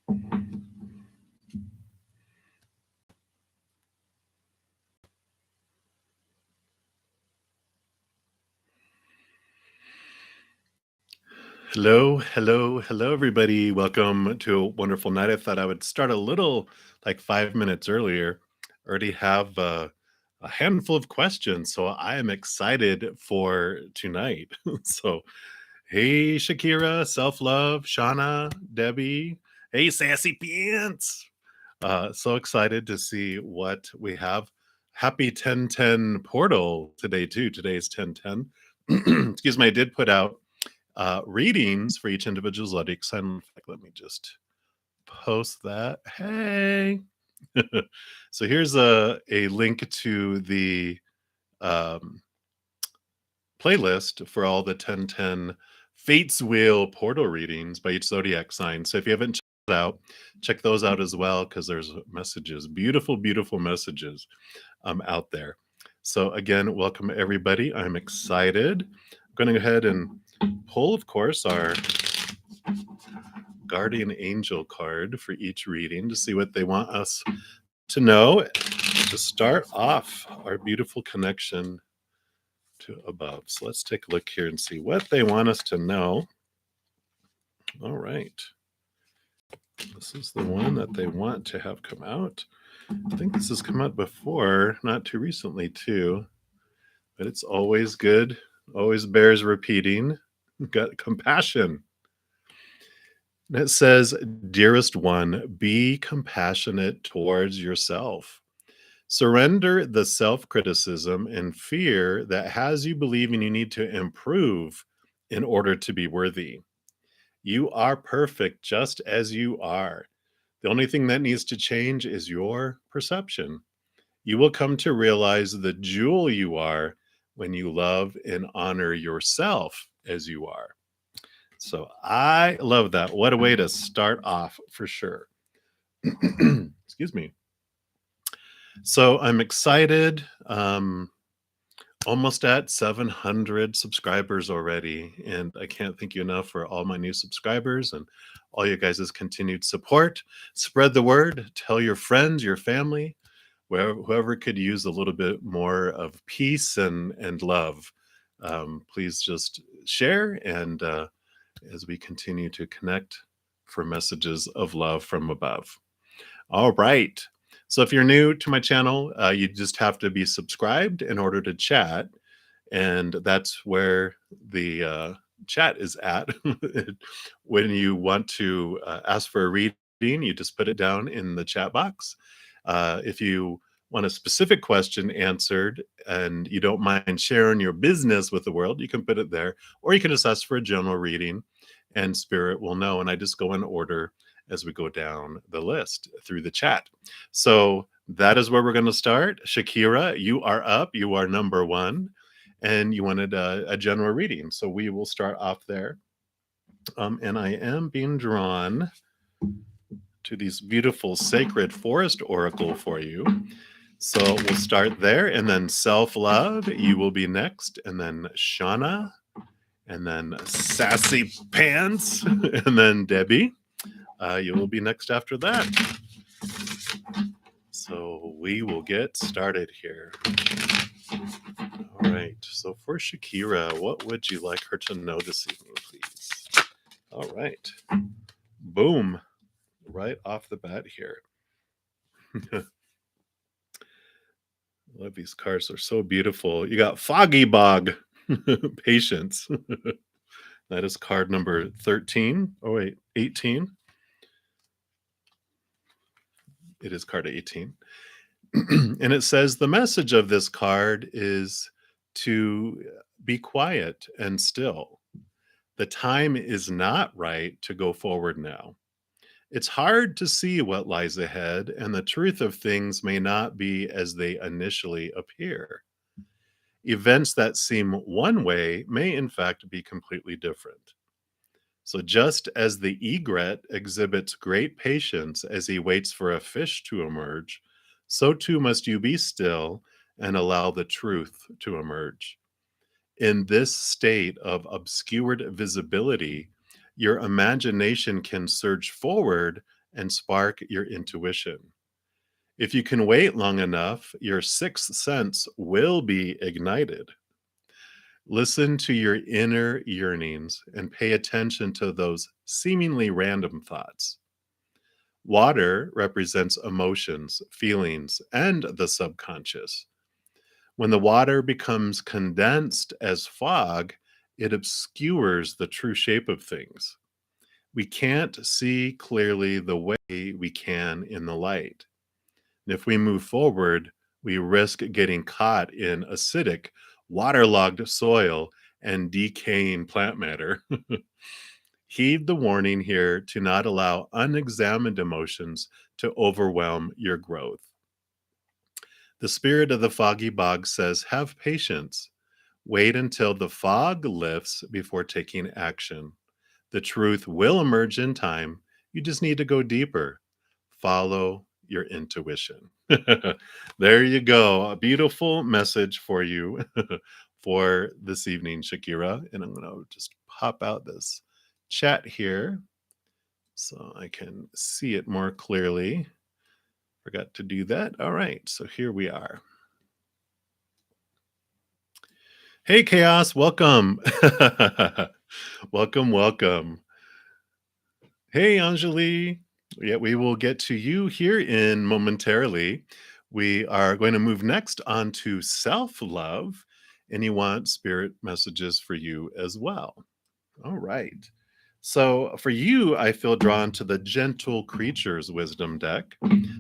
Hello, hello, hello, everybody. Welcome to a wonderful night. I thought I would start a little like 5 minutes earlier. Already have a handful of questions, so I am excited for tonight. So, hey, Shakira, self love, Shauna, Debbie, hey, Sassy Pants. So excited to see what we have. Happy 1010 portal today, too. Today's 1010. Excuse me, I did put out readings for each individual zodiac sign. In fact, let me just post that. Hey. So here's a link to the um, playlist for all the 1010 Fates Wheel portal readings by each zodiac sign. So if you haven't checked it out, check those out as well because there's messages, beautiful, beautiful messages out there. So again, welcome everybody. I'm excited. I'm going to go ahead and pull, of course, our guardian angel card for each reading to see what they want us to know to start off our beautiful connection to above. So let's take a look here and see what they want us to know. All right. This is the one that they want to have come out. I think this has come out before, not too recently, too, but it's always good, always bears repeating. Got compassion. And it says, Dearest one, be compassionate towards yourself. Surrender the self criticism and fear that has you believing you need to improve in order to be worthy. You are perfect just as you are. The only thing that needs to change is your perception. You will come to realize the jewel you are when you love and honor yourself as you are. So I love that. What a way to start off for sure. Excuse me. So I'm excited. Almost at 700 subscribers already. And I can't thank you enough for all my new subscribers and all you guys' continued support. Spread the word, tell your friends, your family, whoever could use a little bit more of peace and love. Please just share and as we continue to connect for messages of love from above. All right. So if you're new to my channel, you just have to be subscribed in order to chat. And that's where the chat is at. When you want to ask for a reading, you just put it down in the chat box. If you want a specific question answered and you don't mind sharing your business with the world, you can put it there. Or you can just ask for a general reading and Spirit will know. And I just go in order as we go down the list through the chat. So that is where we're going to start. Shakira, you are up. You are number one. And you wanted a general reading. So we will start off there. And I am being drawn to these beautiful sacred forest oracle for you. So we'll start there. And then self-love, you will be next. And then Shauna. And then Sassy Pants. And then Debbie. You will be next after that. So we will get started here. All right. So for Shakira, what would you like her to know this evening, please? All right. Boom. Right off the bat here. Love these cards. They're so beautiful. You got Foggy Bog. Patience. That is card number 13. Oh, wait, 18. It is card 18. And it says the message of this card is to be quiet and still. The time is not right to go forward now. It's hard to see what lies ahead, and the truth of things may not be as they initially appear. Events that seem one way may, in fact, be completely different. So, just as the egret exhibits great patience as he waits for a fish to emerge, so too must you be still and allow the truth to emerge. In this state of obscured visibility, your imagination can surge forward and spark your intuition. If you can wait long enough, your sixth sense will be ignited. Listen to your inner yearnings and pay attention to those seemingly random thoughts. Water represents emotions, feelings, and the subconscious. When the water becomes condensed as fog, it obscures the true shape of things. We can't see clearly the way we can in the light. And if we move forward, we risk getting caught in acidic, waterlogged soil and decaying plant matter. Heed the warning here to not allow unexamined emotions to overwhelm your growth. The spirit of the foggy bog says, have patience. Wait until the fog lifts before taking action. The truth will emerge in time. You just need to go deeper. Follow your intuition. There you go. A beautiful message for you for this evening, Shakira. And I'm going to just pop out this chat here so I can see it more clearly. Forgot to do that. All right. So here we are. Hey, Chaos. Welcome. Welcome, welcome. Hey, Anjali. Yeah, we will get to you here in momentarily. We are going to move next on to self love, and you want spirit messages for you as well. All right. So for you, I feel drawn to the Gentle Creatures Wisdom deck.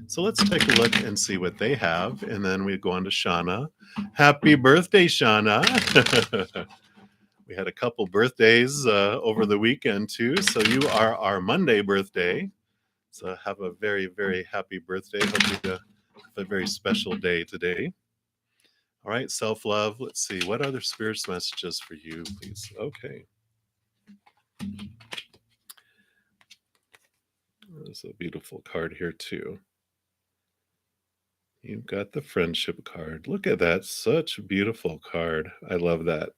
So let's take a look and see what they have. And then we go on to Shauna. Happy birthday, Shauna. We had a couple birthdays over the weekend too. So you are our Monday birthday. So have a very, very happy birthday. Hope you have a very special day today. All right, self-love. Let's see. What other spirits messages for you, please? Okay. There's a beautiful card here too. You've got the friendship card. Look at that. Such a beautiful card. I love that.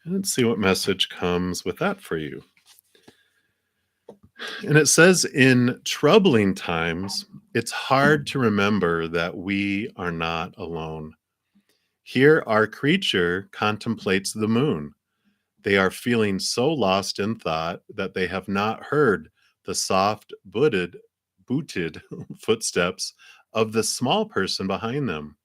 And let's see what message comes with that for you. And it says, in troubling times, it's hard to remember that we are not alone. Here, our creature contemplates the moon. They are feeling so lost in thought that they have not heard the soft booted footsteps of the small person behind them.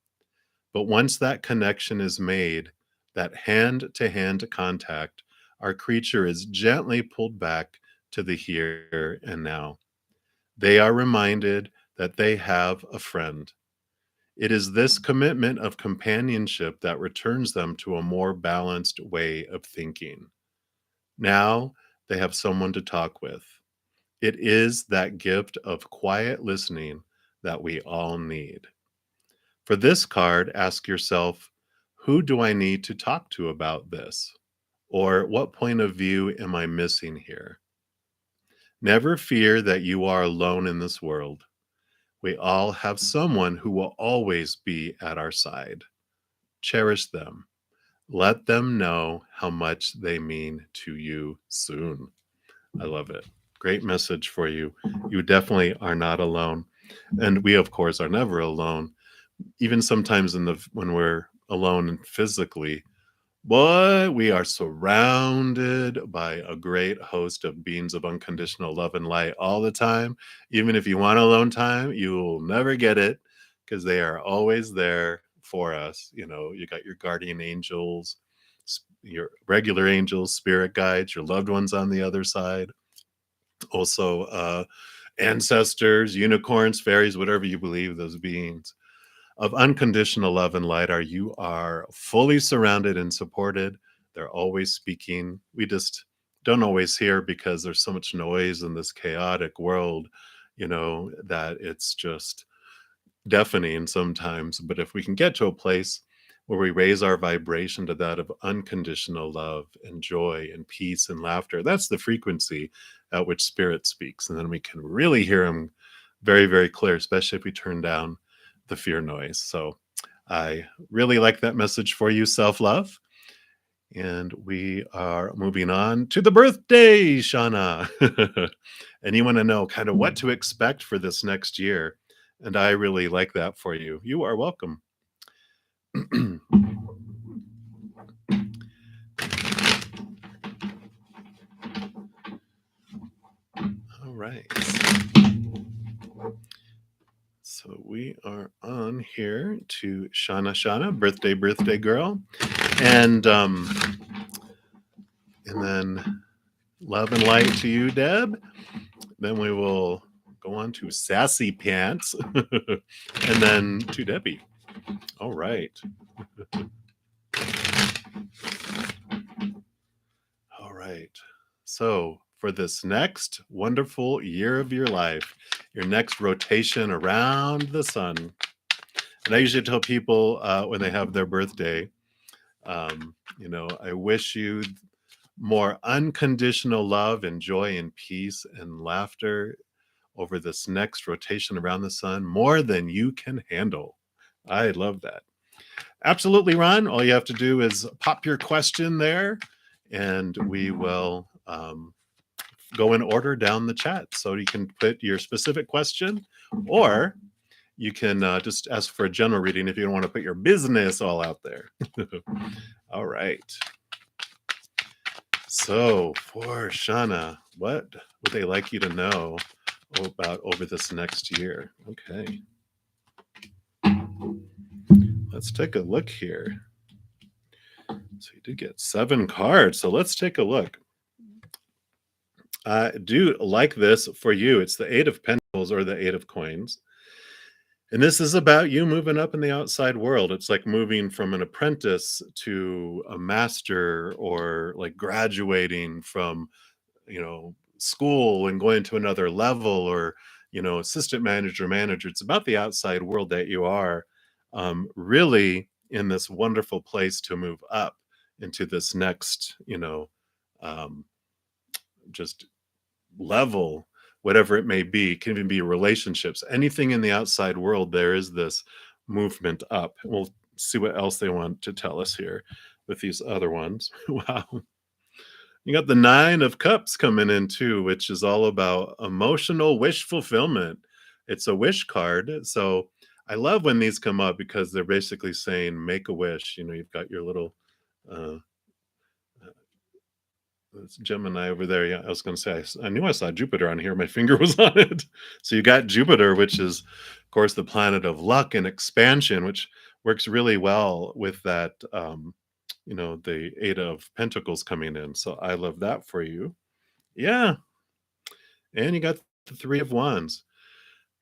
But once that connection is made, that hand to hand contact, our creature is gently pulled back to the here and now. They are reminded that they have a friend. It is this commitment of companionship that returns them to a more balanced way of thinking. Now they have someone to talk with. It is that gift of quiet listening that we all need. For this card, ask yourself, who do I need to talk to about this? Or what point of view am I missing here? Never fear that you are alone in this world. We all have someone who will always be at our side. Cherish them. Let them know how much they mean to you soon. I love it. Great message for you. You definitely are not alone. And we, of course, are never alone. Even sometimes when we're alone physically, but we are surrounded by a great host of beings of unconditional love and light all the time. Even if you want alone time, you will never get it because they are always there for us. You know, you got your guardian angels, your regular angels, spirit guides, your loved ones on the other side. Also, ancestors, unicorns, fairies, whatever you believe, those beings of unconditional love and light are fully surrounded and supported. They're always speaking. We just don't always hear because there's so much noise in this chaotic world, you know, that it's just deafening sometimes. But if we can get to a place where we raise our vibration to that of unconditional love and joy and peace and laughter, that's the frequency at which spirit speaks. And then we can really hear him very, very clear, especially if we turn down the fear noise. So I really like that message for you, self-love. And we are moving on to the birthday, Shauna. and you want to know kind of what to expect for this next year. And I really like that for you. You are welcome. All right. So we are on here to Shauna, birthday girl. And and then love and light to you, Deb. Then we will go on to Sassy Pants. And then to Debbie. All right. All right. So, for this next wonderful year of your life, your next rotation around the sun, and I usually tell people when they have their birthday, I wish you more unconditional love and joy and peace and laughter over this next rotation around the sun, more than you can handle. I love that. Absolutely, Ron. All you have to do is pop your question there, and we will go in order down the chat. So you can put your specific question, or you can just ask for a general reading if you don't want to put your business all out there. All right. So for Shauna, what would they like you to know about over this next year? Okay. Let's take a look here. So you did get 7 cards. So let's take a look. I do like this for you. It's the 8 of Pentacles or the 8 of Coins. And this is about you moving up in the outside world. It's like moving from an apprentice to a master, or like graduating from, school and going to another level, or, assistant manager. It's about the outside world that you are really in this wonderful place to move up into this next, um, just level, whatever it may be. It can even be relationships, anything in the outside world. There is this movement up. We'll see what else they want to tell us here with these other ones. Wow. You got the 9 of Cups coming in too, which is all about emotional wish fulfillment. It's a wish card. So I love when these come up because they're basically saying make a wish. You've got your little uh, that's Gemini over there. Yeah, I was going to say, I knew I saw Jupiter on here. My finger was on it. So you got Jupiter, which is, of course, the planet of luck and expansion, which works really well with that, the 8 of Pentacles coming in. So I love that for you. Yeah. And you got the 3 of Wands.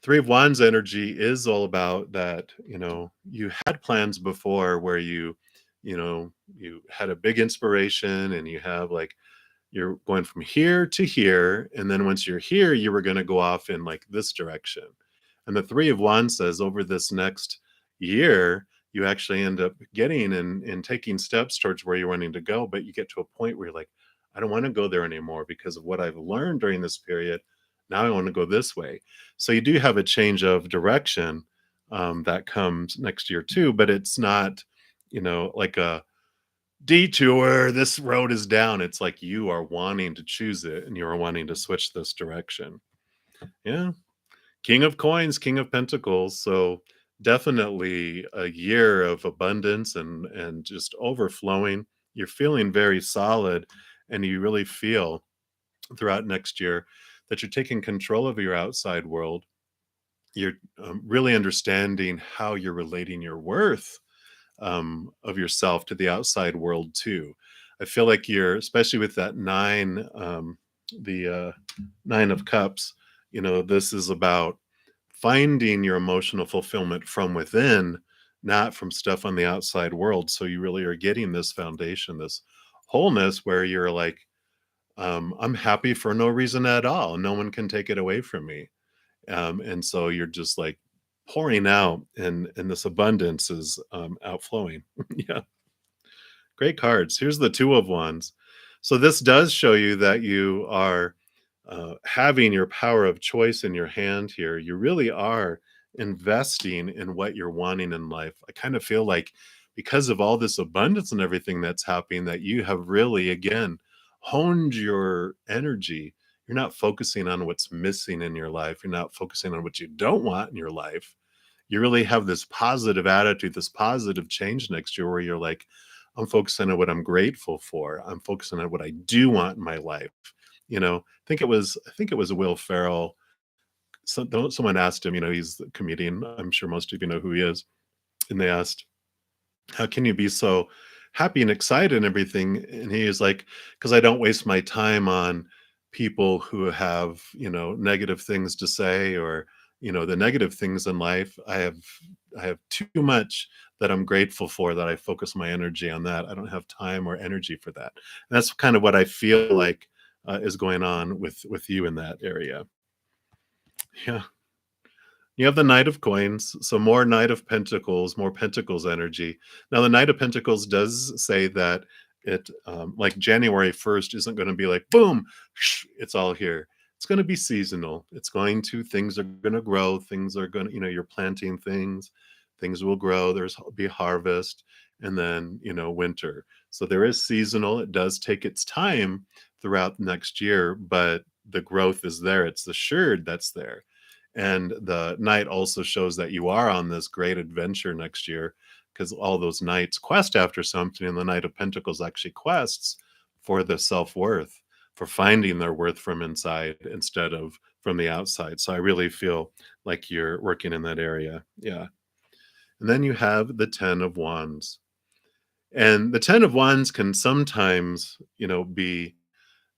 3 of Wands energy is all about that, you had plans before where you had a big inspiration, and you have like, you're going from here to here, and then once you're here, you were going to go off in like this direction. And the 3 of Wands says over this next year, you actually end up getting and taking steps towards where you're wanting to go, but you get to a point where you're like, I don't want to go there anymore because of what I've learned during this period. Now I want to go this way. So you do have a change of direction that comes next year too, but it's not, like a detour, this road is down. It's like you are wanting to choose it, and you are wanting to switch this direction. Yeah. King of Coins, King of Pentacles. So definitely a year of abundance and just overflowing. You're feeling very solid, and you really feel throughout next year that you're taking control of your outside world. You're really understanding how you're relating your worth of yourself to the outside world too. I feel like you're, especially with that 9, the 9 of Cups. This is about finding your emotional fulfillment from within, not from stuff on the outside world. So you really are getting this foundation, this wholeness, where you're like, I'm happy for no reason at all. No one can take it away from me. And so you're just like pouring out, and this abundance is outflowing. Yeah, great cards. Here's the 2 of Wands. So this does show you that you are having your power of choice in your hand here. You really are investing in what you're wanting in life. I kind of feel like, because of all this abundance and everything that's happening, that you have really again honed your energy, you're not focusing on what's missing in your life. You're not focusing on what you don't want in your life. You really have this positive attitude, this positive change next year where you're like, I'm focusing on what I'm grateful for. I'm focusing on what I do want in my life. I think it was Will Ferrell. Someone asked him, he's the comedian. I'm sure most of you know who he is. And they asked, how can you be so happy and excited and everything? And he is like, because I don't waste my time on people who have, negative things to say, or, the negative things in life. I have too much that I'm grateful for, that I focus my energy on that. I don't have time or energy for that. And that's kind of what I feel like is going on with you in that area. Yeah. You have the Knight of Coins, so more Knight of Pentacles, more Pentacles energy. Now, the Knight of Pentacles does say that like January 1st isn't going to be like, boom, it's all here. It's going to be seasonal. Things are going to grow. Things are going to, you're planting things will grow. There's be harvest, and then, winter. So there is seasonal. It does take its time throughout next year, but the growth is there. It's assured that's there. And the knight also shows that you are on this great adventure next year, because all those knights quest after something, and the Knight of Pentacles actually quests for the self-worth, for finding their worth from inside instead of from the outside. So I really feel like you're working in that area. Yeah. And then you have the Ten of Wands. And the Ten of Wands can sometimes, be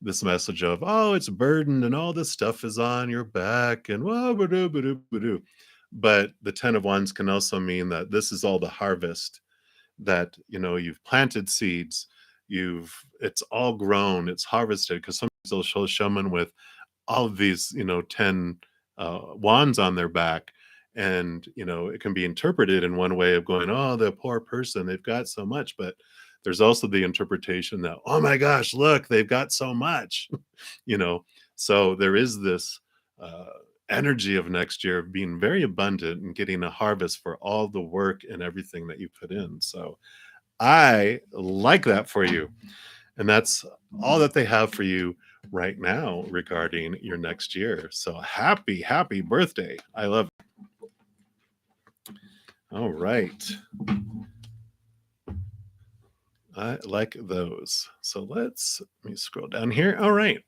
this message of, oh, it's burdened and all this stuff is on your back and wah, ba-doo, ba-doo, ba-doo. But the Ten of Wands can also mean that this is all the harvest, that you've planted seeds, it's all grown, it's harvested, because sometimes they'll show someone with all of these 10 wands on their back, and it can be interpreted in one way of going, oh, the poor person, they've got so much. But there's also the interpretation that, oh my gosh, look, they've got so much. you know so there is this uh, energy of next year of being very abundant and getting a harvest for all the work and everything that you put in. So I like that for you. And that's all that they have for you right now regarding your next year. So happy birthday. I love it. All right. I like those. So let me scroll down here. All right.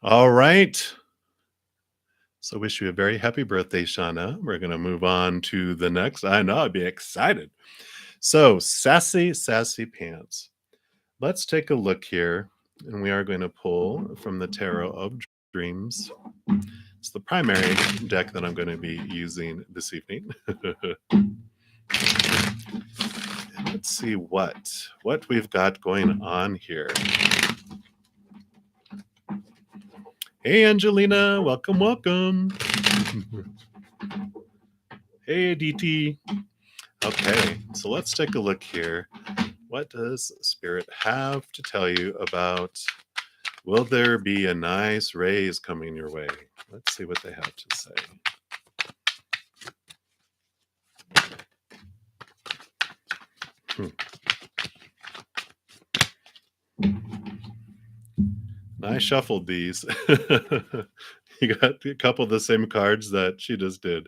All right. So wish you a very happy birthday, Shauna. We're going to move on to the next. I know, I'd be excited. So sassy pants. Let's take a look here. And we are going to pull from the Tarot of Dreams. It's the primary deck that I'm going to be using this evening. Let's see what we've got going on here. Hey, Angelina, welcome. Hey, DT. Okay, so let's take a look here. What does Spirit have to tell you about, will there be a nice raise coming your way? Let's see what they have to say. I shuffled these. You got a couple of the same cards that she just did.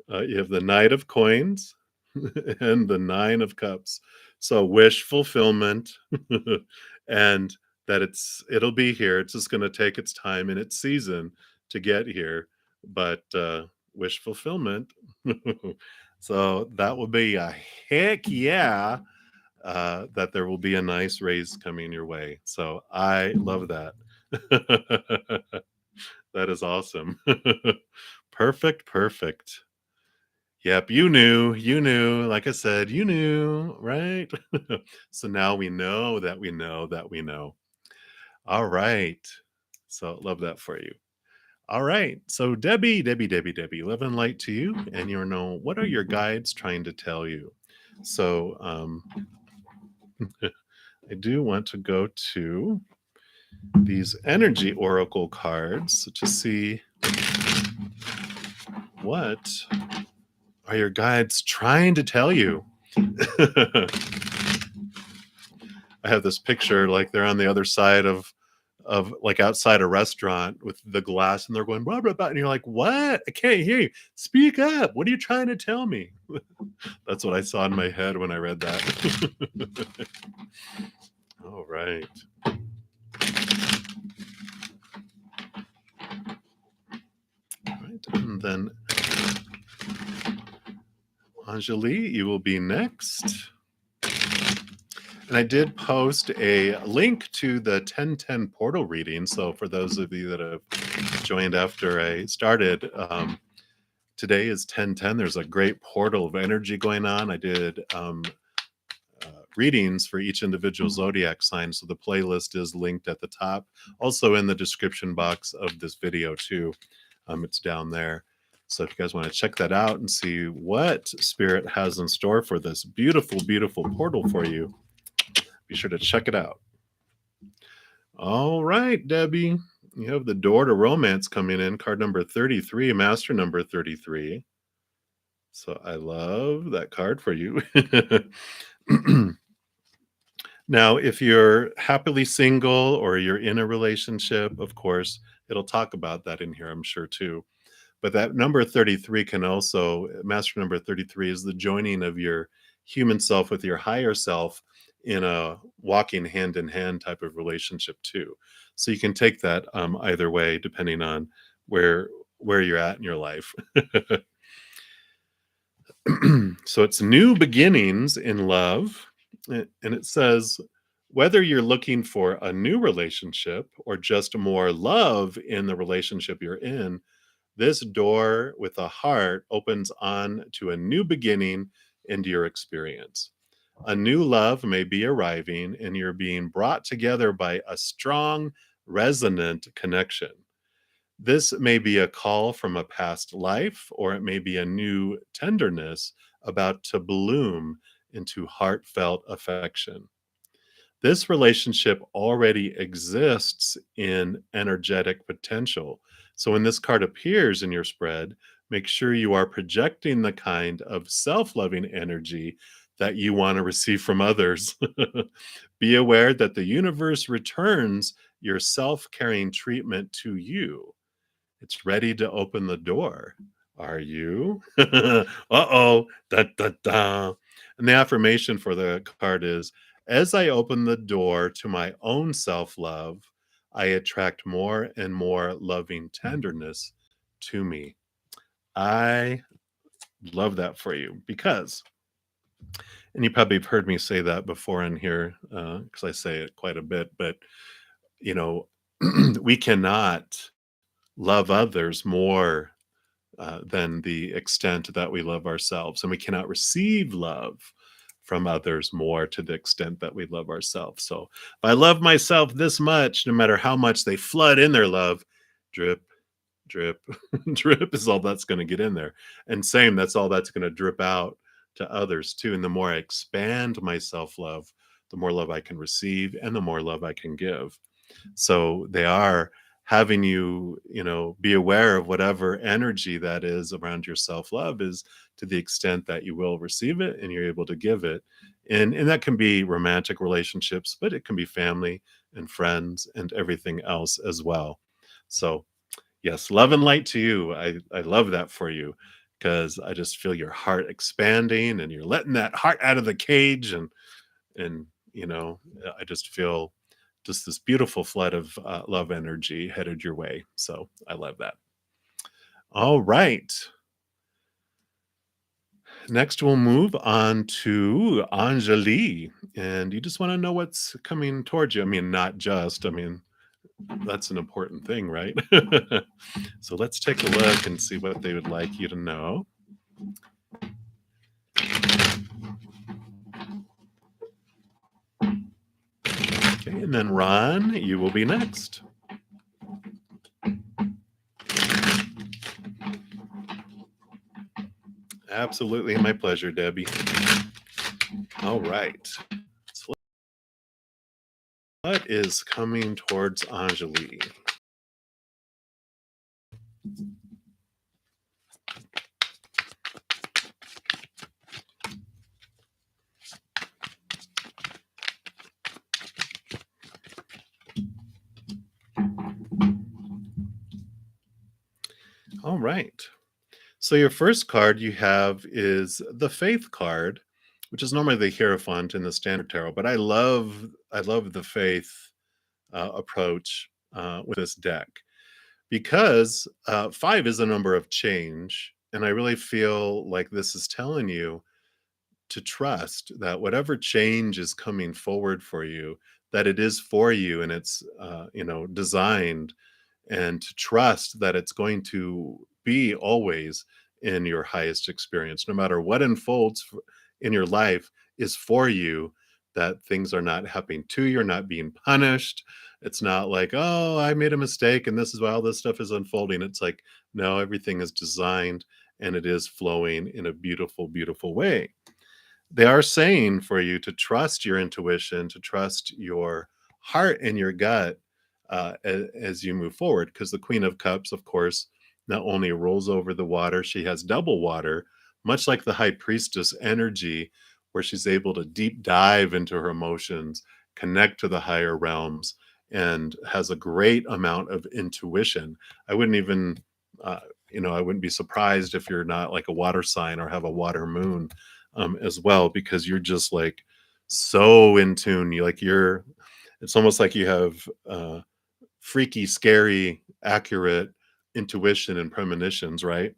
You have the Knight of Coins and the Nine of Cups. So wish fulfillment, and that it'll be here. It's just going to take its time and its season to get here, but wish fulfillment. So that will be a heck yeah. That there will be a nice raise coming your way. So I love that. That is awesome. Perfect. Yep, you knew. Like I said, you knew, right? So now we know that we know that we know. All right. So love that for you. All right. So Debbie, love and light to you. And you know, what are your guides trying to tell you? So I do want to go to these energy oracle cards to see what are your guides trying to tell you. I have this picture like they're on the other side of of like outside a restaurant with the glass and they're going blah, blah, blah, and you're like, "What? I can't hear you. Speak up. What are you trying to tell me?" That's what I saw in my head when I read that. All right. All right. And then Anjali, you will be next. And I did post a link to the 1010 portal reading. So for those of you that have joined after I started, today is 1010. There's a great portal of energy going on. I did readings for each individual zodiac sign. So the playlist is linked at the top. Also in the description box of this video too. It's down there. So if you guys want to check that out and see what Spirit has in store for this beautiful, beautiful portal for you, be sure to check it out. All right, Debbie. You have the door to romance coming in, card number 33, master number 33. So I love that card for you. Now, if you're happily single or you're in a relationship, of course, it'll talk about that in here, I'm sure, too. But that number 33 can also, master number 33 is the joining of your human self with your higher self in a walking hand in hand type of relationship too. So you can take that either way, depending on where you're at in your life. So it's new beginnings in love. And it says, whether you're looking for a new relationship or just more love in the relationship you're in, this door with a heart opens on to a new beginning into your experience. A new love may be arriving, and you're being brought together by a strong, resonant connection. This may be a call from a past life, or it may be a new tenderness about to bloom into heartfelt affection. This relationship already exists in energetic potential. So when this card appears in your spread, make sure you are projecting the kind of self loving energy that you want to receive from others. Be aware that the universe returns your self caring treatment to you. It's ready to open the door. Are you? Uh-oh. Da, da, da. And the affirmation for the card is, as I open the door to my own self-love, I attract more and more loving tenderness to me. I love that for you because, and you probably have heard me say that before in here, because I say it quite a bit, but you know, we cannot love others more than the extent that we love ourselves. And we cannot receive love from others more to the extent that we love ourselves. So if I love myself this much, no matter how much they flood in their love, drip, drip, drip is all that's going to get in there. And same, that's all that's going to drip out to others too. And the more I expand my self love, the more love I can receive and the more love I can give. So they are having you, be aware of whatever energy that is around your self-love is to the extent that you will receive it and you're able to give it. And that can be romantic relationships, but it can be family and friends and everything else as well. So yes, love and light to you. I love that for you because I just feel your heart expanding and you're letting that heart out of the cage and I just feel just this beautiful flood of love energy headed your way. So I love that. All right. Next, we'll move on to Anjali. And you just want to know what's coming towards you. I mean, not just, I mean, that's an important thing, right? So let's take a look and see what they would like you to know. Okay, and then Ron, you will be next. Absolutely, my pleasure, Debbie. All right. So what is coming towards Anjali? All right. So your first card you have is the Faith card, which is normally the Hierophant in the Standard Tarot, but I love the Faith approach with this deck because 5 is a number of change, and I really feel like this is telling you to trust that whatever change is coming forward for you, that it is for you and it's designed, and to trust that it's going to be always in your highest experience, no matter what unfolds in your life is for you, that things are not happening to you, you're not being punished. It's not like, oh, I made a mistake and this is why all this stuff is unfolding. It's like, no, everything is designed and it is flowing in a beautiful, beautiful way. They are saying for you to trust your intuition, to trust your heart and your gut as you move forward. Because the Queen of Cups, of course, not only rolls over the water, she has double water, much like the High Priestess energy, where she's able to deep dive into her emotions, connect to the higher realms, and has a great amount of intuition. I wouldn't even, uh, I wouldn't be surprised if you're not like a water sign or have a water moon as well, because you're just like so in tune. It's almost like you have freaky, scary, accurate intuition and premonitions, right?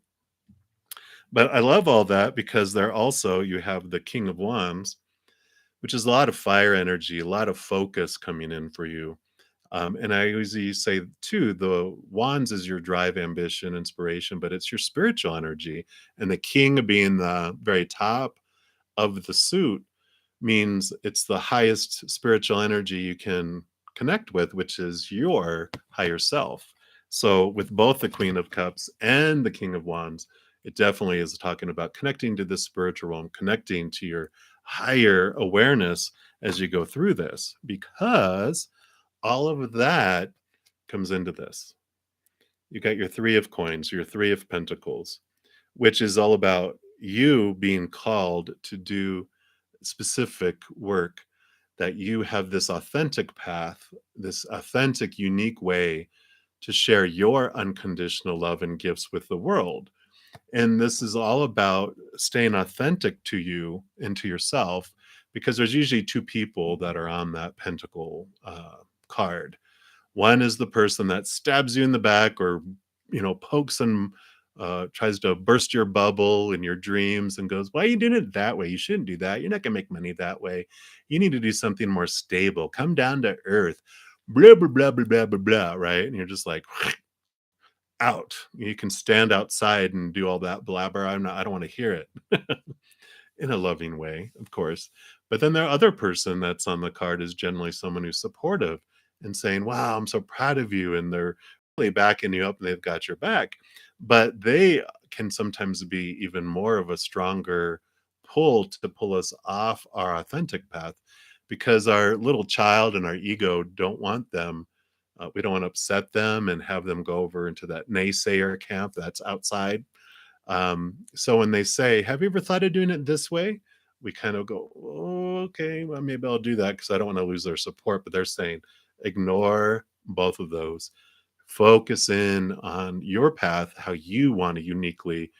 But I love all that because you have the King of Wands, which is a lot of fire energy, a lot of focus coming in for you. And I usually say too, the wands is your drive, ambition, inspiration, but it's your spiritual energy. And the king being the very top of the suit means it's the highest spiritual energy you can connect with, which is your higher self. So, with both the Queen of Cups and the King of Wands, it definitely is talking about connecting to the spiritual realm, connecting to your higher awareness as you go through this, because all of that comes into this. You got your Three of Coins, your Three of Pentacles, which is all about you being called to do specific work, that you have this authentic path, this authentic, unique way to share your unconditional love and gifts with the world. And this is all about staying authentic to you and to yourself, because there's usually two people that are on that pentacle card. One is the person that stabs you in the back, or pokes and tries to burst your bubble in your dreams and goes, "Why are you doing it that way? You shouldn't do that. You're not gonna make money that way. You need to do something more stable. Come down to earth." Blah blah blah blah blah blah blah. Right? And you're just like, out. You can stand outside and do all that blabber. I don't want to hear it. In a loving way, of course. But then the other person that's on the card is generally someone who's supportive and saying, "Wow, I'm so proud of you." And they're really backing you up and they've got your back. But they can sometimes be even more of a stronger pull to pull us off our authentic path, because our little child and our ego don't want them. We don't want to upset them and have them go over into that naysayer camp that's outside. So when they say, "Have you ever thought of doing it this way?" We kind of go, "Oh, okay, well, maybe I'll do that because I don't want to lose their support." But they're saying, ignore both of those. Focus in on your path, how you want to uniquely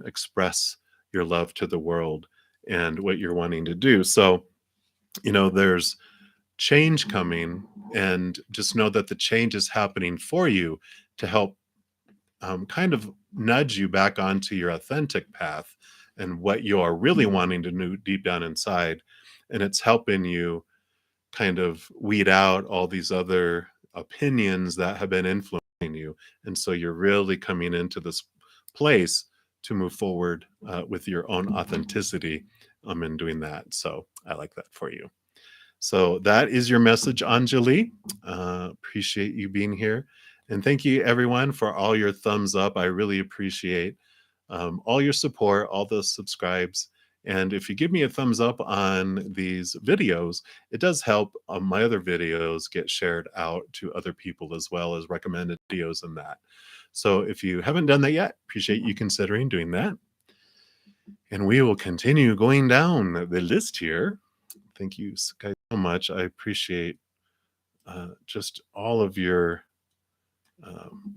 express your love to the world and what you're wanting to do. So, there's change coming, and just know that the change is happening for you to help kind of nudge you back onto your authentic path and what you are really wanting to do deep down inside. And it's helping you kind of weed out all these other opinions that have been influencing you. And so you're really coming into this place to move forward with your own authenticity in doing that. So I like that for you. So that is your message, Anjali. Appreciate you being here. And thank you, everyone, for all your thumbs up. I really appreciate all your support, all the subscribes. And if you give me a thumbs up on these videos, it does help my other videos get shared out to other people, as well as recommended videos and that. So if you haven't done that yet, appreciate you considering doing that. And we will continue going down the list here. Thank you guys so much. I appreciate just all of your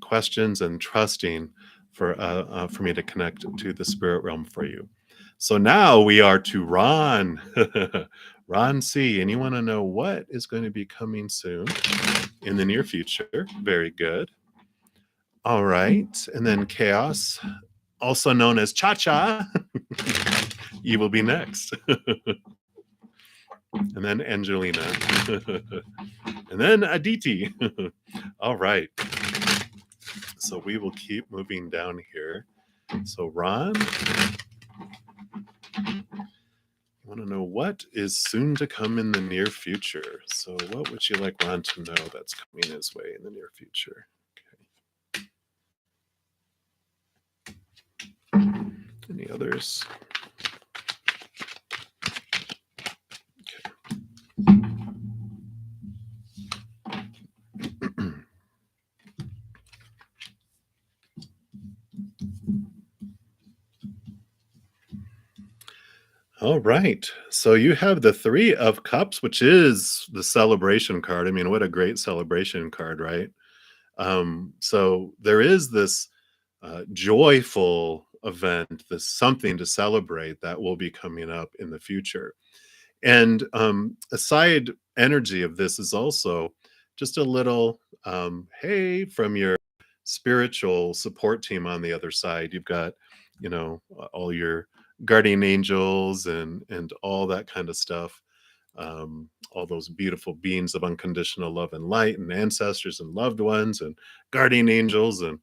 questions and trusting for me to connect to the spirit realm for you. So now we are to Ron. Ron C. And you want to know what is going to be coming soon in the near future? Very good. All right. And then Chaos, also known as Cha Cha, you will be next. And then Angelina. And then Aditi. All right. So we will keep moving down here. So, Ron, I want to know what is soon to come in the near future. So, what would you like Ron to know that's coming his way in the near future? Okay. Any others? Okay. All right. So you have the Three of Cups, which is the celebration card. I mean, what a great celebration card, right? So there is this joyful event, this something to celebrate that will be coming up in the future. And a side energy of this is also just a little hey from your spiritual support team on the other side. You've got, all your guardian angels and all that kind of stuff. All those beautiful beings of unconditional love and light, and ancestors and loved ones, and guardian angels, and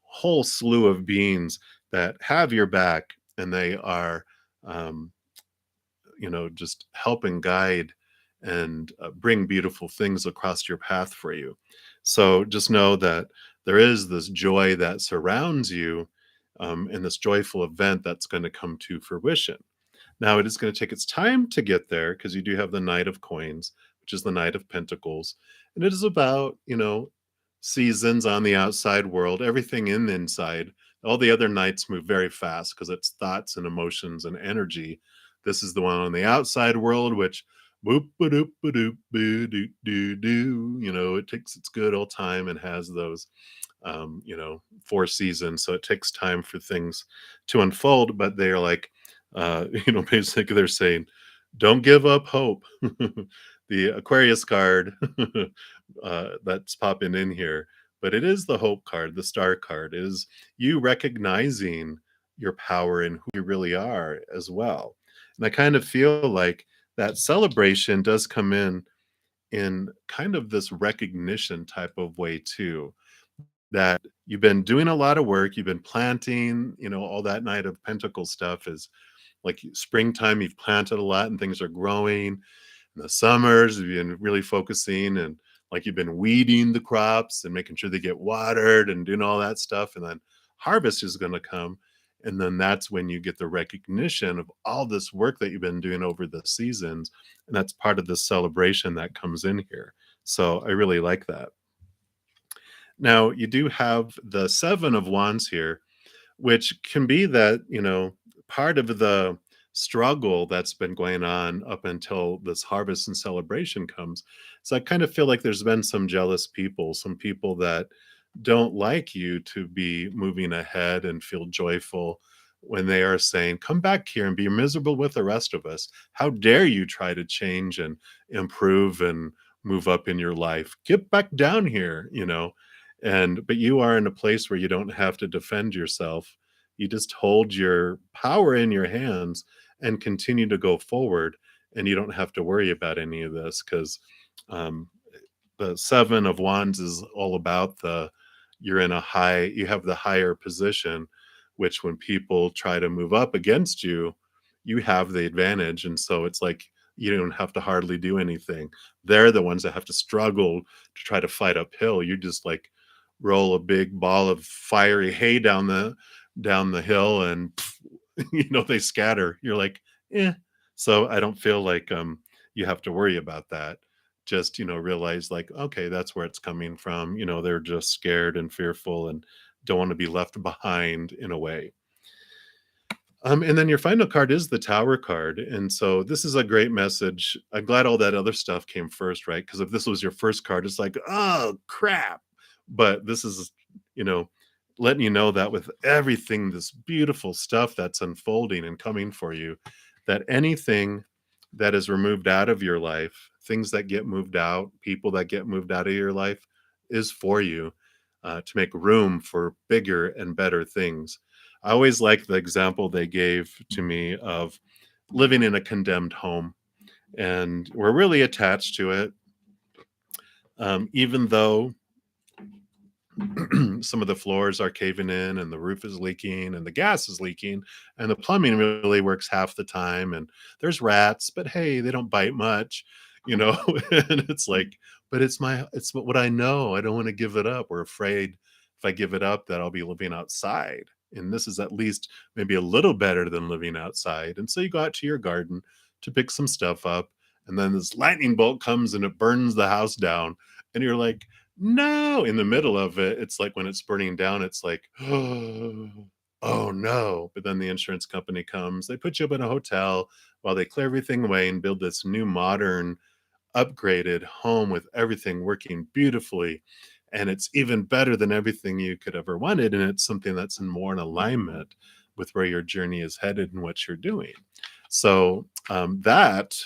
whole slew of beings that have your back, and they are um, just help and guide and bring beautiful things across your path for you. So just know that there is this joy that surrounds you in this joyful event that's going to come to fruition. Now, it is going to take its time to get there because you do have the Knight of Coins, which is the Knight of Pentacles. And it is about, seasons on the outside world, everything in the inside. All the other knights move very fast because it's thoughts and emotions and energy. This is the one on the outside world, which boop ba doop ba doop boo doo doo doo. It takes its good old time and has those 4 seasons. So it takes time for things to unfold, but they're like, basically they're saying, don't give up hope. The Aquarius card that's popping in here, but it is the hope card, the star card is you recognizing your power and who you really are as well. And I kind of feel like that celebration does come in kind of this recognition type of way too, that you've been doing a lot of work, you've been planting, all that Knight of Pentacles stuff is like springtime, you've planted a lot and things are growing. In the summers, you've been really focusing and like you've been weeding the crops and making sure they get watered and doing all that stuff. And then harvest is going to come. And then that's when you get the recognition of all this work that you've been doing over the seasons. And that's part of the celebration that comes in here. So I really like that. Now, you do have the Seven of Wands here, which can be that, part of the struggle that's been going on up until this harvest and celebration comes. So I kind of feel like there's been some jealous people, some people that don't like you to be moving ahead and feel joyful when they are saying, come back here and be miserable with the rest of us. How dare you try to change and improve and move up in your life? Get back down here. But you are in a place where you don't have to defend yourself. You just hold your power in your hands and continue to go forward. And you don't have to worry about any of this because um, the Seven of Wands is all about you have the higher position, which when people try to move up against you, you have the advantage. And so it's like you don't have to hardly do anything. They're the ones that have to struggle to try to fight uphill. You just like roll a big ball of fiery hay down the hill and they scatter. You're like, eh. So I don't feel like you have to worry about that. Just realize like, okay, that's where it's coming from. They're just scared and fearful and don't want to be left behind in a way. And then your final card is the Tower card. And so this is a great message. I'm glad all that other stuff came first, right? Because if this was your first card, it's like, oh crap. But this is, you know, letting you know that with everything, this beautiful stuff that's unfolding and coming for you, that anything that is removed out of your life, things that get moved out, people that get moved out of your life, is for you, to make room for bigger and better things. I always like the example they gave to me of living in a condemned home, and we're really attached to it, even though some of the floors are caving in and the roof is leaking and the gas is leaking and the plumbing really works half the time and there's rats, but hey, they don't bite much, you know. And it's like, but it's what I know. I don't want to give it up. We're afraid if I give it up that I'll be living outside, and this is at least maybe a little better than living outside. And so you go out to your garden to pick some stuff up, and then this lightning bolt comes and it burns the house down, and you're like, no, in the middle of it, it's like when it's burning down, it's like, oh no. But then the insurance company comes, they put you up in a hotel while they clear everything away and build this new modern, upgraded home with everything working beautifully. And it's even better than everything you could ever wanted. And it's something that's in more in alignment with where your journey is headed and what you're doing. So that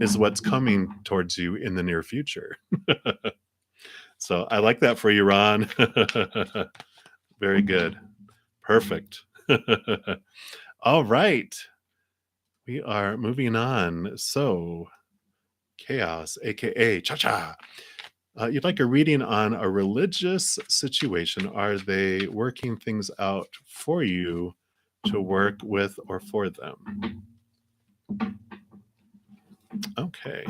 is what's coming towards you in the near future. So I like that for you, Ron. Very good. Perfect. All right. We are moving on. So, Chaos, aka Cha Cha. You'd like a reading on a religious situation. Are they working things out for you to work with or for them? Okay.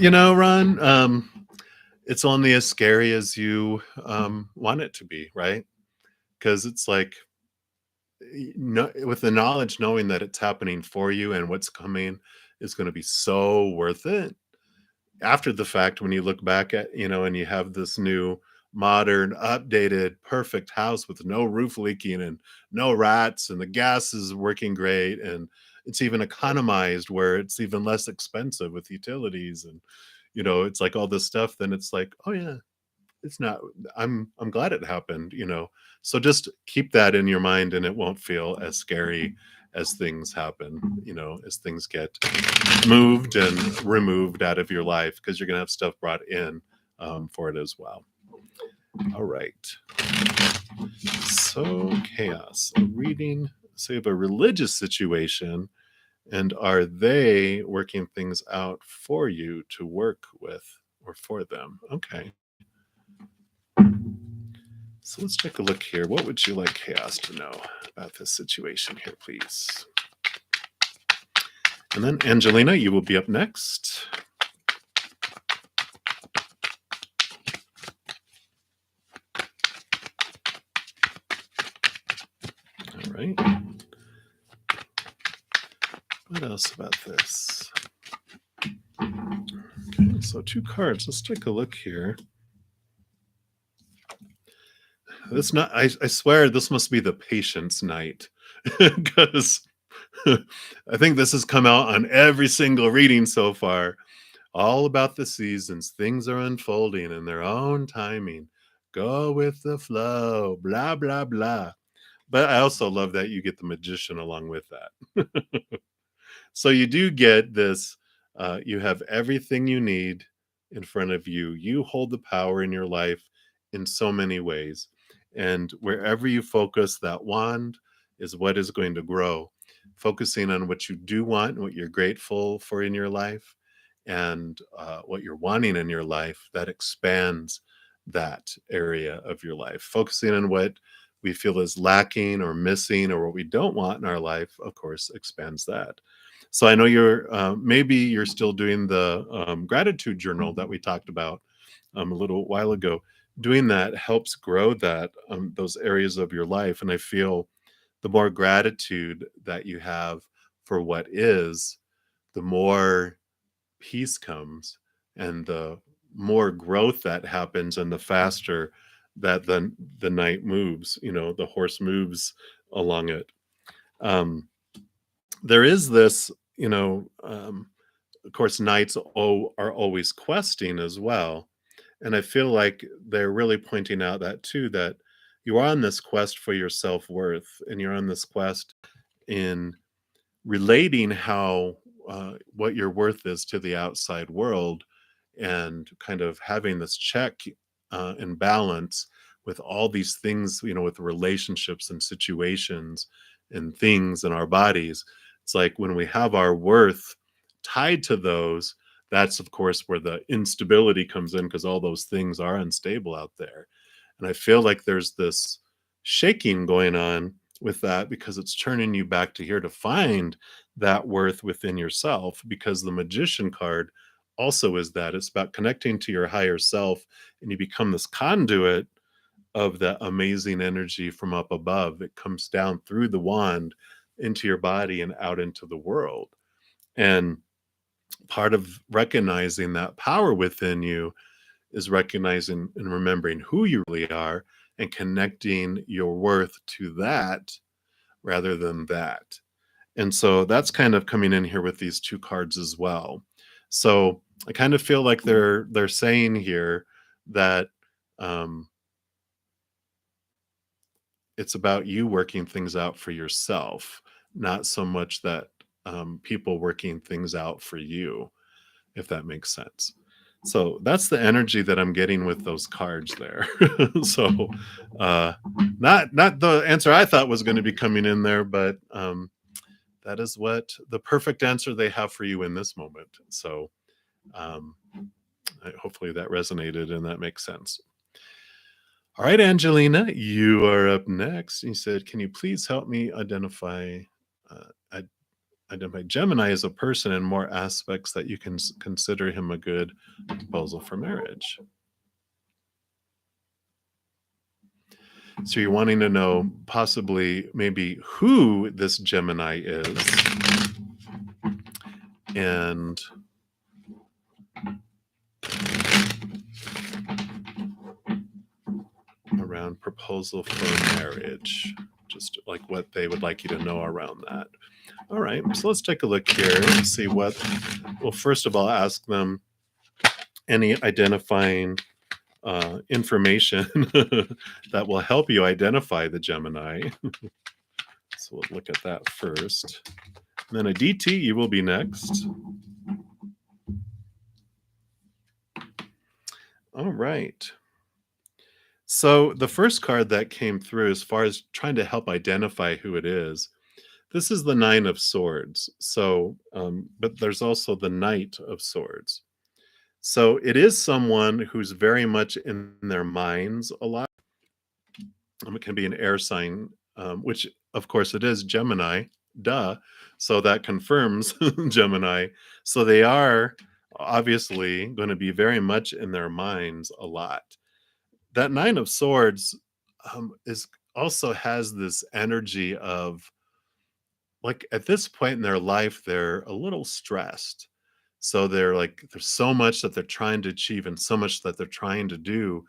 Ron, it's only as scary as you want it to be, right? Because it's like, no, with the knowledge, knowing that it's happening for you and what's coming is going to be so worth it. After the fact, when you look back at, and you have this new, modern, updated, perfect house with no roof leaking and no rats, and the gas is working great, and it's even economized where it's even less expensive with utilities, and it's like all this stuff, then it's like, oh yeah, it's not, I'm glad it happened. So just keep that in your mind and it won't feel as scary as things happen, as things get moved and removed out of your life, because you're going to have stuff brought in for it as well. All right. So chaos, a reading, say of a religious situation, and are they working things out for you to work with or for them? Okay. So let's take a look here. What would you like Chaos to know about this situation here, please? And then Angelina, you will be up next. All right. What else about this? Okay, so 2 cards. Let's take a look here. This not I swear this must be the patience night, because I think this has come out on every single reading so far. All about the seasons. Things are unfolding in their own timing. Go with the flow, blah, blah, blah. But I also love that you get the magician along with that. So you do get this, you have everything you need in front of you. You hold the power in your life in so many ways. And wherever you focus that wand is what is going to grow. Focusing on what you do want and what you're grateful for in your life, and what you're wanting in your life, that expands that area of your life. Focusing on what we feel is lacking or missing or what we don't want in our life, of course, expands that. So I know maybe you're still doing the gratitude journal that we talked about a little while ago. Doing that helps grow those areas of your life, and I feel the more gratitude that you have for what is, the more peace comes, and the more growth that happens, and the faster that the night moves. The horse moves along it. Um, there is this, of course, knights are always questing as well. And I feel like they're really pointing out that too, that you are on this quest for your self-worth, and you're on this quest in relating how what your worth is to the outside world, and kind of having this check and balance with all these things, with relationships and situations and things in our bodies. It's like when we have our worth tied to those, that's of course where the instability comes in, because all those things are unstable out there. And I feel like there's this shaking going on with that, because it's turning you back to here to find that worth within yourself, because the magician card also is that it's about connecting to your higher self, and you become this conduit of that amazing energy from up above. It comes down through the wand into your body and out into the world. And part of recognizing that power within you is recognizing and remembering who you really are, and connecting your worth to that rather than that. And so that's kind of coming in here with these two cards as well. So I kind of feel like they're saying here that um, it's about you working things out for yourself, not so much that people working things out for you, if that makes sense. So that's the energy that I'm getting with those cards there. So uh, not the answer I thought was going to be coming in there, but that is what the perfect answer they have for you in this moment. So um, hopefully that resonated and that makes sense. All right, Angelina, you are up next. You said, "Can you please help me uh, i- identify Gemini as a person and more aspects that you can consider him a good proposal for marriage?" So you're wanting to know possibly maybe who this Gemini is, and around proposal for marriage, just like what they would like you to know around that. All right, so let's take a look here and see what. Well, first of all, ask them any identifying information that will help you identify the Gemini. So we'll look at that first. And then a DT, you will be next. All right. So the first card that came through, as far as trying to help identify who it is, this is the Nine of Swords. So, but there's also the Knight of Swords. So it is someone who's very much in their minds a lot. It can be an air sign, which of course it is Gemini, duh. So that confirms Gemini. So they are obviously going to be very much in their minds a lot. That Nine of Swords is also has this energy of, like, at this point in their life, they're a little stressed. So they're like, there's so much that they're trying to achieve and so much that they're trying to do,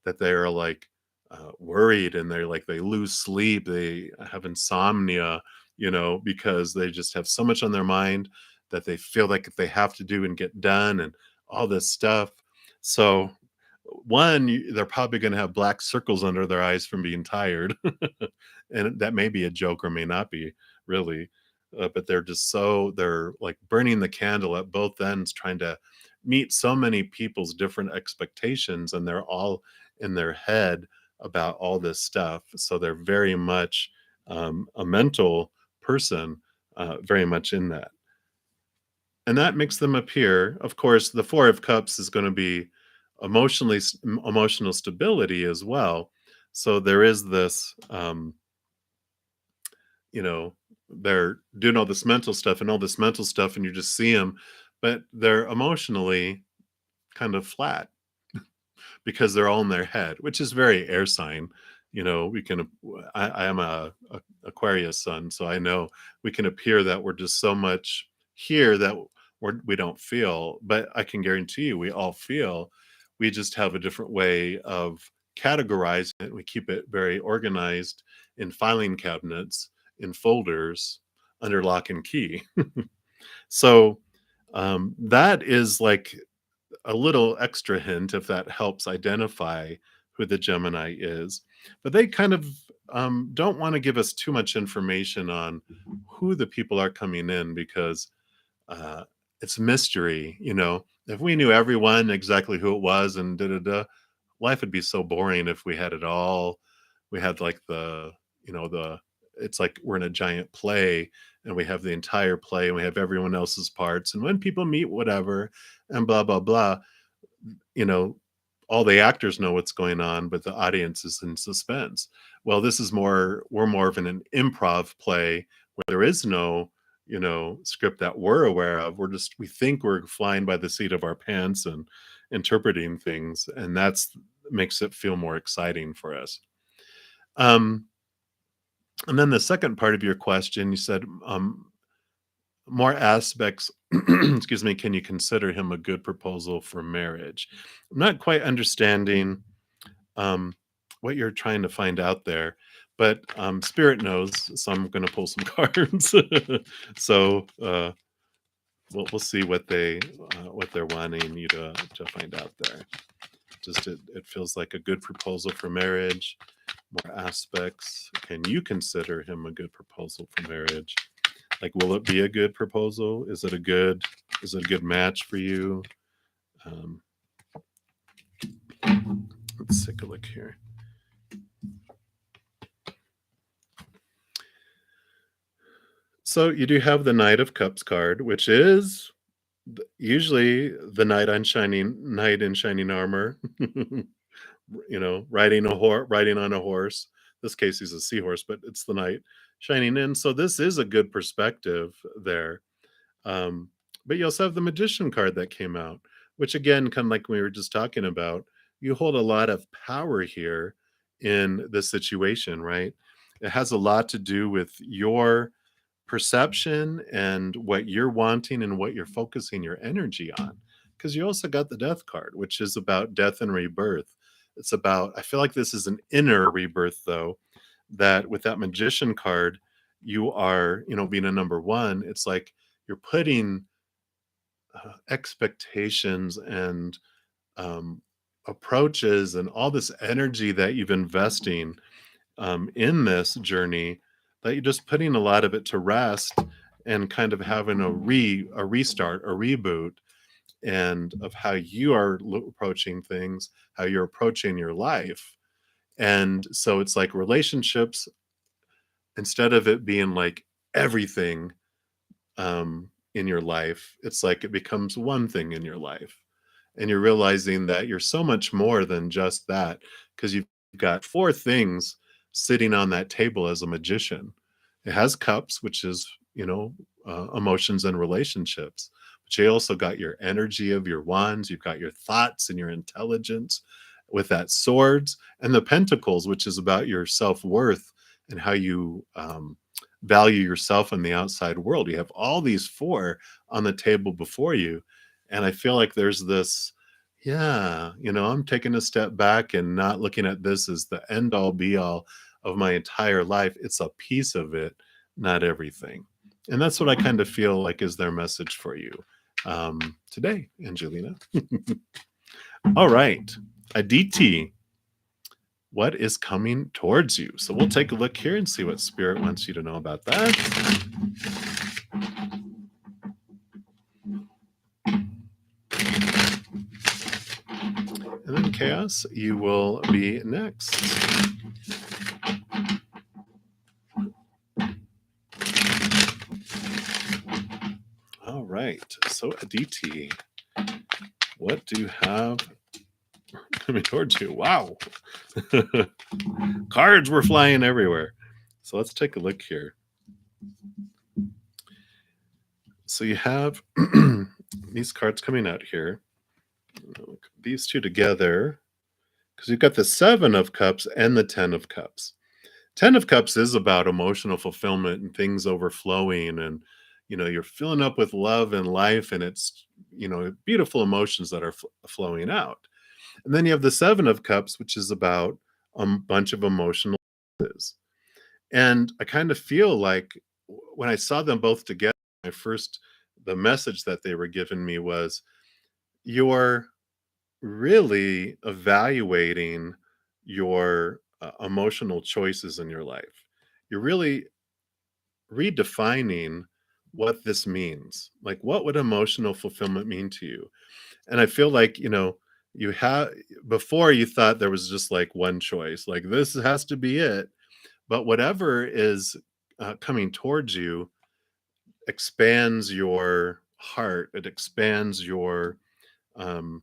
that they're like worried, and they're like, they lose sleep, they have insomnia, because they just have so much on their mind that they feel like they have to do and get done and all this stuff. So one, they're probably going to have black circles under their eyes from being tired. And that may be a joke or may not be really. But they're like burning the candle at both ends, trying to meet so many people's different expectations, and they're all in their head about all this stuff. So they're very much a mental person, very much in that. And that makes them appear, of course, the Four of Cups is going to be emotional stability as well. So there is this, you know, they're doing all this mental stuff and all this mental stuff, and you just see them, but they're emotionally kind of flat, because they're all in their head, which is very air sign. We can. I am a Aquarius sun, so I know we can appear that we're just so much here that we don't feel. But I can guarantee you, we all feel. We just have a different way of categorizing it. We keep it very organized in filing cabinets, in folders, under lock and key. So that is like a little extra hint if that helps identify who the Gemini is. But they kind of don't want to give us too much information on who the people are coming in because uh, it's mystery. If we knew everyone exactly who it was and da da da, life would be so boring if we had it all. We had like the it's like we're in a giant play and we have the entire play and we have everyone else's parts. And when people meet, whatever, and blah, blah, blah, you know, all the actors know what's going on, but the audience is in suspense. Well, we're more of an improv play where there is no, script that we're aware of. We think we're flying by the seat of our pants and interpreting things. And that's makes it feel more exciting for us. Um, and then the second part of your question, you said, more aspects, excuse me, can you consider him a good proposal for marriage? I'm not quite understanding um, what you're trying to find out there, but Spirit knows, so I'm going to pull some cards. So we'll see what they're wanting you to find out there. Just it feels like a good proposal for marriage. More aspects. Can you consider him a good proposal for marriage? Like, will it be a good proposal? Is it a good match for you? Um, let's take a look here. So you do have the Knight of Cups card, which is usually the knight in shining armor. Riding on a horse. This case he's a seahorse, but it's the knight shining in. So this is a good perspective there. Um, but you also have the Magician card that came out, which again, kind of like we were just talking about, you hold a lot of power here in this situation, right? It has a lot to do with your perception and what you're wanting and what you're focusing your energy on. Because you also got the Death card, which is about death and rebirth. I feel like this is an inner rebirth, though, that with that Magician card, you are, being a number one, it's like you're putting expectations and um, approaches and all this energy that you've investing in this journey, that you're just putting a lot of it to rest and kind of having a restart, a reboot, and of how you are approaching things, how you're approaching your life. And so it's like relationships, instead of it being like everything in your life, it's like it becomes one thing in your life. And you're realizing that you're so much more than just that, because you've got four things sitting on that table as a magician. It has cups, which is, emotions and relationships. But you also got your energy of your wands, you've got your thoughts and your intelligence with that swords, and the pentacles, which is about your self-worth and how you value yourself in the outside world. You have all these four on the table before you. And I feel like there's this, yeah, I'm taking a step back and not looking at this as the end all be all of my entire life. It's a piece of it, not everything. And that's what I kind of feel like is their message for you today, Angelina. All right, Aditi, what is coming towards you? So we'll take a look here and see what Spirit wants you to know about that. And then Chaos, you will be next. All right. So Aditi, what do you have coming towards you? Wow. Cards were flying everywhere. So let's take a look here. So you have these cards coming out here. These two together, because you've got the Seven of Cups and the Ten of Cups. Ten of Cups is about emotional fulfillment and things overflowing, and you're filling up with love and life, and it's beautiful emotions that are flowing out. And then you have the Seven of Cups, which is about a bunch of emotional losses. And I kind of feel like when I saw them both together, the message that they were giving me was, you're really evaluating your emotional choices in your life. You're really redefining what this means. Like, what would emotional fulfillment mean to you? And I feel like, you have before you thought there was just like one choice, like this has to be it. But whatever is coming towards you expands your heart, it expands your um,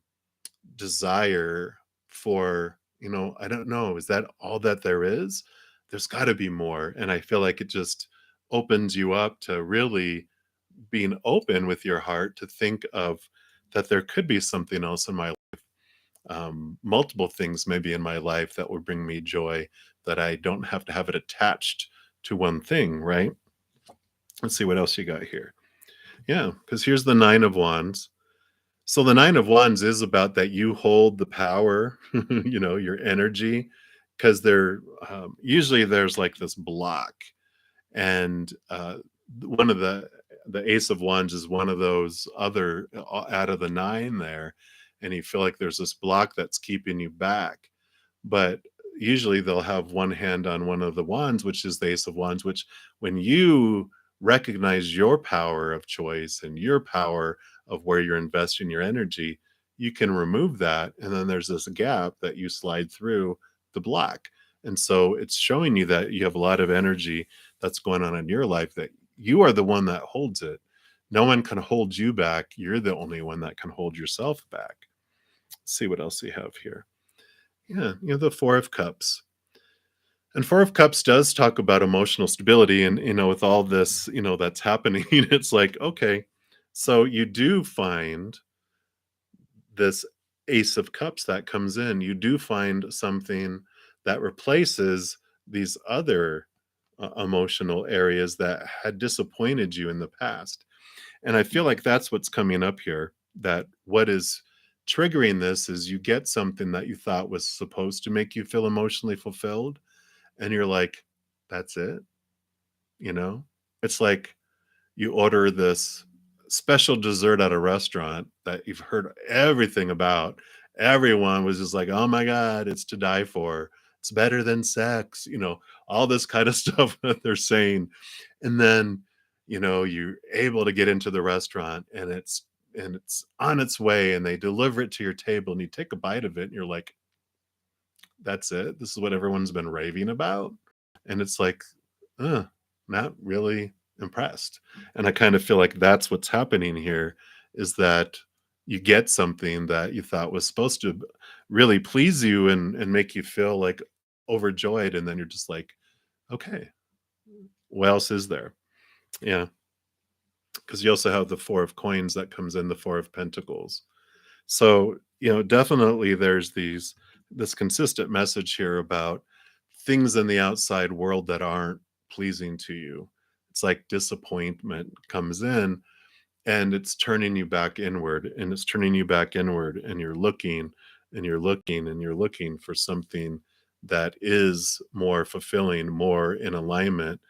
desire for, I don't know, is that all that there is? There's got to be more. And I feel like it just opens you up to really being open with your heart to think of that there could be something else in my multiple things maybe in my life that would bring me joy, that I don't have to have it attached to one thing, right? Let's see what else you got here. Yeah, because here's the Nine of Wands. So the Nine of Wands is about that you hold the power, your energy, because usually there's like this block, and one of the Ace of Wands is one of those other out of the nine there, and you feel like there's this block that's keeping you back. But usually they'll have one hand on one of the wands, which is the Ace of Wands, which when you recognize your power of choice and your power of where you're investing your energy, you can remove that. And then there's this gap that you slide through the block. And so it's showing you that you have a lot of energy that's going on in your life, that you are the one that holds it. No one can hold you back. You're the only one that can hold yourself back. Let's see what else we have here. Yeah, the Four of Cups. And Four of Cups does talk about emotional stability. And, with all this, that's happening, it's like, okay, so you do find this Ace of Cups that comes in. You do find something that replaces these other emotional areas that had disappointed you in the past. And I feel like that's what's coming up here, that what is triggering this is you get something that you thought was supposed to make you feel emotionally fulfilled, and you're like, that's it, you know? It's like you order this special dessert at a restaurant that you've heard everything about. Everyone was just like, "Oh my god, it's to die for. It's better than sex," all this kind of stuff that they're saying. And then, you're able to get into the restaurant, and it's on its way, and they deliver it to your table, and you take a bite of it and you're like, "That's it? This is what everyone's been raving about?" And it's like, uh, not really impressed. And I kind of feel like that's what's happening here, is that you get something that you thought was supposed to really please you and make you feel like overjoyed, and then you're just like, okay, what else is there? Yeah, because you also have the Four of Coins that comes in, the Four of Pentacles. So, definitely there's this consistent message here about things in the outside world that aren't pleasing to you. It's like disappointment comes in, and it's turning you back inward, and it's turning you back inward, and you're looking and you're looking and you're looking for something that is more fulfilling, more in alignment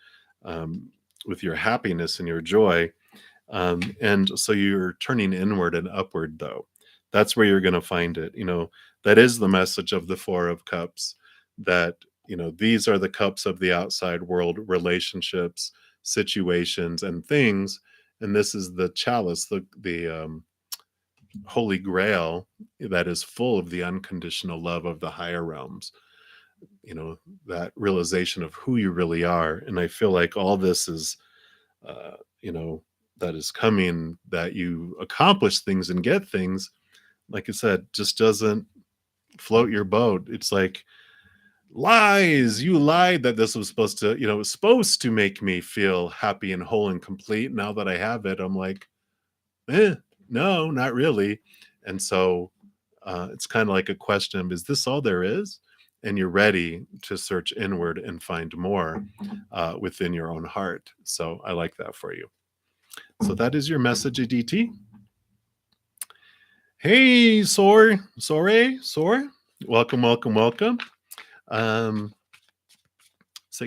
um, with your happiness and your joy. And so you're turning inward and upward, though. That's where you're going to find it. That is the message of the Four of Cups, that, these are the cups of the outside world, relationships, situations, and things. And this is the chalice, the holy grail that is full of the unconditional love of the higher realms, that realization of who you really are. And I feel like all this is uh, you know, that is coming, that you accomplish things and get things, like I said, just doesn't float your boat. It's like, lies, you lied that this was supposed to, it was supposed to make me feel happy and whole and complete. Now that I have it, I'm like, eh, no, not really. And so it's kind of like a question of, is this all there is? And you're ready to search inward and find more within your own heart. So I like that for you. So that is your message, ADT. Hey, Sore. Welcome, welcome, welcome. So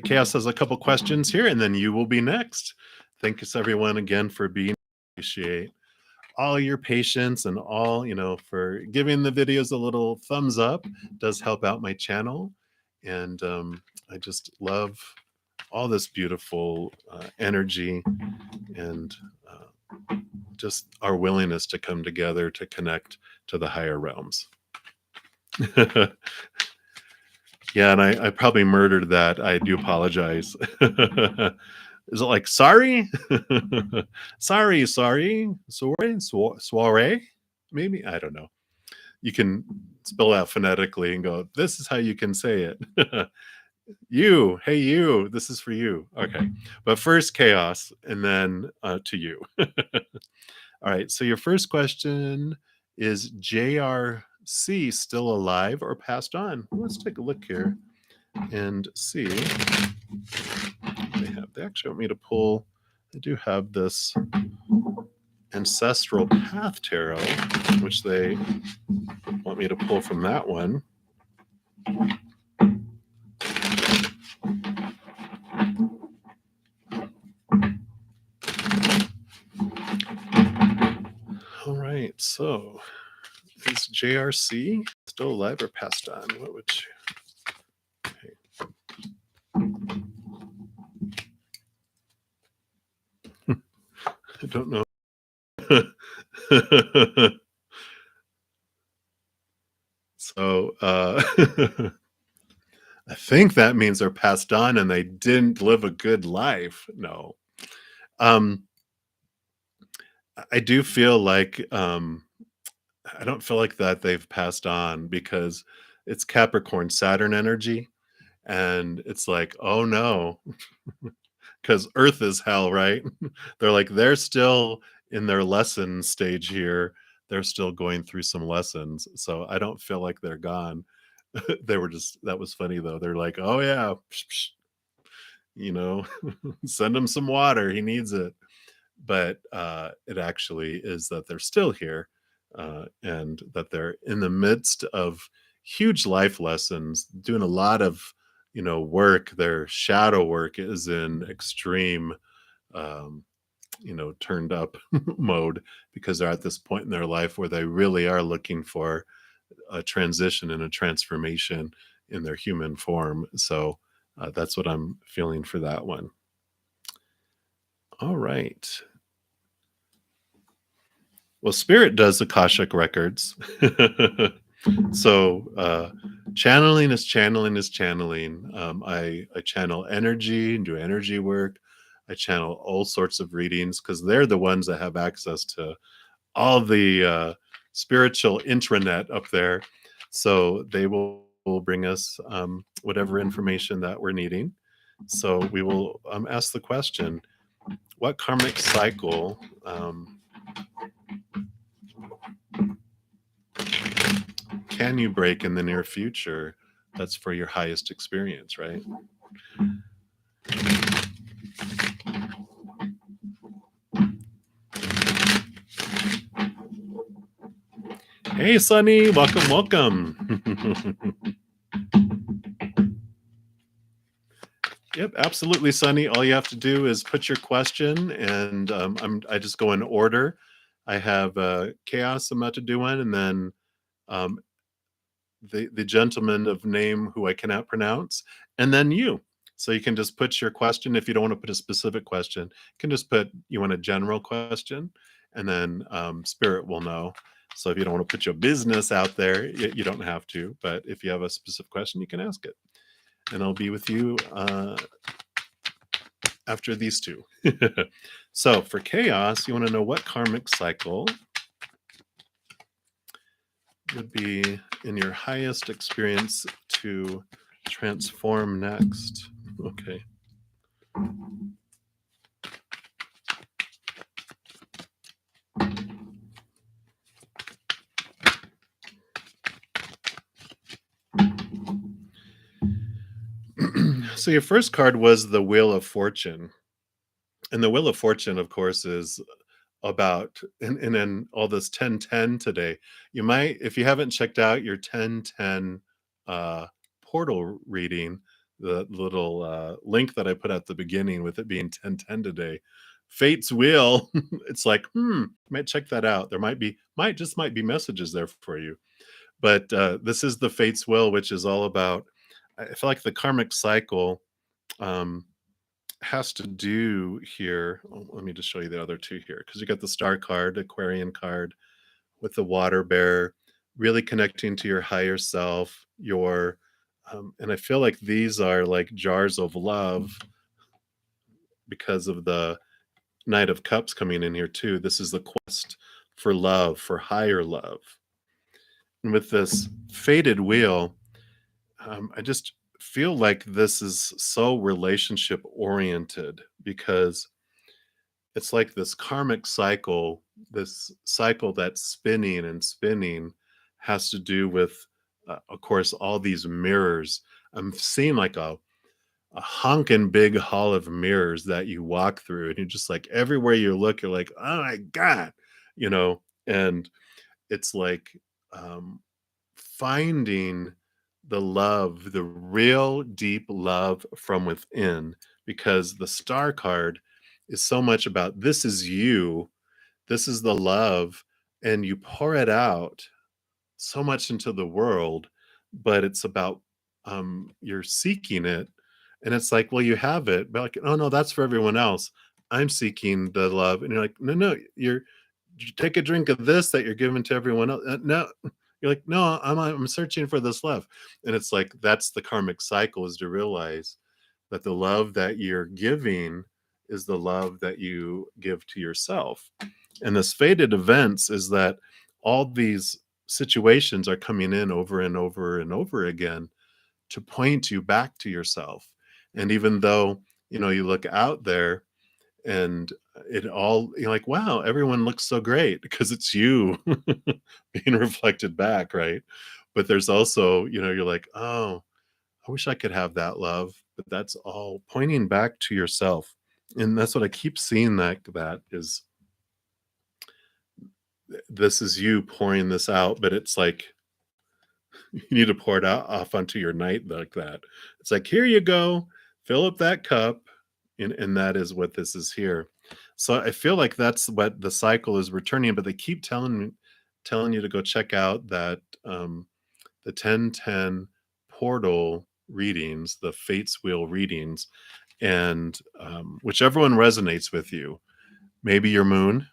Chaos has a couple questions here, and then you will be next. Thank you, everyone, again for being. Appreciate. all your patience and all, for giving the videos a little thumbs up. Does help out my channel. And I just love all this beautiful energy and just our willingness to come together to connect to the higher realms. Yeah, and I probably murdered that. I do apologize. Is it like sorry? Sorry, soiree? Maybe? I don't know. You can spell out phonetically and go, this is how you can say it. You, hey, you, this is for you. Okay. But first, chaos, and then to you. All right. So your first question is JRC still alive or passed on? Let's take a look here and see. They actually want me to pull. I do have this ancestral path tarot, which they want me to pull from that one. All right, so is JRC still alive or passed on? What would you? Okay. I don't know. So I think that means they're passed on and they didn't live a good life. No. Um, I do feel like I don't feel like that they've passed on because it's Capricorn Saturn energy. And it's like, oh no, because Earth is hell, right? They're still in their lesson stage here. They're still going through some lessons. So I don't feel like they're gone. They were just, that was funny though. They're like, oh yeah, psh, psh, you know, send him some water. He needs it. But it actually is that they're still here and that they're in the midst of huge life lessons, doing a lot of, work. Their shadow work is in extreme, um, turned up mode because they're at this point in their life where they really are looking for a transition and a transformation in their human form. So that's what I'm feeling for that one. All right. Well, Spirit does Akashic records. So channeling is channeling is channeling. I channel energy and do energy work. I channel all sorts of readings because they're the ones that have access to all the spiritual intranet up there. So they will bring us whatever information that we're needing. So we will ask the question, what karmic cycle can you break in the near future that's for your highest experience, right? Hey, Sunny, welcome, welcome. Yep, absolutely, Sunny. All you have to do is put your question, and I just go in order. I have Chaos I'm about to do one, and then um, the gentleman of name who I cannot pronounce, and then you. So you can just put your question. If you don't want to put a specific question, you can just put you want a general question, and then Spirit will know. So if you don't want to put your business out there, you don't have to. But if you have a specific question, you can ask it, and I'll be with you after these two. So for chaos, you want to know what karmic cycle would be in your highest experience to transform next. Okay. So your first card was the Wheel of Fortune. And the Wheel of Fortune, of course, is about and then all this 1010 today. You might, if you haven't checked out your 1010 portal reading, the little link that I put at the beginning with it being 1010 today, fate's wheel, it's like, might check that out. There might be messages there for you. But this is the fate's will, which is all about. I feel like the karmic cycle um, has to do here. Oh, let me just show you the other two here, because you got the star card, Aquarian card, with the water bear, really connecting to your higher self, and I feel like these are like jars of love because of the Knight of Cups coming in here too. This is the quest for love, for higher love. And with this faded wheel, I just feel like this is so relationship oriented because it's like this karmic cycle, this cycle that's spinning and spinning has to do with, of course, all these mirrors. I'm seeing like a honking big hall of mirrors that you walk through, and you're just like, everywhere you look, you're like, oh my God, you know, and it's like, um, finding the love, the real deep love from within, because the star card is so much about this is you, this is the love, and you pour it out so much into the world, but it's about you're seeking it, and it's like, well, you have it, but like, oh no, that's for everyone else. I'm seeking the love, and you're like, no, no, you take a drink of this that you're giving to everyone else. No, you're like, no, I'm searching for this love, and it's like that's the karmic cycle, is to realize that the love that you're giving is the love that you give to yourself. And this faded events is that all these situations are coming in over and over and over again to point you back to yourself. And even though, you look out there and it all, you're like, wow, everyone looks so great because it's you being reflected back, right? But there's also, you're like, oh, I wish I could have that love, but that's all pointing back to yourself. And that's what I keep seeing, that is, this is you pouring this out, but it's like you need to pour it out off onto your night like that. It's like, here you go, fill up that cup, and that is what this is here. So I feel like that's what the cycle is returning, but they keep telling you to go check out that the 1010 portal readings, the Fates Wheel readings, and whichever one resonates with you. Maybe your moon,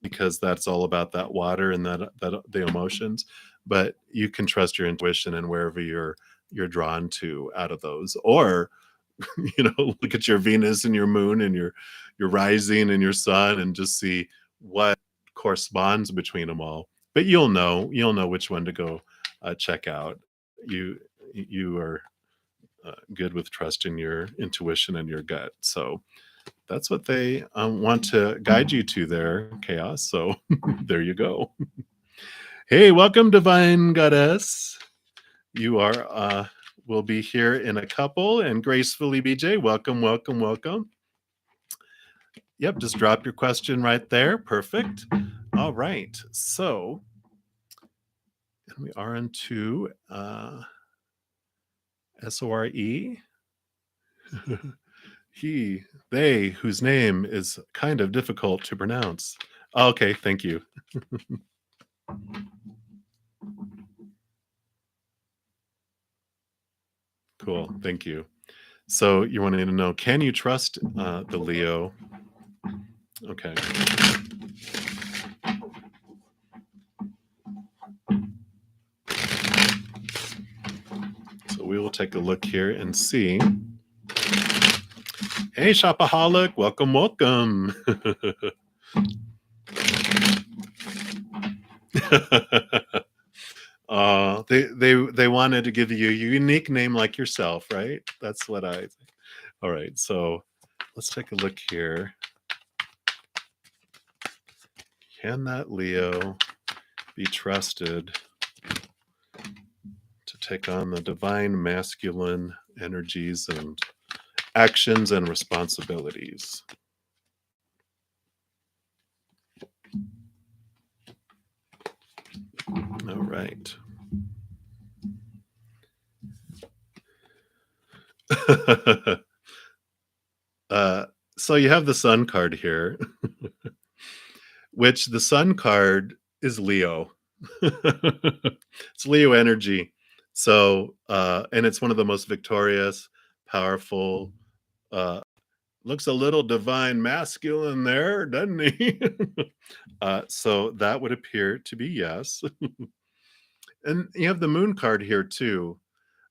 because that's all about that water and that the emotions. But you can trust your intuition and wherever you're drawn to out of those, or look at your Venus and your moon and your rising and your sun, and just see what corresponds between them all. But you'll know which one to go check out. You are good with trusting your intuition and your gut. So that's what they want to guide you to there, Chaos. So there you go. Hey, welcome, Divine Goddess. You are will be here in a couple, and gracefully, BJ. Welcome, welcome, welcome. Yep, just drop your question right there. Perfect. All right. So we are into SORE. He, they, whose name is kind of difficult to pronounce. Okay, thank you. Cool, thank you. So you wanted to know, can you trust the Leo? Okay. So we will take a look here and see. Hey, Shopaholic, welcome, welcome. They wanted to give you a unique name like yourself, right? That's what I think. All right, so let's take a look here. Can that Leo be trusted to take on the divine masculine energies and actions and responsibilities? All right. So you have the Sun card here, which the Sun card is Leo. It's Leo energy. So, and it's one of the most victorious, powerful, uh, looks a little divine masculine there, doesn't he? So that would appear to be yes. And you have the Moon card here too,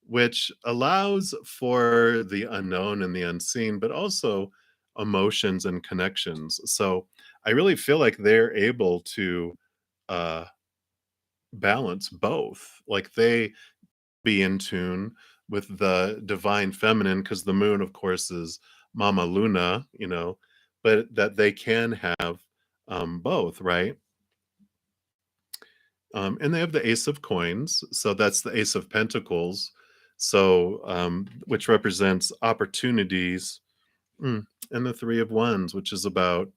which allows for the unknown and the unseen, but also emotions and connections. So I really feel like they're able to uh, balance both. Like they be in tune with the divine feminine, because the moon, of course, is Mama Luna, but that they can have both, right? And they have the Ace of Coins, so that's the Ace of Pentacles, so which represents opportunities, and the Three of Wands, which is about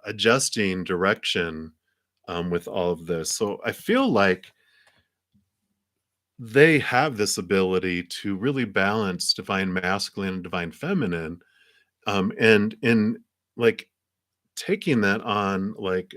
adjusting direction with all of this. So I feel like they have this ability to really balance divine masculine and divine feminine, and in like taking that on, like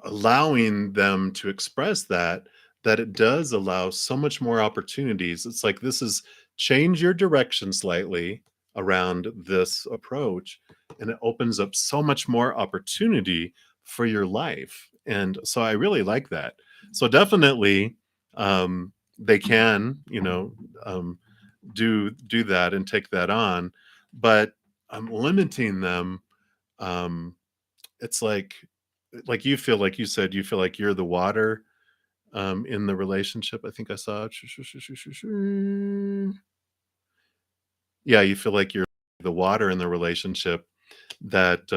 allowing them to express that it does allow so much more opportunities. It's like this is change your direction slightly around this approach, and it opens up so much more opportunity for your life. And so I really like that. So definitely, they can, um, do that and take that on, but I'm limiting them. um, it's like you feel like you said you feel like you're the water in the relationship. I think I saw. Yeah, you feel like you're the water in the relationship, that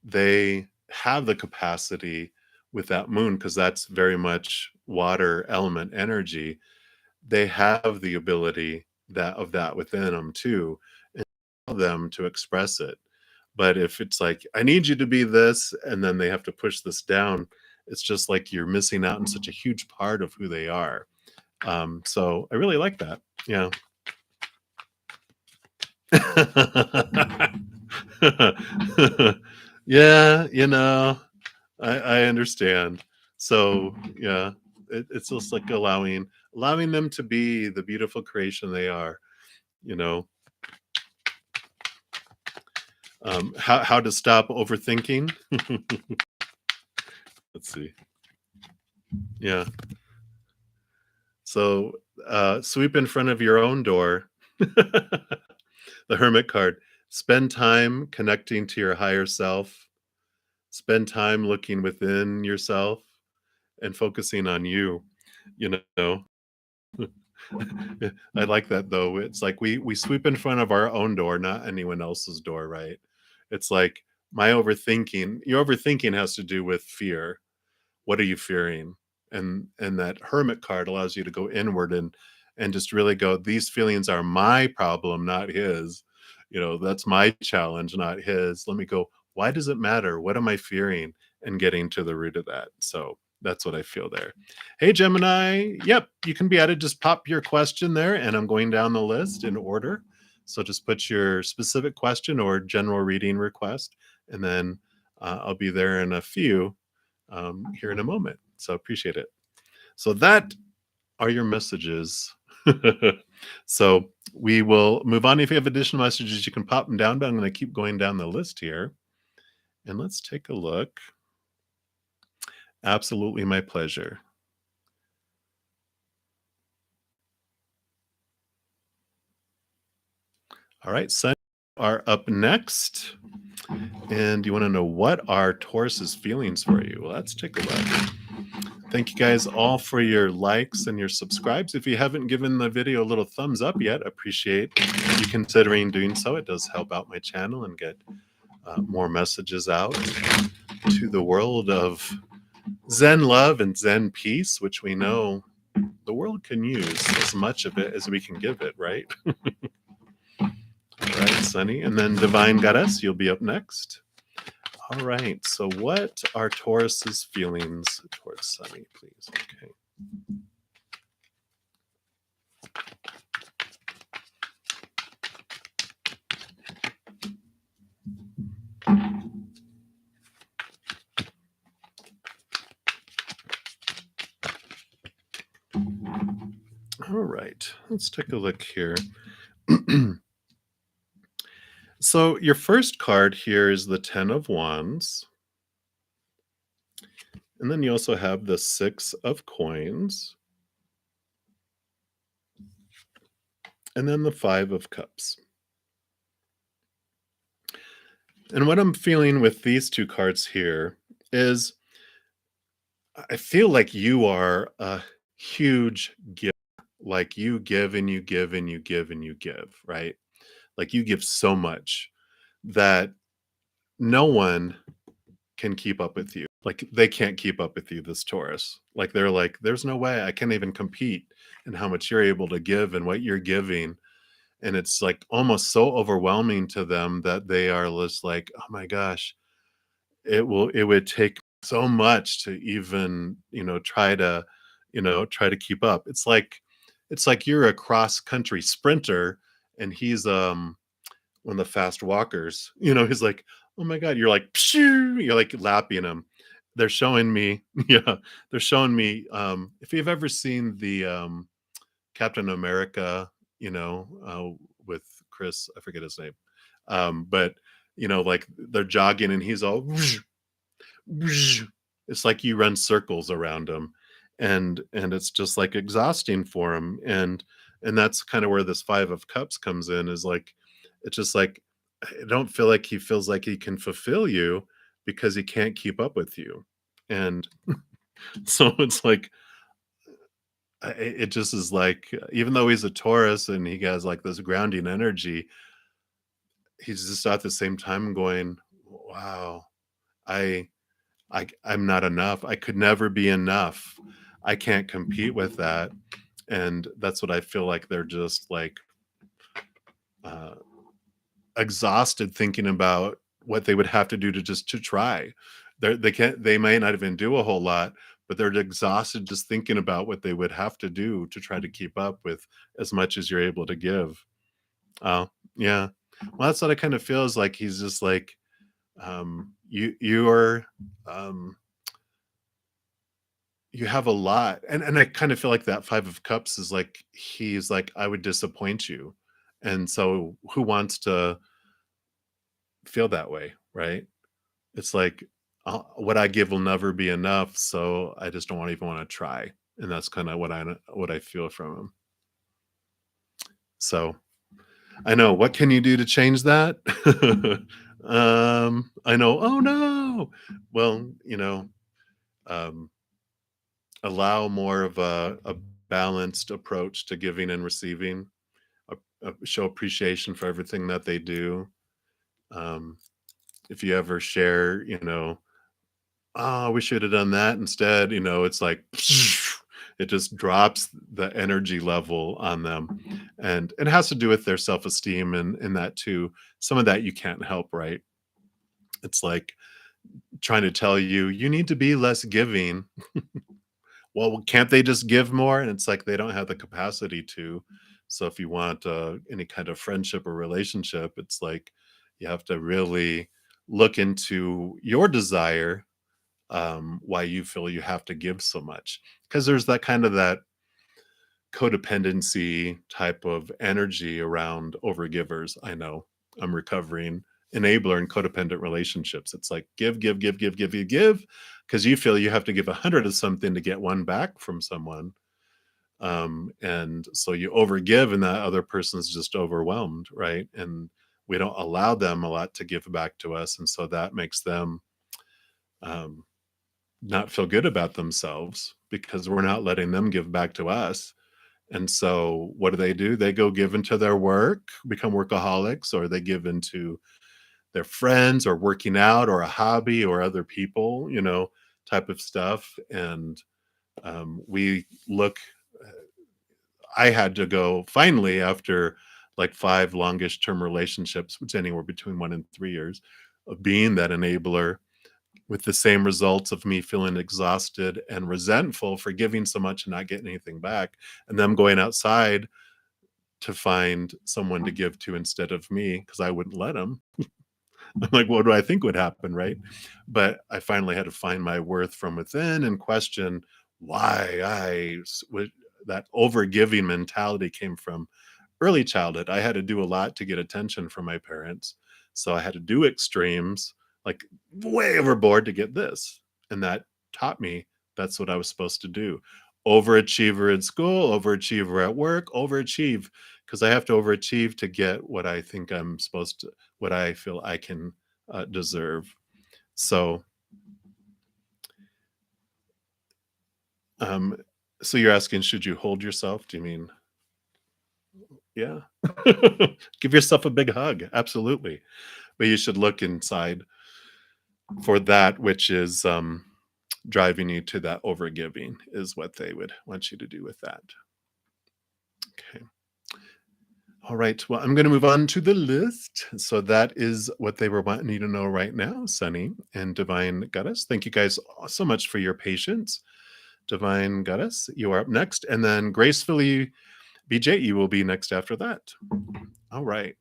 they have the capacity with that moon, because that's very much water element energy. They have the ability that within them too, and allow them to express it. But if it's like, I need you to be this, and then they have to push this down, it's just like you're missing out on such a huge part of who they are. So I really like that. Yeah. Yeah, I understand. So yeah, it's just like allowing them to be the beautiful creation they are. You know, how to stop overthinking. Let's see. Yeah. So sweep in front of your own door. The Hermit card. Spend time connecting to your higher self. Spend time looking within yourself and focusing on you. You know, I like that though. It's like we sweep in front of our own door, not anyone else's door, right? It's like my overthinking. Your overthinking has to do with fear. What are you fearing? And that Hermit card allows you to go inward and just really go, these feelings are my problem, not his. That's my challenge, not his. Let me go, why does it matter? What am I fearing? And getting to the root of that. So that's what I feel there. Hey, Gemini. Yep, you can be added. Just pop your question there, and I'm going down the list in order. So just put your specific question or general reading request, and then I'll be there in a few here in a moment. So appreciate it. So that are your messages. So we will move on. If you have additional messages, you can pop them down, but I'm going to keep going down the list here. And let's take a look. Absolutely my pleasure. All right, Sun are up next. And you want to know what are Taurus's feelings for you? Well, let's take a look. Thank you guys all for your likes and your subscribes. If you haven't given the video a little thumbs up yet, appreciate you considering doing so. It does help out my channel and get more messages out to the world of Zen love and Zen peace, which we know the world can use as much of it as we can give it, right? All right, Sunny. And then Divine Goddess, you'll be up next. All right. So what are Taurus's feelings towards Sunny, please? Okay. All right, let's take a look here. So your first card here is the 10 of Wands. And then you also have the 6 of Coins. And then the 5 of Cups. And what I'm feeling with these two cards here is I feel like you are a huge giver. Like you give and you give and you give and you give, right? Like you give so much that no one can keep up with you. Like they can't keep up with you, this Taurus. Like they're like, there's no way I can't even compete in how much you're able to give and what you're giving. And it's like almost so overwhelming to them that they are just like, oh my gosh, it would take so much to even, try to keep up. It's like you're a cross country sprinter and he's one of the fast walkers. He's like, "Oh my god," you're like, "Pshoo," you're like lapping him. They're showing me yeah, they're showing me, if you've ever seen the, Captain America, with Chris, I forget his name, but, like, they're jogging and he's all it's like you run circles around him, and it's just, like, exhausting for him, and that's kinda where this 5 of Cups comes in, is, like, it's just, like, I don't feel like he feels like he can fulfill you because he can't keep up with you, and so it's like, it just is, like, even though he's a Taurus and he has, like, this grounding energy, he's just at the same time going, "Wow, I I'm not enough. I could never be enough. I can't compete with that." And that's what I feel like they're just like uh, exhausted thinking about what they would have to do to try. They can't. They may not even do a whole lot, but they're exhausted just thinking about what they would have to do to try to keep up with as much as you're able to give. Oh, yeah. Well, that's what I kind of feel is like he's just like you're um you have a lot, and I kind of feel like that 5 of Cups is like he's like, "I would disappoint you." And so who wants to feel that way, right? It's like, what I give will never be enough, so I just don't even wanna try, and that's kinda what I feel from him. So, I know, what can you do to change that? I know, "Oh, no!" Well, um allow more of a balanced approach to giving and receiving, show appreciation for everything that they do. Um, if you ever share, oh, we should have done that instead, it's like it just drops the energy level on them. And it has to do with their self-esteem and that too. Some of that you can't help, right? It's like trying to tell you, you need to be less giving. Well, can't they just give more? And it's like they don't have the capacity to. So if you want any kind of friendship or relationship, it's like you have to really look into your desire, why you feel you have to give so much. Because there's that codependency type of energy around overgivers. I know I'm recovering enabler in codependent relationships. It's like give, give, give, give, give, give, give, because you feel you have to give 100 of something to get one back from someone. And so you overgive, and that other person's just overwhelmed, right? And we don't allow them a lot to give back to us. And so that makes them um, not feel good about themselves because we're not letting them give back to us. And so what do? They go give into their work, become workaholics, or they give into their friends or working out or a hobby or other people, type of stuff. And we look, I had to go finally after like 5 longest term relationships, which anywhere between 1 and 3 years of being that enabler with the same results of me feeling exhausted and resentful for giving so much and not getting anything back, and them going outside to find someone to give to instead of me because I wouldn't let them. I'm like, what do I think would happen, right? But I finally had to find my worth from within and question why I would. that overgiving mentality came from early childhood. I had to do a lot to get attention from my parents. So I had to do extremes, like way overboard to get this. And that taught me that's what I was supposed to do. Overachiever in school, overachiever at work, overachieve because I have to overachieve to get what I think I'm supposed to, what I feel I can deserve. So, um, so you're asking, should you hold yourself? Do you mean, yeah? Give yourself a big hug. Absolutely. But you should look inside for that which is driving you to that overgiving, is what they would want you to do with that. Okay. All right. Well, I'm going to move on to the list. So that is what they were wanting you to know right now, Sunny and Divine Goddess. Thank you guys so much for your patience. Divine Goddess, you are up next. And then Gracefully BJ, you will be next after that. All right.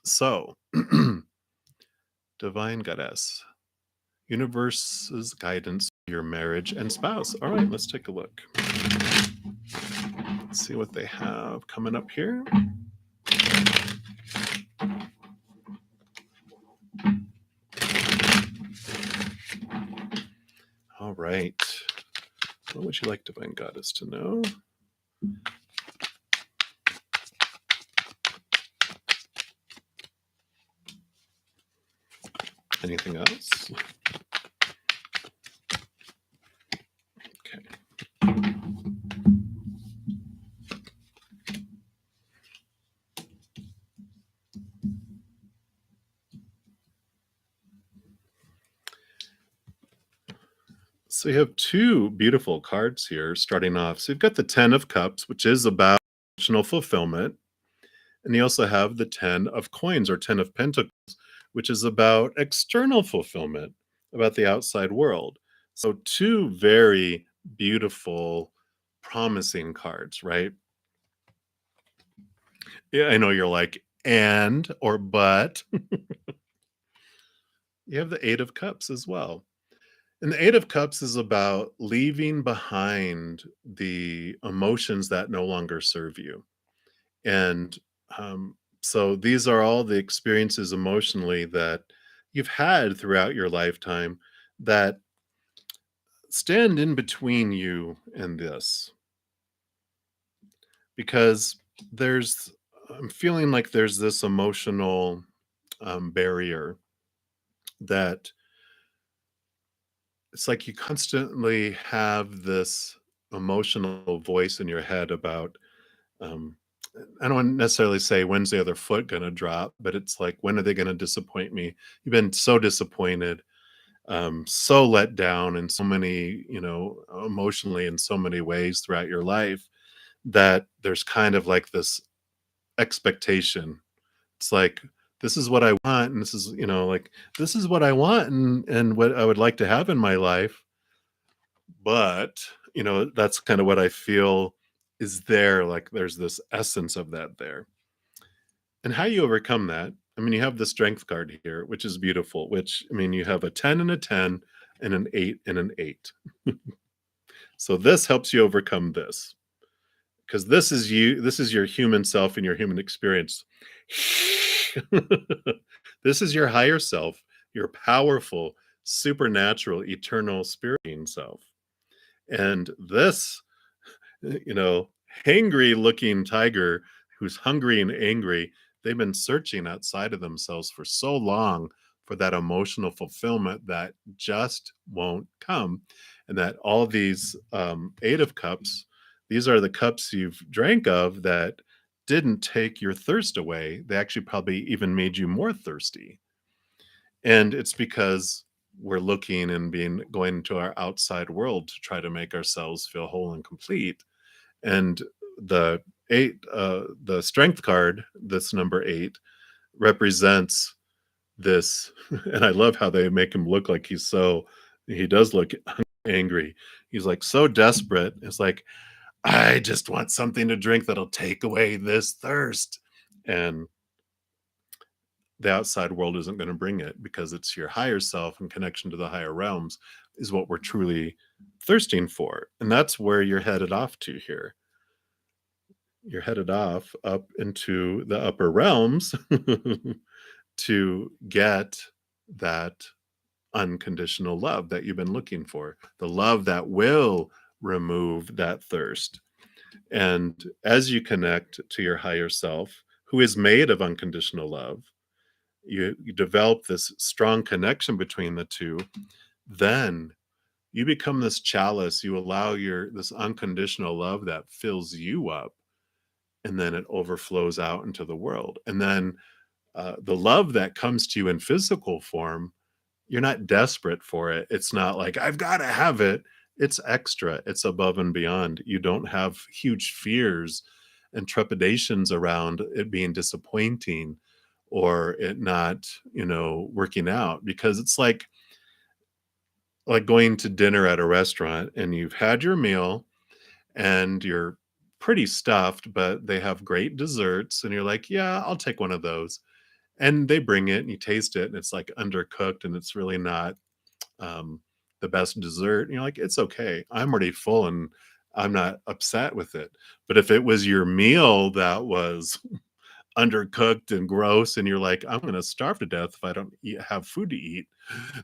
So, Divine Goddess, universe's guidance for your marriage and spouse. All right, let's take a look. Let's see what they have coming up here. All right. What would you like Divine Goddess to know? Anything else? Okay. So you have two beautiful cards here starting off. So you've got the 10 of Cups, which is about emotional fulfillment. And you also have the 10 of Coins or 10 of Pentacles, which is about external fulfillment, about the outside world. So two very beautiful, promising cards, right? Yeah, I know you're like, and or but. You have the 8 of Cups as well. And the 8 of Cups is about leaving behind the emotions that no longer serve you. And so these are all the experiences emotionally that you've had throughout your lifetime that stand in between you and this. Because there's, I'm feeling like there's this emotional barrier that it's like you constantly have this emotional voice in your head about um, I don't wanna necessarily say when's the other foot gonna drop, but it's like, when are they gonna disappoint me? You've been so disappointed, so let down in so many, emotionally in so many ways throughout your life that there's kind of like this expectation. It's like, this is what I want, and this is, like, this is what I want and what I would like to have in my life. But, that's kind of what I feel is there. Like there's this essence of that there. And how you overcome that, I mean, you have the strength card here, which is beautiful, which, I mean, you have a 10 and a 10 and an 8 and an 8. So this helps you overcome this because this is you, this is your human self and your human experience. This is your higher self, your powerful, supernatural, eternal spirit being self. And this, you know, hangry looking tiger who's hungry and angry, they've been searching outside of themselves for so long for that emotional fulfillment that just won't come. And that all these 8 of Cups, these are the cups you've drank of that didn't take your thirst away. They actually probably even made you more thirsty. And it's because we're looking and being going into our outside world to try to make ourselves feel whole and complete. And the 8, the strength card, this number 8, represents this. And I love how they make him look like he does look angry. He's like so desperate. It's like, I just want something to drink that'll take away this thirst. And the outside world isn't going to bring it because it's your higher self and connection to the higher realms, is what we're truly thirsting for. And that's where you're headed off to here. You're headed off up into the upper realms to get that unconditional love that you've been looking for, the love that will remove that thirst. And as you connect to your higher self, who is made of unconditional love, you develop this strong connection between the two, then you become this chalice. You allow your this unconditional love that fills you up, and then it overflows out into the world. And then the love that comes to you in physical form, you're not desperate for it. It's not like, I've got to have it. It's extra, it's above and beyond. You don't have huge fears and trepidations around it being disappointing or it not, working out, because it's like going to dinner at a restaurant and you've had your meal and you're pretty stuffed, but they have great desserts and you're like, yeah, I'll take one of those. And they bring it and you taste it and it's like undercooked and it's really not um, the best dessert. And you're like, it's okay. I'm already full and I'm not upset with it. But if it was your meal that was undercooked and gross and you're like, I'm going to starve to death if I don't have food to eat,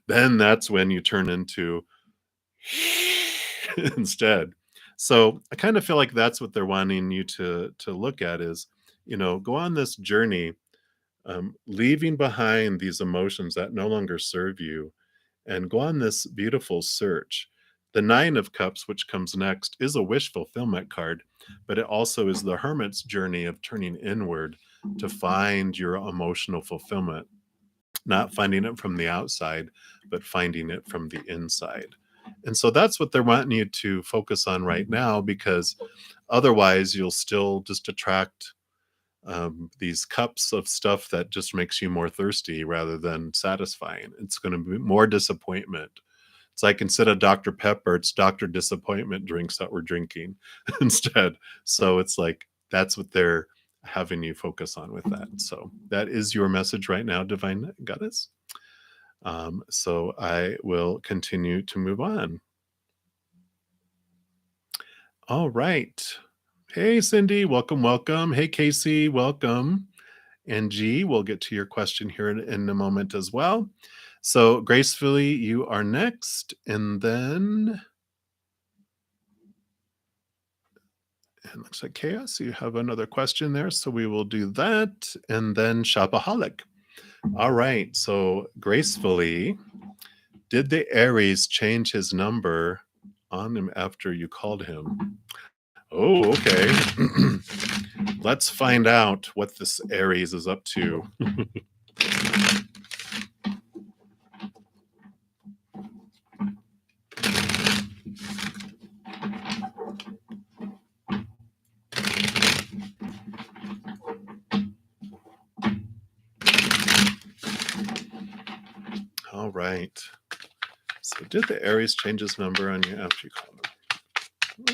then that's when you turn into instead. So I kind of feel like that's what they're wanting you to look at is, go on this journey, leaving behind these emotions that no longer serve you and go on this beautiful search. The Nine of Cups, which comes next, is a wish fulfillment card, but it also is the hermit's journey of turning inward to find your emotional fulfillment, not finding it from the outside, but finding it from the inside. And so that's what they're wanting you to focus on right now, because otherwise you'll still just attract these cups of stuff that just makes you more thirsty rather than satisfying. It's going to be more disappointment. It's like instead of Dr. Pepper, it's Dr. Disappointment drinks that we're drinking instead. So it's like that's what they're having you focus on with that. So that is your message right now, Divine Goddess. So I will continue to move on. All right. Hey, Cindy, welcome, welcome. Hey, Casey, welcome. And G, we'll get to your question here in a moment as well. So, Gracefully, you are next. And then it looks like Chaos, you have another question there. So, we will do that. And then Shopaholic. All right. So, Gracefully, did the Aries change his number on him after you called him? Oh, okay. Let's find out what this Aries is up to. All right. So did the Aries change his number on you after you called him?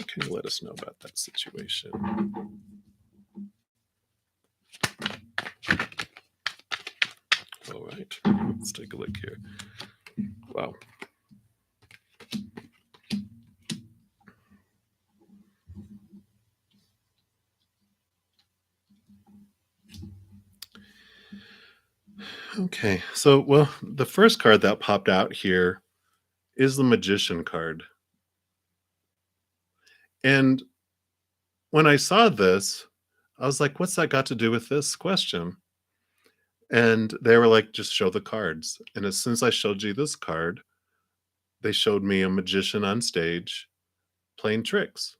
Can you let us know about that situation? All right. Let's take a look here. Wow. Okay. So, well, the first card that popped out here is the Magician card. And when I saw this, I was like, what's that got to do with this question? And they were like, just show the cards. And as soon as I showed you this card, they showed me a magician on stage playing tricks.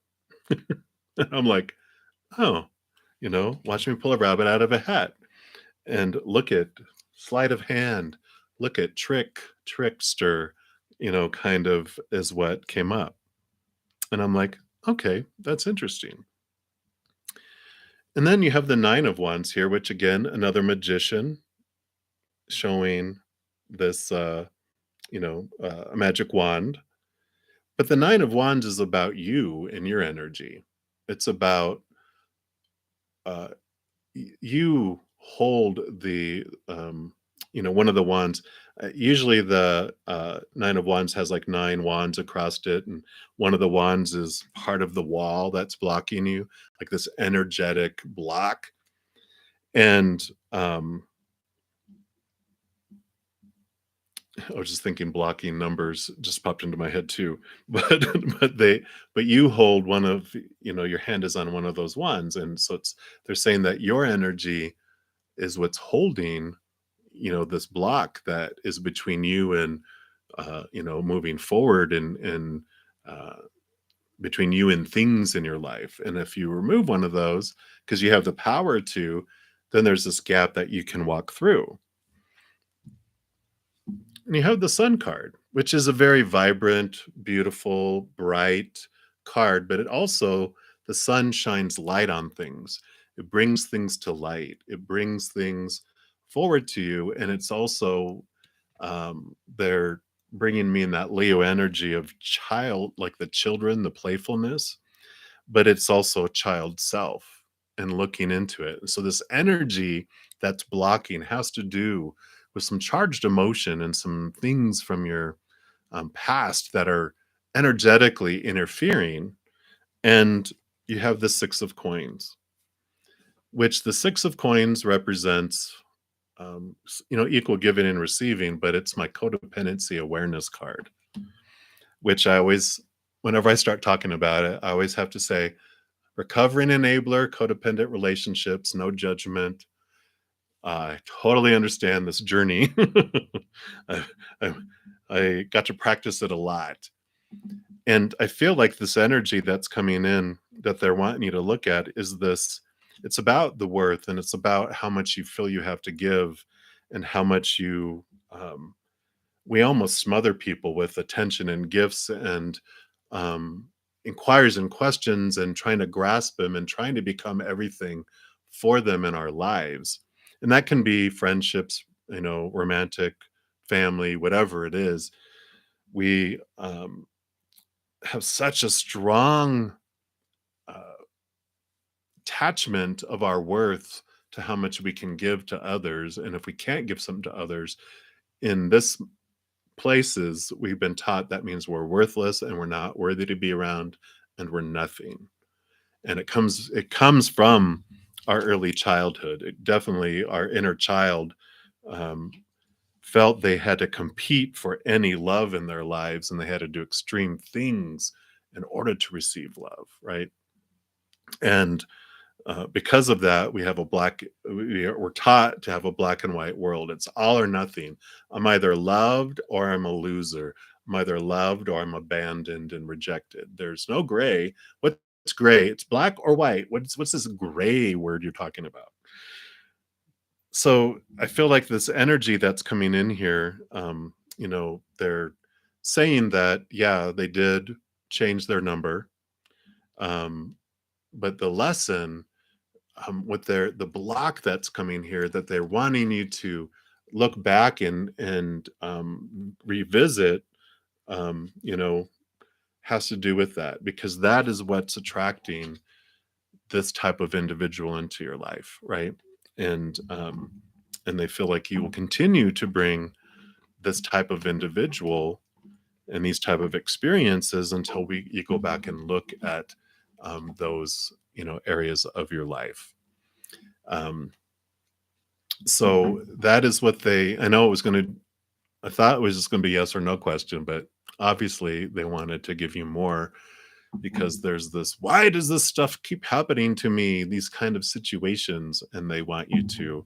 And I'm like, oh, watch me pull a rabbit out of a hat and look at sleight of hand, look at trickster, kind of is what came up. And I'm like, okay, that's interesting. And then you have the Nine of Wands here, which again, another magician showing this, a magic wand. But the Nine of Wands is about you and your energy. It's about you hold the one of the wands, usually the nine of wands has like nine wands across it, and one of the wands is part of the wall that's blocking you, like this energetic block. And I was just thinking blocking numbers just popped into my head too. But but you hold one of, your hand is on one of those wands, and so they're saying that your energy is what's holding, this block that is between you and moving forward, and uh between you and things in your life. And if you remove one of those, because you have the power to, then there's this gap that you can walk through. And you have the sun card, which is a very vibrant, beautiful, bright card, but it also, the sun shines light on things. It brings things to light. It brings things forward to you. And it's also, they're bringing me in that Leo energy of child, like the children, the playfulness, but it's also a child self and looking into it. So this energy that's blocking has to do with some charged emotion and some things from your past that are energetically interfering. And you have the six of coins, which the six of coins represents equal giving and receiving, but it's my codependency awareness card, which I always, whenever I start talking about it, I always have to say recovering enabler, codependent relationships, no judgment. I totally understand this journey. I, I, I got to practice it a lot. And I feel like this energy that's coming in that they're wanting you to look at is this, it's about the worth, and it's about how much you feel you have to give, and how much we almost smother people with attention and gifts and um, inquiries and questions, and trying to grasp them and trying to become everything for them in our lives. And that can be friendships, romantic, family, whatever it is. We have such a strong uh, attachment of our worth to how much we can give to others. And if we can't give something to others in this places, we've been taught that means we're worthless and we're not worthy to be around, and we're nothing. And it comes from our early childhood. It definitely, our inner child um, felt they had to compete for any love in their lives, and they had to do extreme things in order to receive love, right? And because of that, we're taught to have a black and white world. It's all or nothing. I'm either loved or I'm a loser. I'm either loved or I'm abandoned and rejected. There's no gray. What's gray? It's black or white. What's this gray word you're talking about? So I feel like this energy that's coming in here, they're saying that, yeah, they did change their number, um, but the lesson, with the block that's coming here, that they're wanting you to look back and revisit, um, you know, has to do with that, because that is what's attracting this type of individual into your life, right? And they feel like you will continue to bring this type of individual and these type of experiences until you go back and look at those areas of your life. um, so that is what they, I know it was going to, I thought it was just going to be yes or no question, but obviously they wanted to give you more, because there's this, why does this stuff keep happening to me, these kind of situations, and they want you to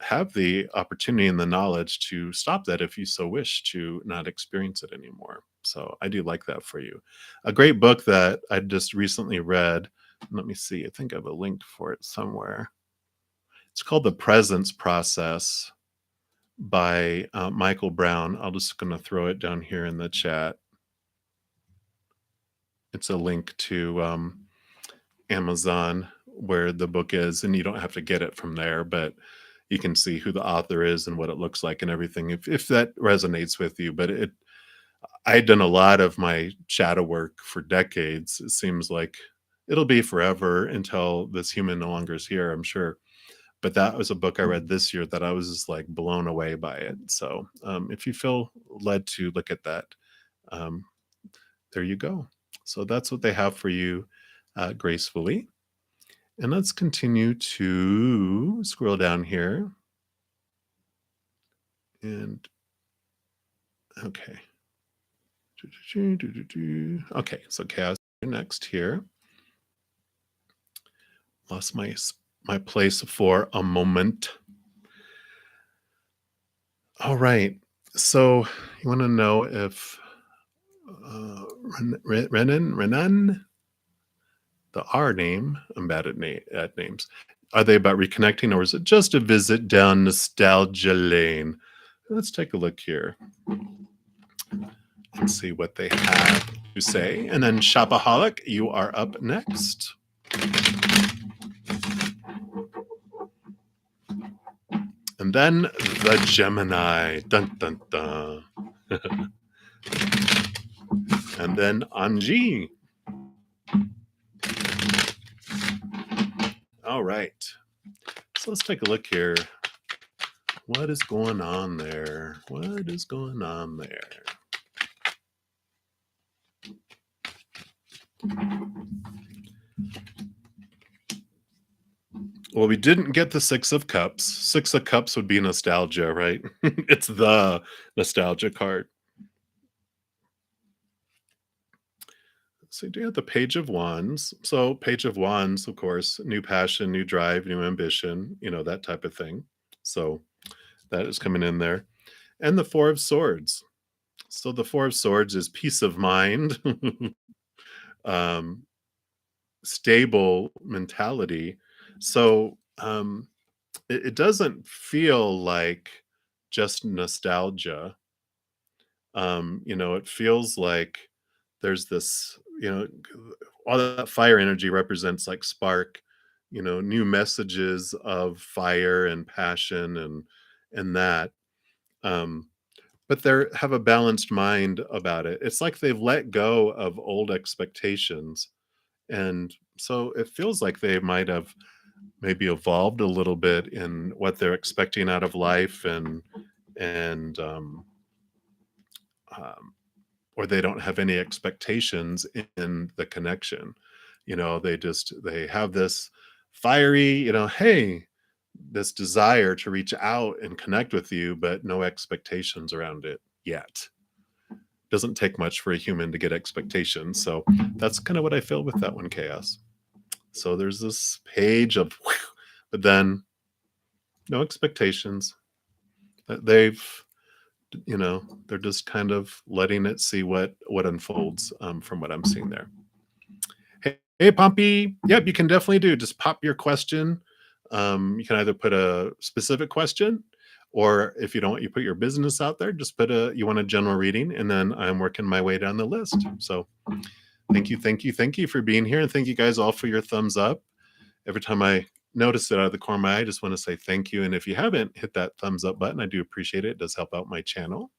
have the opportunity and the knowledge to stop that if you so wish to not experience it anymore. So I do like that for you. A great book that I just recently read, let me see, I think I have a link for it somewhere. It's called The Presence Process by Michael Brown. I'm just going to throw it down here in the chat. It's a link to Amazon where the book is, and you don't have to get it from there, but you can see who the author is and what it looks like and everything, if that resonates with you. But I had done a lot of my shadow work for decades. It seems like it'll be forever until this human no longer is here, I'm sure. but that was a book I read this year that I was just like blown away by it. So if you feel led to look at that, um, there you go. So that's what they have for you gracefully. And let's continue to scroll down here. And okay. Okay, so chaos next here. Lost my place for a moment. All right. So you want to know if Renan, the R name, I'm bad at names. Are they about reconnecting, or is it just a visit down nostalgia lane? Let's take a look here and see what they have to say. And then Shopaholic, you are up next. And then the Gemini. Dun dun dun. And then Anji. All right. So let's take a look here. What is going on there? What is going on there? Well, we didn't get the Six of Cups. Six of Cups would be nostalgia, right? It's the nostalgia card. So you do have the Page of Wands. So Page of Wands, of course, new passion, new drive, new ambition, that type of thing. So that is coming in there. And the Four of Swords. So the Four of Swords is peace of mind, um, stable mentality. So it doesn't feel like just nostalgia. It feels like there's this, all that fire energy represents like spark, new messages of fire and passion and that. Um, but they have a balanced mind about it. It's like they've let go of old expectations. And so it feels like they might have maybe evolved a little bit in what they're expecting out of life and um, or they don't have any expectations in the connection. They have this fiery, hey, this desire to reach out and connect with you, but no expectations around it yet. Doesn't take much for a human to get expectations. So that's kind of what I feel with that one, Chaos. So there's this page of, but then no expectations. They've, they're just kind of letting it see what unfolds from what I'm seeing there. Hey, Pompey. Yep, you can definitely do. Just pop your question. You can either put a specific question, or if you don't, you put your business out there. Just you want a general reading, and then I'm working my way down the list. So thank you for being here, and thank you guys all for your thumbs up. Every time I notice it out of the corner of my eye, I just want to say thank you. And if you haven't hit that thumbs up button, I do appreciate it. It does help out my channel.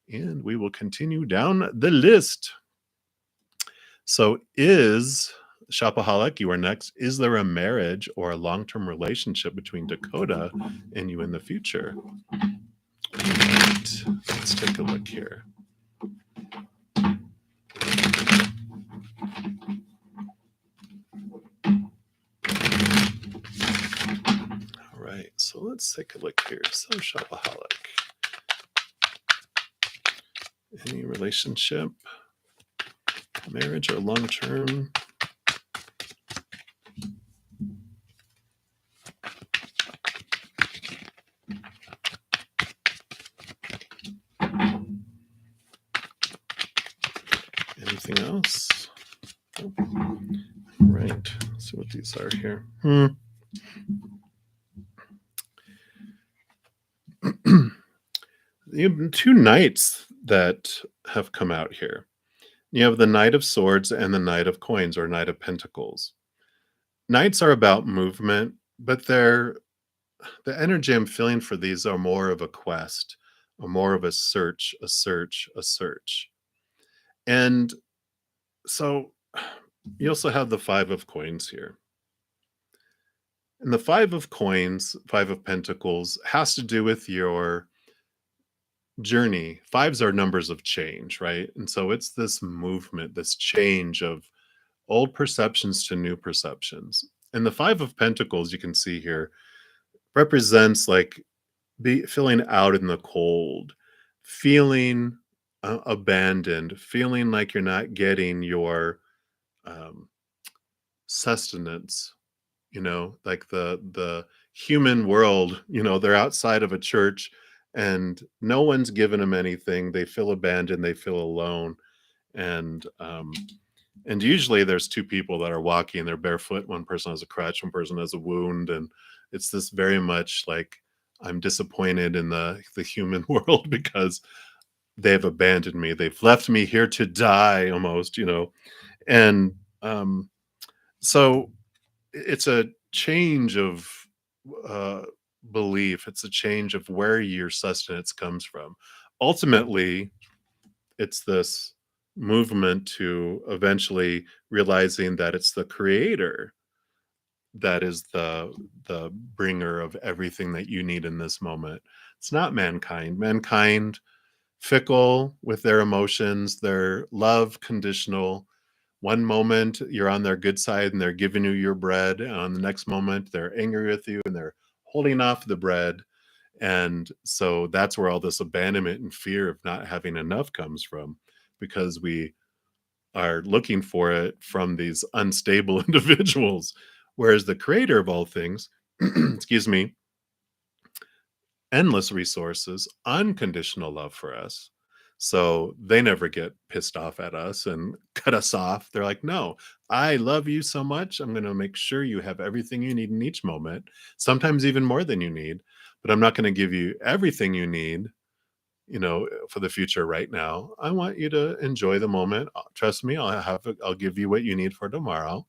And we will continue down the list. So is Shopaholic, you are next. Is there a marriage or a long-term relationship between Dakota and you in the future? Right. Let's take a look here. All right, so let's take a look here. So Shopaholic. Any relationship, marriage or long-term? Anything else? Oh. All right, let's see what these are here. You have two knights that have come out here. You have the Knight of Swords and the Knight of Coins, or Knight of Pentacles. Knights are about movement, but the energy I'm feeling for these are more of a quest, or more of a search. And so you also have the Five of Coins here. And the Five of Coins, Five of Pentacles, has to do with your journey. Fives are numbers of change, right? And so it's this movement, this change of old perceptions to new perceptions. And the Five of Pentacles, you can see here, represents like be feeling out in the cold, feeling abandoned, feeling like you're not getting your um, sustenance. Like the human world. They're outside of a church, and no one's given them anything. They feel abandoned. They feel alone, and usually there's two people that are walking. They're barefoot. One person has a crutch. One person has a wound, and it's this very much like I'm disappointed in the human world because they've abandoned me. They've left me here to die almost. And um, so it's a change of uh, belief. It's a change of where your sustenance comes from. Ultimately, it's this movement to eventually realizing that it's the creator that is the bringer of everything that you need in this moment. It's not mankind. Mankind fickle with their emotions, their love conditional. One moment you're on their good side and they're giving you your bread, and on the next moment they're angry with you and they're holding off the bread. And so that's where all this abandonment and fear of not having enough comes from, because we are looking for it from these unstable individuals. Whereas the creator of all things, excuse me, endless resources, unconditional love for us. So they never get pissed off at us and cut us off. They're like, no, I love you so much. I'm going to make sure you have everything you need in each moment, sometimes even more than you need. But I'm not going to give you everything you need, for the future right now. I want you to enjoy the moment. Trust me, I'll give you what you need for tomorrow.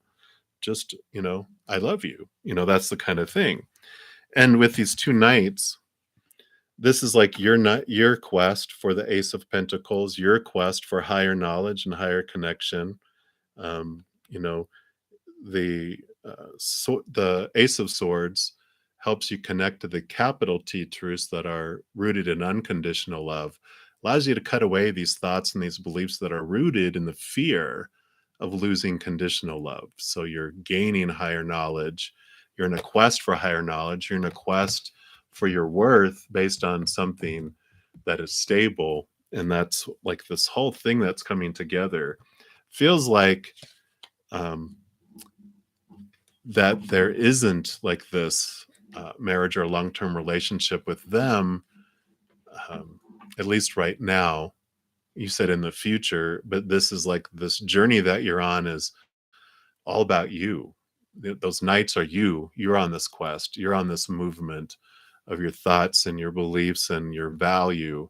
Just, I love you. That's the kind of thing. And with these two knights, this is like your quest for the Ace of Pentacles, your quest for higher knowledge and higher connection. Um, you know, the Ace of Swords helps you connect to the capital T truths that are rooted in unconditional love, allows you to cut away these thoughts and these beliefs that are rooted in the fear of losing conditional love. So you're gaining higher knowledge. You're in a quest for higher knowledge. You're in a quest for your worth based on something that is stable. And that's like this whole thing that's coming together. Feels like um, that there isn't like this marriage or long-term relationship with them, um, at least right now. You said in the future, but this is like this journey that you're on is all about you. Those nights are you. You're on this quest. You're on this movement of your thoughts and your beliefs and your value.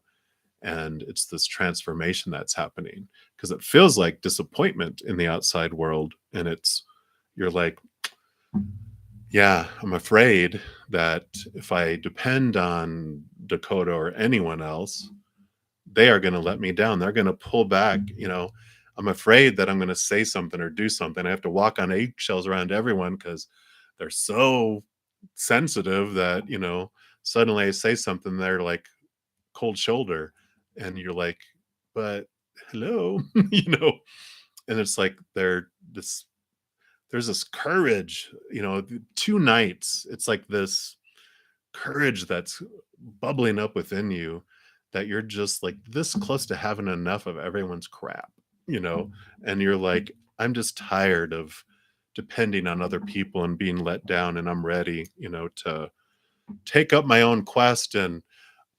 And it's this transformation that's happening because it feels like disappointment in the outside world. And you're like, yeah, I'm afraid that if I depend on Dakota or anyone else, they are going to let me down. They're going to pull back. I'm afraid that I'm going to say something or do something. I have to walk on eggshells around everyone because they're so sensitive that, suddenly I say something, they're like cold shoulder. And you're like, but hello, and it's like there's this courage, two nights. It's like this courage that's bubbling up within you that you're just like this close to having enough of everyone's crap, you know, and you're like, I'm just tired of depending on other people and being let down, and I'm ready, to take up my own quest. And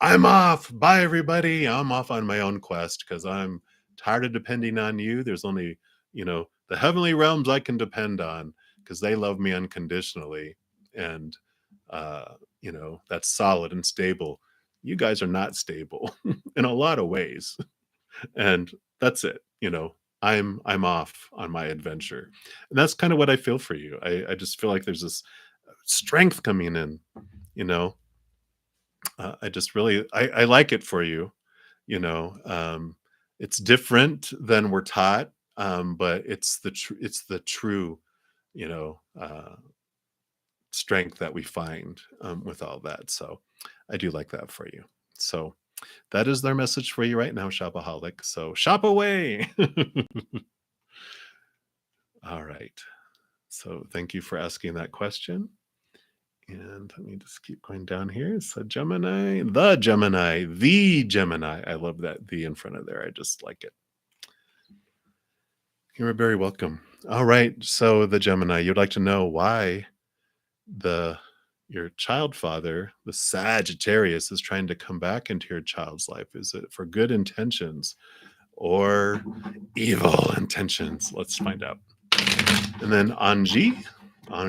I'm off. Bye, everybody. I'm off on my own quest because I'm tired of depending on you. There's only, the heavenly realms I can depend on because they love me unconditionally. And, that's solid and stable. You guys are not stable in a lot of ways. And that's it. I'm off on my adventure. And that's kind of what I feel for you. I just feel like there's this strength coming in, you know, I just really I like it for you. It's different than we're taught, but it's the true, you know, uh, strength that we find with all that. So I do like that for you. So that is their message for you right now, shopaholic. So shop away. All right. So thank you for asking that question. And let me just keep going down here. So Gemini, the Gemini, the Gemini. I love that the in front of there. I just like it. You're very welcome. All right. So the Gemini, you'd like to know why the your child father, the Sagittarius, is trying to come back into your child's life. Is it for good intentions or evil intentions? Let's find out. And then Angie, I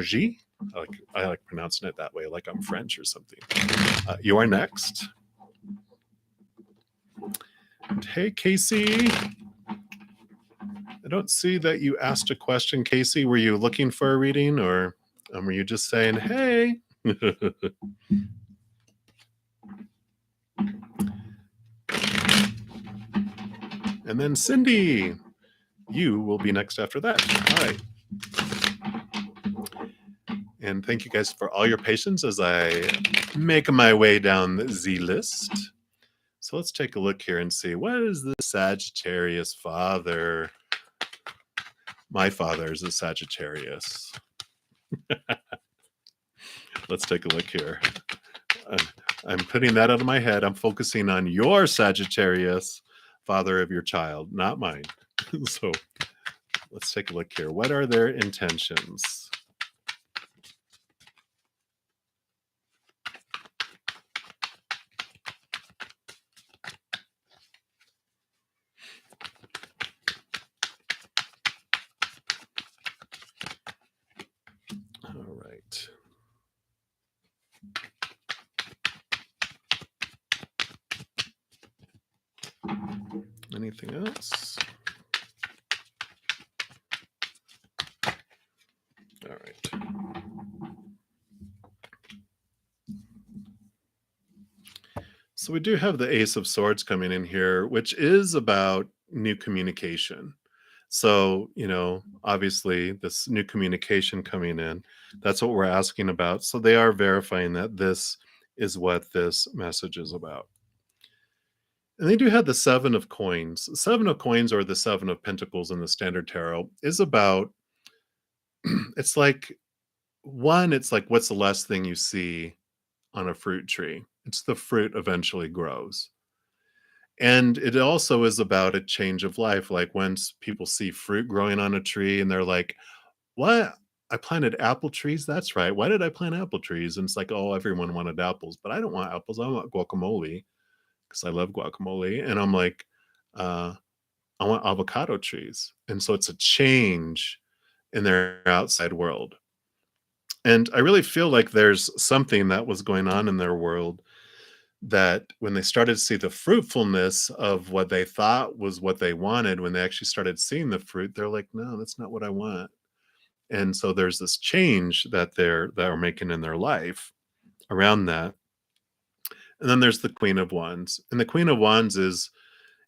like pronouncing it that way, like I'm French or something. You are next. And hey, Casey. I don't see that you asked a question, Casey. Were you looking for a reading, or were you just saying, hey? And then Cindy, you will be next after that. All right. And thank you guys for all your patience as I make my way down the Z list. So let's take a look here and see, what is the Sagittarius father? My father is a Sagittarius. Let's take a look here. I'm putting that out of my head. I'm focusing on your Sagittarius, father of your child, not mine. So let's take a look here. What are their intentions? All right. Anything else? All right. So we do have the Ace of Swords coming in here, which is about new communication. So, obviously, this new communication coming in, that's what we're asking about. So they are verifying that this is what this message is about. And they do have the Seven of Coins. Seven of Coins, or the Seven of Pentacles in the Standard Tarot, is about, it's like, it's like, what's the last thing you see on a fruit tree? It's the fruit eventually grows. And it also is about a change of life. Like when people see fruit growing on a tree and they're like, what? I planted apple trees? That's right. Why did I plant apple trees? And it's like, oh, everyone wanted apples, but I don't want apples. I want guacamole because I love guacamole. And I'm like, uh, I want avocado trees. And so it's a change in their outside world. And I really feel like there's something that was going on in their world that when they started to see the fruitfulness of what they thought was what they wanted, when they actually started seeing the fruit, they're like, no, that's not what I want. And so there's this change that they're making in their life around that. And then there's the Queen of Wands. And the Queen of Wands is,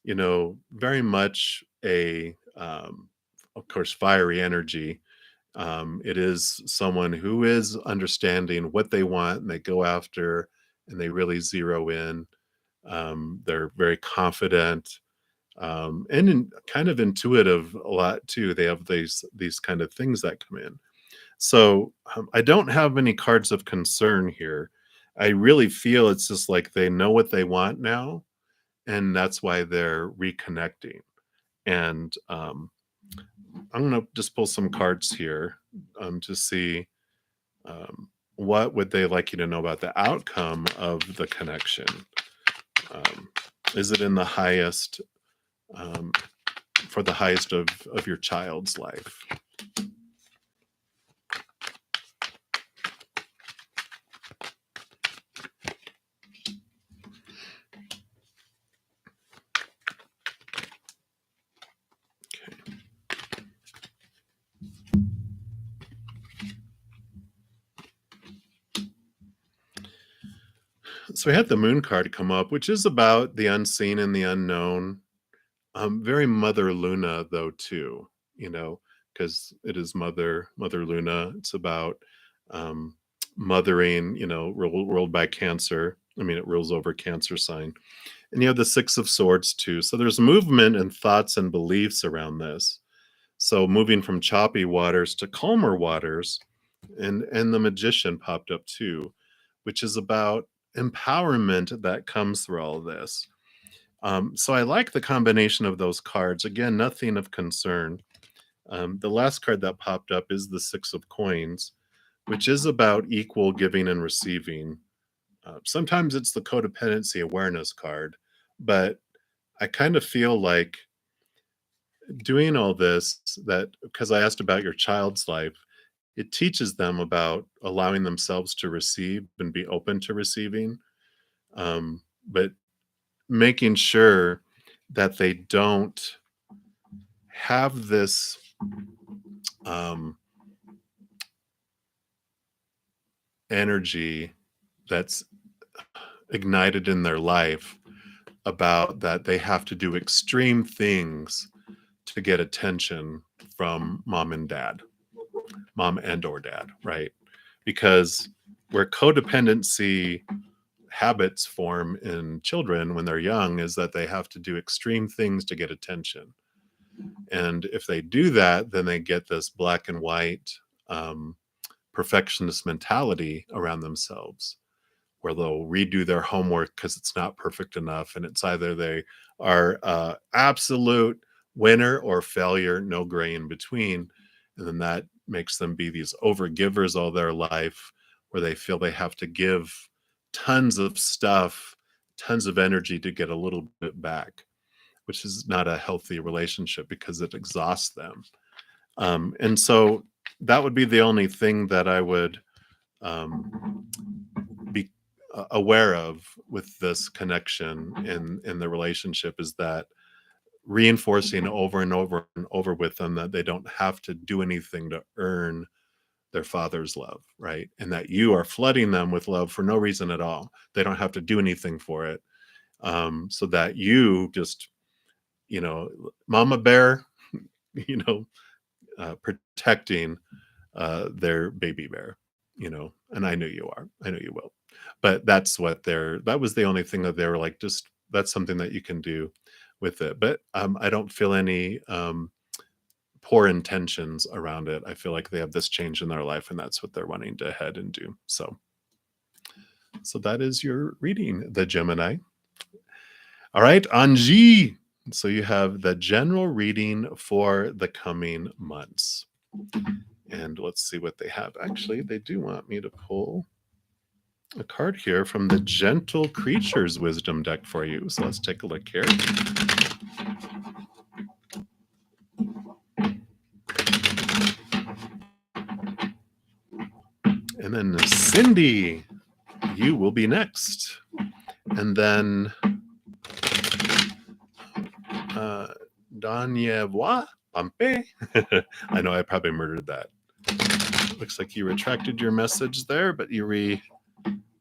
very much of course, fiery energy. It is someone who is understanding what they want and they go after and they really zero in. They're very confident and kind of intuitive a lot too. They have these kind of things that come in. So I don't have any cards of concern here. I really feel it's just like they know what they want now, and that's why they're reconnecting. And I'm going to just pull some cards here to see what would they like you to know about the outcome of the connection. Is it in the highest, for the highest of your child's life? So we had the moon card come up, which is about the unseen and the unknown. Very Mother Luna, though, too, because it is Mother Luna. It's about mothering, ruled by Cancer. I mean, it rules over Cancer sign. And you have the Six of Swords too. So there's movement and thoughts and beliefs around this. So moving from choppy waters to calmer waters, and the Magician popped up too, which is about empowerment that comes through all of this. So I like the combination of those cards. Again, nothing of concern. The last card that popped up is the Six of Coins, which is about equal giving and receiving. Sometimes it's the codependency awareness card, but I kind of feel like doing all this, that because I asked about your child's life, it teaches them about allowing themselves to receive and be open to receiving, but making sure that they don't have this um, energy that's ignited in their life about that they have to do extreme things to get attention from mom and or dad, right? Because where codependency habits form in children when they're young is that they have to do extreme things to get attention. And if they do that, then they get this black and white um, perfectionist mentality around themselves, where they'll redo their homework because it's not perfect enough. And it's either they are absolute winner or failure, no gray in between. And then that makes them be these overgivers all their life, where they feel they have to give tons of stuff, tons of energy to get a little bit back, which is not a healthy relationship because it exhausts them. And so that would be the only thing that I would be aware of with this connection in the relationship, is that reinforcing over and over and over with them that they don't have to do anything to earn their father's love, right? And that you are flooding them with love for no reason at all. They don't have to do anything for it. So that you just, mama bear, you know, protecting their baby bear, and I know you are. I know you will. But that was the only thing that they were like, just that's something that you can do with it. But I don't feel any poor intentions around it. I feel like they have this change in their life and that's what they're wanting to head and do. So that is your reading, the Gemini. All right, Anji. So you have the general reading for the coming months. And let's see what they have. Actually, they do want me to pull a card here from the Gentle Creatures Wisdom deck for you. So let's take a look here. And then Cindy, you will be next. And then Danievois Pampe. I know I probably murdered that. Looks like you retracted your message there, but you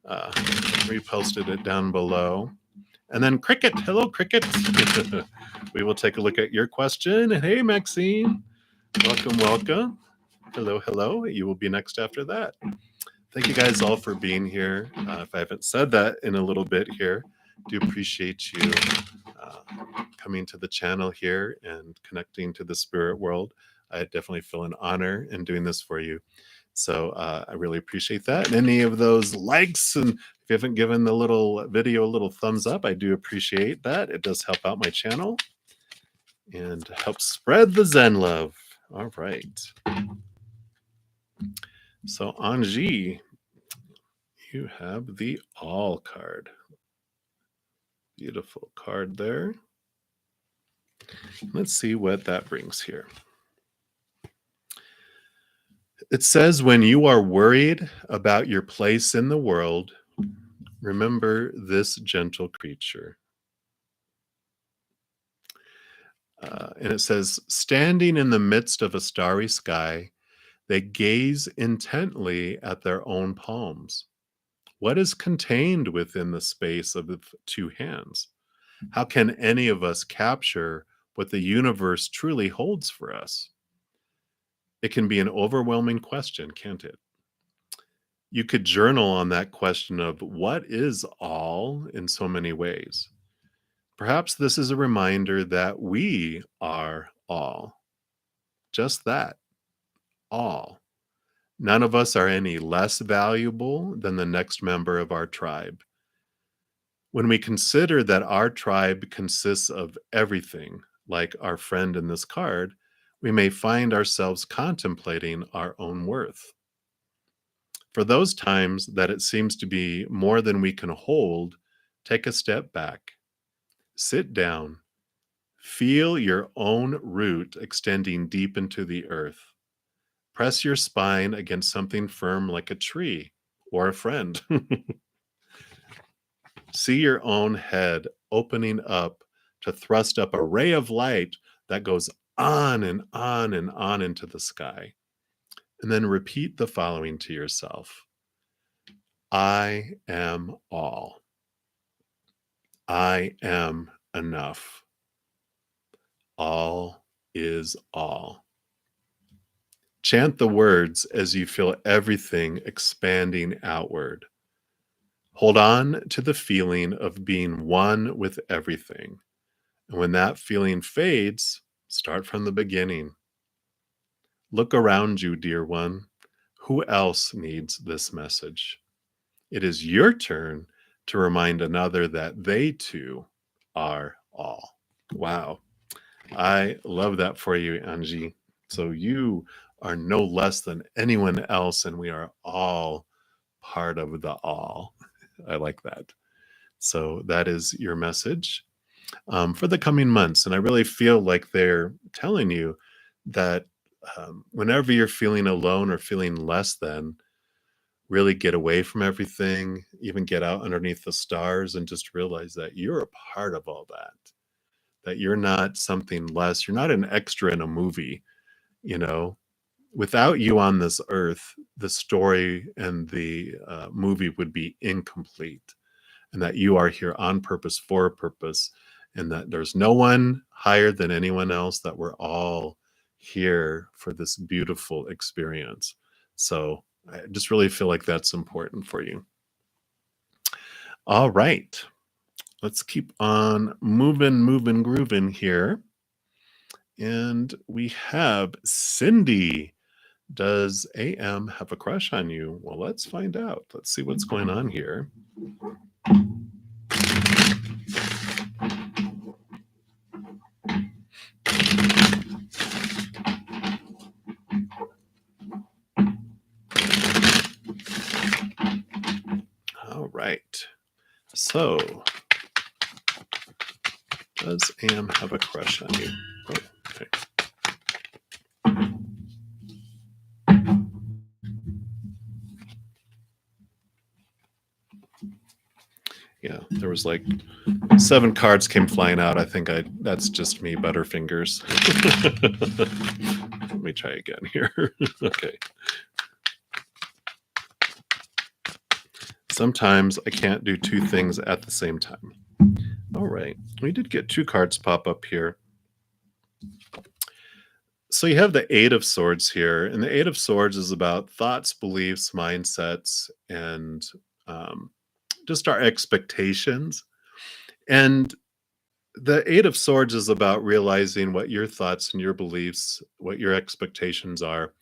reposted it down below. And then Cricket. Hello, Cricket. We will take a look at your question. Hey, Maxine. Welcome, welcome. Hello, hello. You will be next after that. Thank you guys all for being here. If I haven't said that in a little bit here, do appreciate you coming to the channel here and connecting to the spirit world. I definitely feel an honor in doing this for you. So I really appreciate that. And any of those likes, and if you haven't given the little video a little thumbs up, I do appreciate that. It does help out my channel and help spread the Zen love. All right. So Anji, you have the All card. Beautiful card there. Let's see what that brings here. It says, when you are worried about your place in the world, remember this gentle creature. And it says, standing in the midst of a starry sky, they gaze intently at their own palms. What is contained within the space of the two hands? How can any of us capture what the universe truly holds for us? It can be an overwhelming question, can't it? You could journal on that question of what is all in so many ways. Perhaps this is a reminder that we are all, just that, all. None of us are any less valuable than the next member of our tribe. When we consider that our tribe consists of everything, like our friend in this card, we may find ourselves contemplating our own worth. For those times that it seems to be more than we can hold, take a step back, sit down, feel your own root extending deep into the earth. Press your spine against something firm like a tree or a friend. See your own head opening up to thrust up a ray of light that goes on and on and on into the sky. And then repeat the following to yourself: I am all. I am enough. All is all. Chant the words as you feel everything expanding outward. Hold on to the feeling of being one with everything. And when that feeling fades, start from the beginning. Look around you, dear one. Who else needs this message? It is your turn to remind another that they too are all. Wow. I love that for you, Angie. So you are no less than anyone else, and we are all part of the all. I like that. So that is your message for the coming months. And I really feel like they're telling you that whenever you're feeling alone or feeling less than, really get away from everything, even get out underneath the stars and just realize that you're a part of all that, that you're not something less. You're not an extra in a movie, you know. Without you on this earth, the story and the movie would be incomplete, and that you are here on purpose for a purpose, and that there's no one higher than anyone else, that we're all here for this beautiful experience. So I just really feel like that's important for you. All right. Let's keep on moving, grooving here. And we have Cindy. Does AM have a crush on you? Well, let's find out. Let's see what's going on here. All right. So, does AM have a crush on you? Oh, okay. Yeah, there was like 7 cards came flying out. I think that's just me, Butterfingers. Let me try again here. Okay. Sometimes I can't do 2 things at the same time. All right. We did get 2 cards pop up here. So you have the 8 of Swords here, and the 8 of Swords is about thoughts, beliefs, mindsets, and just our expectations. And the 8 of Swords is about realizing what your thoughts and your beliefs, what your expectations are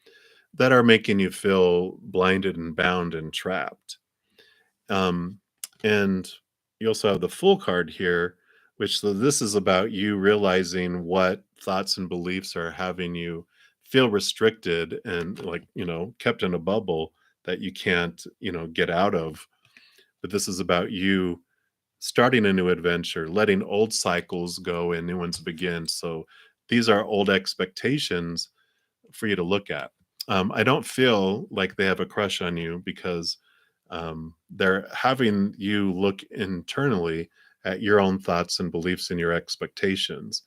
that are making you feel blinded and bound and trapped. And you also have the Fool card here, which, so this is about you realizing what thoughts and beliefs are having you feel restricted and, like, kept in a bubble that you can't, get out of. But this is about you starting a new adventure, letting old cycles go and new ones begin. So these are old expectations for you to look at. I don't feel like they have a crush on you, because they're having you look internally at your own thoughts and beliefs and your expectations,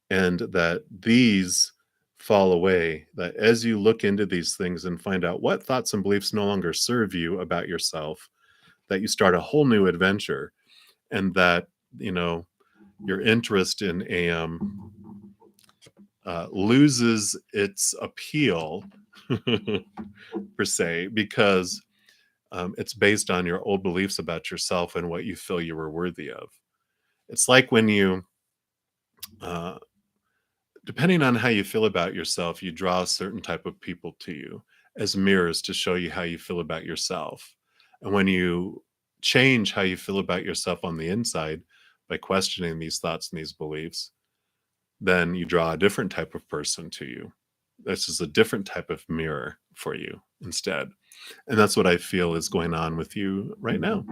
and that these fall away. That as you look into these things and find out what thoughts and beliefs no longer serve you about yourself, that you start a whole new adventure, and that, your interest in AM loses its appeal per se, because It's based on your old beliefs about yourself and what you feel you were worthy of. It's like when you, uh, depending on how you feel about yourself, you draw a certain type of people to you as mirrors to show you how you feel about yourself. And when you change how you feel about yourself on the inside by questioning these thoughts and these beliefs, then you draw a different type of person to you. This is a different type of mirror for you instead. And that's what I feel is going on with you right now.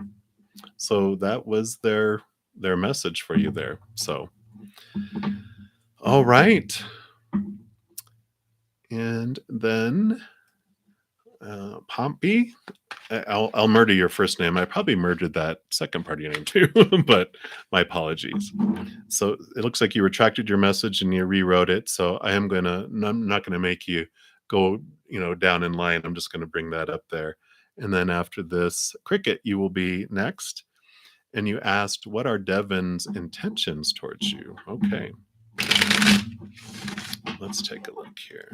So that was their message for you there. So all right. And then Pompey, I'll murder your first name. I probably murdered that second part of your name too, but my apologies. So it looks like you retracted your message and you rewrote it. So I'm not gonna make you go, down in line. I'm just gonna bring that up there. And then after this, Cricket, you will be next. And you asked, what are Devin's intentions towards you? Okay, let's take a look here.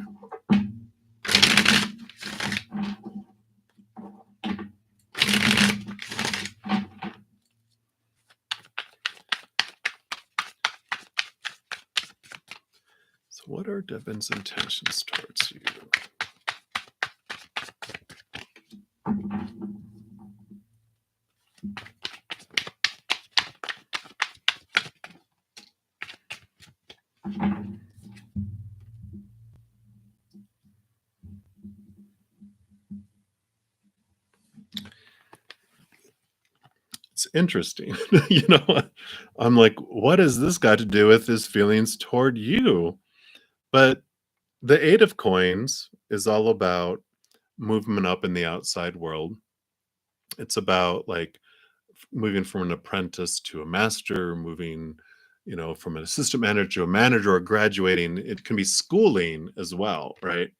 So what are Devin's intentions towards you? It's interesting. I'm like, what has this got to do with his feelings toward you? But the Eight of Coins is all about movement up in the outside world. It's about like moving from an apprentice to a master, moving, from an assistant manager to a manager or graduating. It can be schooling as well, right?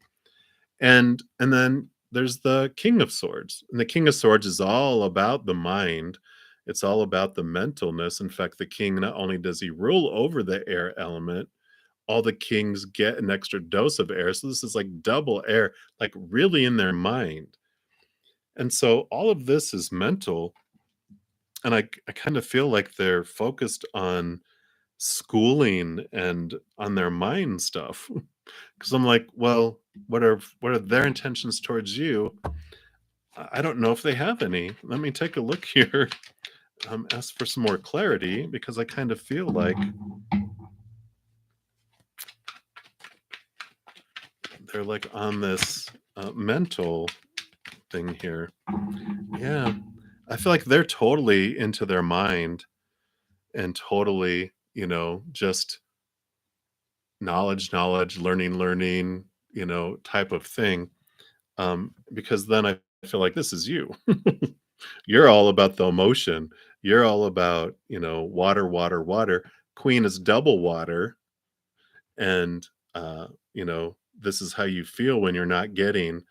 And then there's the King of Swords. And the King of Swords is all about the mind. It's all about the mentalness. In fact, the king, not only does he rule over the air element, all the kings get an extra dose of air. So this is like double air, like really in their mind. And so all of this is mental. And I kind of feel like they're focused on schooling and on their mind stuff. Because I'm like, well, what are their intentions towards you? I don't know if they have any. Let me take a look here. Ask for some more clarity because I kind of feel like they're like on this mental thing here. Yeah, I feel like they're totally into their mind and totally, just knowledge, learning, type of thing. Because then I feel like this is you. You're all about the emotion. You're all about, water, water, water. Queen is double water. And, this is how you feel when you're not getting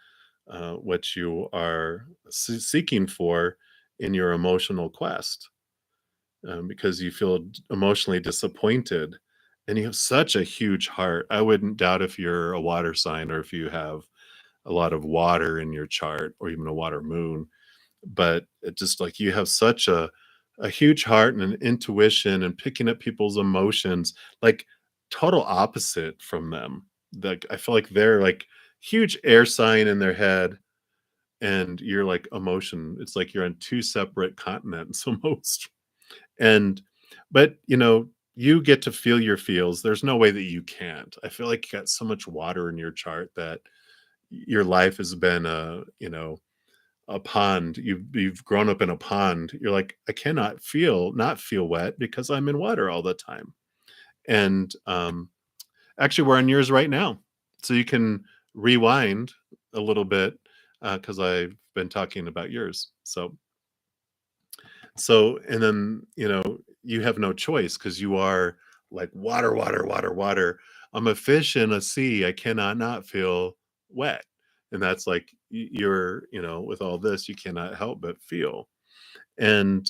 what you are seeking for in your emotional quest, because you feel emotionally disappointed. And you have such a huge heart. I wouldn't doubt if you're a water sign or if you have a lot of water in your chart or even a water moon, but it just like you have such a huge heart and an intuition and picking up people's emotions, like total opposite from them. Like I feel like they're like huge air sign in their head and you're like emotion. It's like you're on two separate continents almost. And but you get to feel your feels. There's no way that you can't. I feel like you got so much water in your chart that your life has been a pond. You've grown up in a pond. You're like, I cannot not feel wet because I'm in water all the time. And actually, we're on yours right now, so you can rewind a little bit because I've been talking about yours. So and then you have no choice because you are like water, water, water, water. I'm a fish in a sea. I cannot not feel wet, and that's like you're with all this, you cannot help but feel. And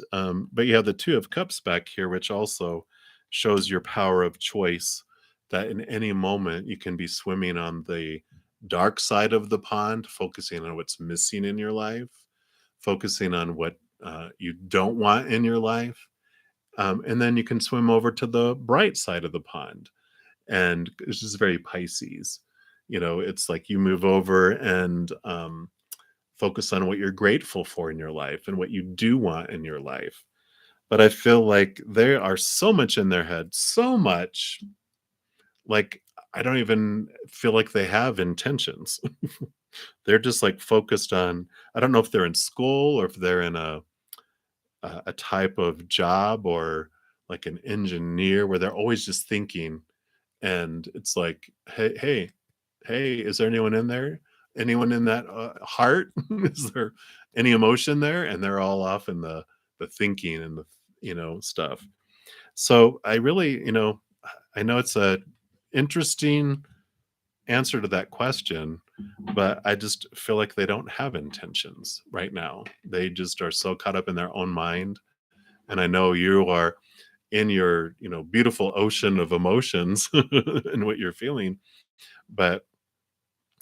but you have the Two of Cups back here, which also shows your power of choice, that in any moment you can be swimming on the dark side of the pond, focusing on what's missing in your life, focusing on what you don't want in your life. And then you can swim over to the bright side of the pond. And it's just very Pisces. It's like you move over and focus on what you're grateful for in your life and what you do want in your life. But I feel like they are so much in their head, so much like I don't even feel like they have intentions. They're just like focused on, I don't know if they're in school or if they're in a type of job or like an engineer where they're always just thinking. And it's like, hey, is there anyone in there? Anyone in that heart? Is there any emotion there? And they're all off in the thinking and the stuff. So I really, I know it's a interesting answer to that question, but I just feel like they don't have intentions right now. They just are so caught up in their own mind. And I know you are in your, beautiful ocean of emotions and what you're feeling. But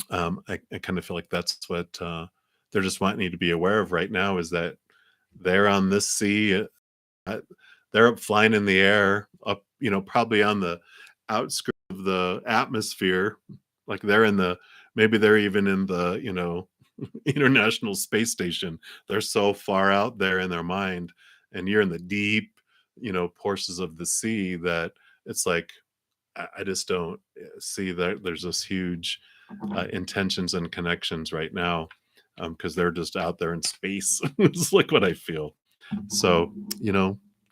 I kind of feel like that's what they're just wanting you to be aware of right now is that they're on this sea. Uh, they're up flying in the air, up, probably on the outskirts of the atmosphere. Like they're in the, maybe they're even in the, International Space Station. They're so far out there in their mind, and you're in the deep, portions of the sea that it's like, I just don't see that there's this huge intentions and connections right now because they're just out there in space. It's like what I feel. So,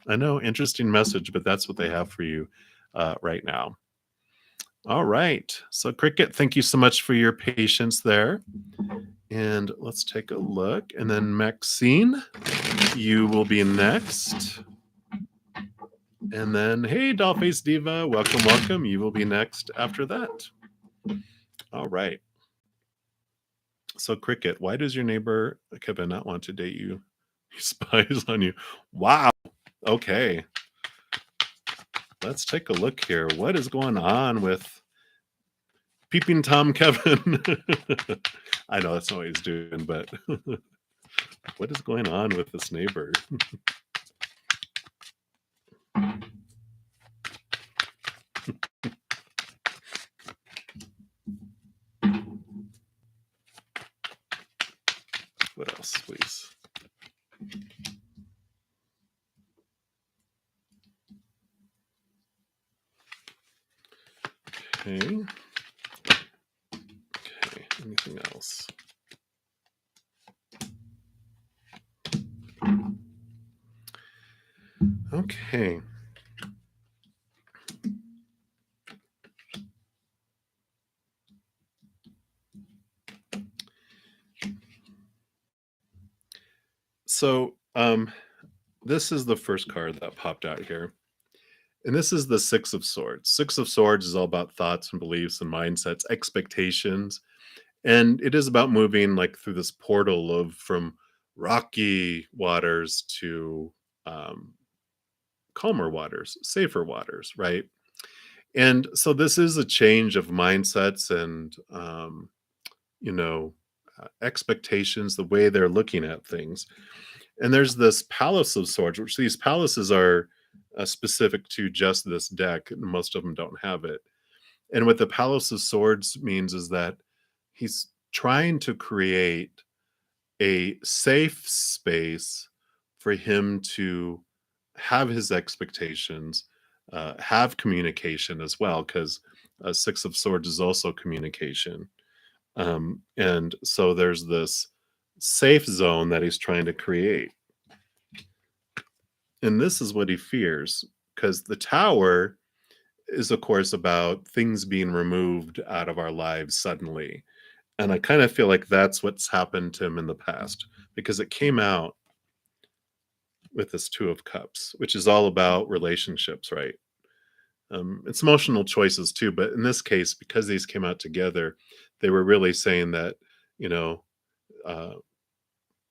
I know, interesting message, but that's what they have for you right now. All right. So, Cricket, thank you so much for your patience there. And let's take a look. And then, Maxine, you will be next. And then, hey, Dollface Diva, welcome, welcome. You will be next after that. All right. So, Cricket, why does your neighbor Kevin not want to date you? He spies on you. Wow. Okay. Let's take a look here. What is going on with Peeping Tom Kevin? I know that's not what he's doing, but what is going on with this neighbor? What else, please? Okay. Okay. Anything else? Okay. So, this is the first card that popped out here. And this is the Six of Swords. Six of Swords is all about thoughts and beliefs and mindsets, expectations. And it is about moving like through this portal of from rocky waters to um, calmer waters, safer waters, right? And so this is a change of mindsets and, you know, expectations, the way they're looking at things. And there's this Palace of Swords, which these palaces are specific to just this deck. Most of them don't have it. And what the Palace of Swords means is that he's trying to create a safe space for him to have his expectations, have communication as well, because Six of Swords is also communication. And so there's this safe zone that he's trying to create. And this is what he fears, because the tower is, of course, about things being removed out of our lives suddenly. And I kind of feel like that's what's happened to him in the past, because it came out with this Two of Cups, which is all about relationships, right? It's emotional choices too, but in this case, because these came out together, they were really saying that, you know, uh,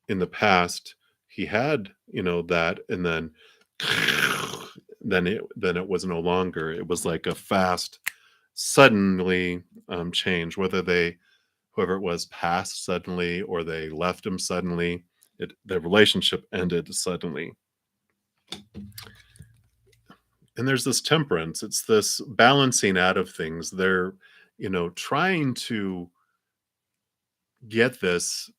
in the past he had, that, and then then it was no longer. It was like a fast, suddenly change. Whether they, whoever it was, passed suddenly or they left him suddenly, the relationship ended suddenly. And there's this temperance, it's this balancing out of things. They're, trying to get this,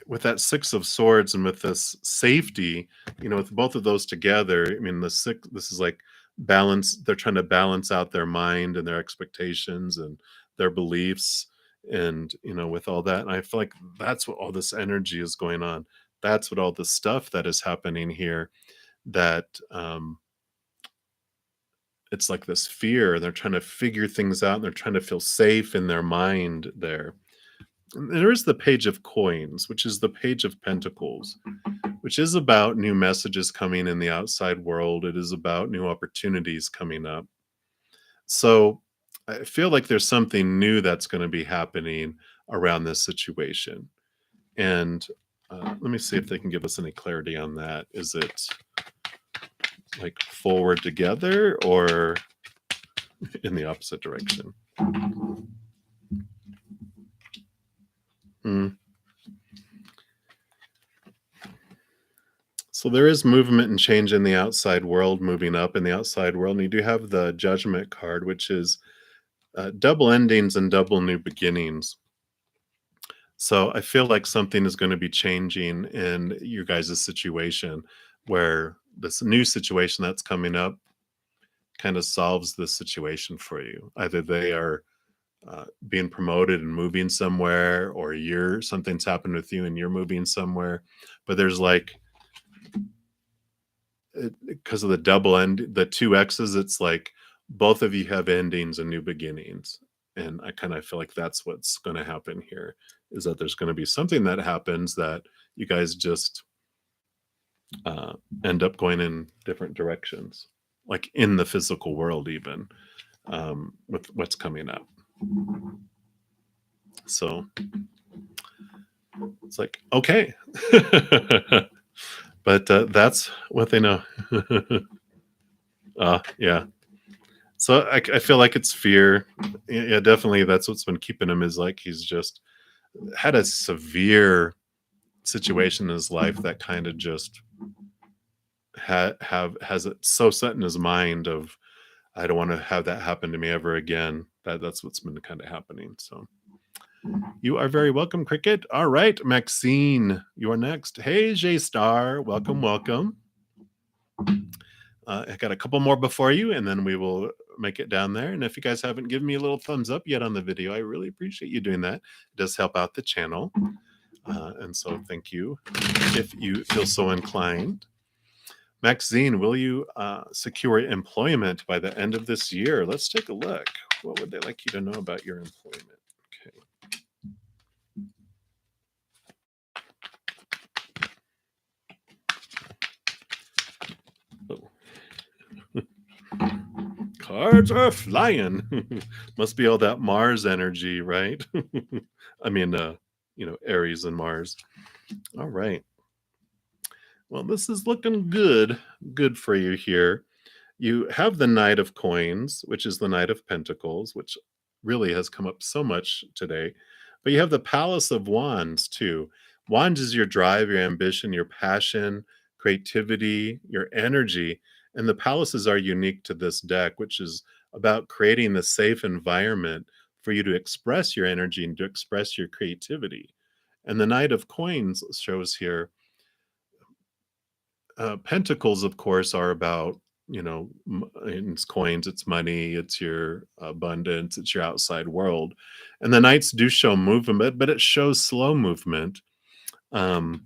with that six of swords and with this safety, with both of those together. I mean, this is like balance. They're trying to balance out their mind and their expectations and their beliefs, and with all that. And I feel like that's what all this energy is going on. That's what all the stuff that is happening here, that it's like this fear. They're trying to figure things out, and they're trying to feel safe in their mind there. And there is the Page of Coins, which is the Page of Pentacles, which is about new messages coming in the outside world. It is about new opportunities coming up. So I feel like there's something new that's going to be happening around this situation. And let me see if they can give us any clarity on that. Is it like forward together or in the opposite direction? Hmm. So there is movement and change in the outside world, moving up in the outside world. And you do have the Judgment card, which is double endings and double new beginnings. So I feel like something is going to be changing in your guys' situation, where this new situation that's coming up kind of solves this situation for you. Either they are being promoted and moving somewhere, or something's happened with you and you're moving somewhere. But there's like, because of the double end, the two X's, it's like both of you have endings and new beginnings. And I kind of feel like that's what's going to happen here, is that there's going to be something that happens that you guys just end up going in different directions, like in the physical world, even with what's coming up. So it's like, okay. But that's what they know. Yeah. So I feel like it's fear. Yeah, definitely. That's what's been keeping him, is like he's just had a severe situation in his life that kind of just has it so set in his mind of, I don't want to have that happen to me ever again. That's what's been kind of happening. So you are very welcome, Cricket. All right, Maxine, you're next. Hey, J Star, welcome, welcome. I got a couple more before you, and then we will make it down there. And if you guys haven't given me a little thumbs up yet on the video, I really appreciate you doing that. It does help out the channel. And so thank you if you feel so inclined. Maxine, will you secure employment by the end of this year? Let's take a look. What would they like you to know about your employment? Okay. Oh. Cards are flying. Must be all that Mars energy, right? I mean, Aries and Mars. All right. Well, this is looking good. Good for you here. You have the Knight of Coins, which is the Knight of Pentacles, which really has come up so much today. But you have the Palace of Wands, too. Wands is your drive, your ambition, your passion, creativity, your energy. And the palaces are unique to this deck, which is about creating the safe environment for you to express your energy and to express your creativity. And the Knight of Coins shows here, pentacles, of course, are about, it's coins, it's money, it's your abundance, it's your outside world. And the knights do show movement, but it shows slow movement. um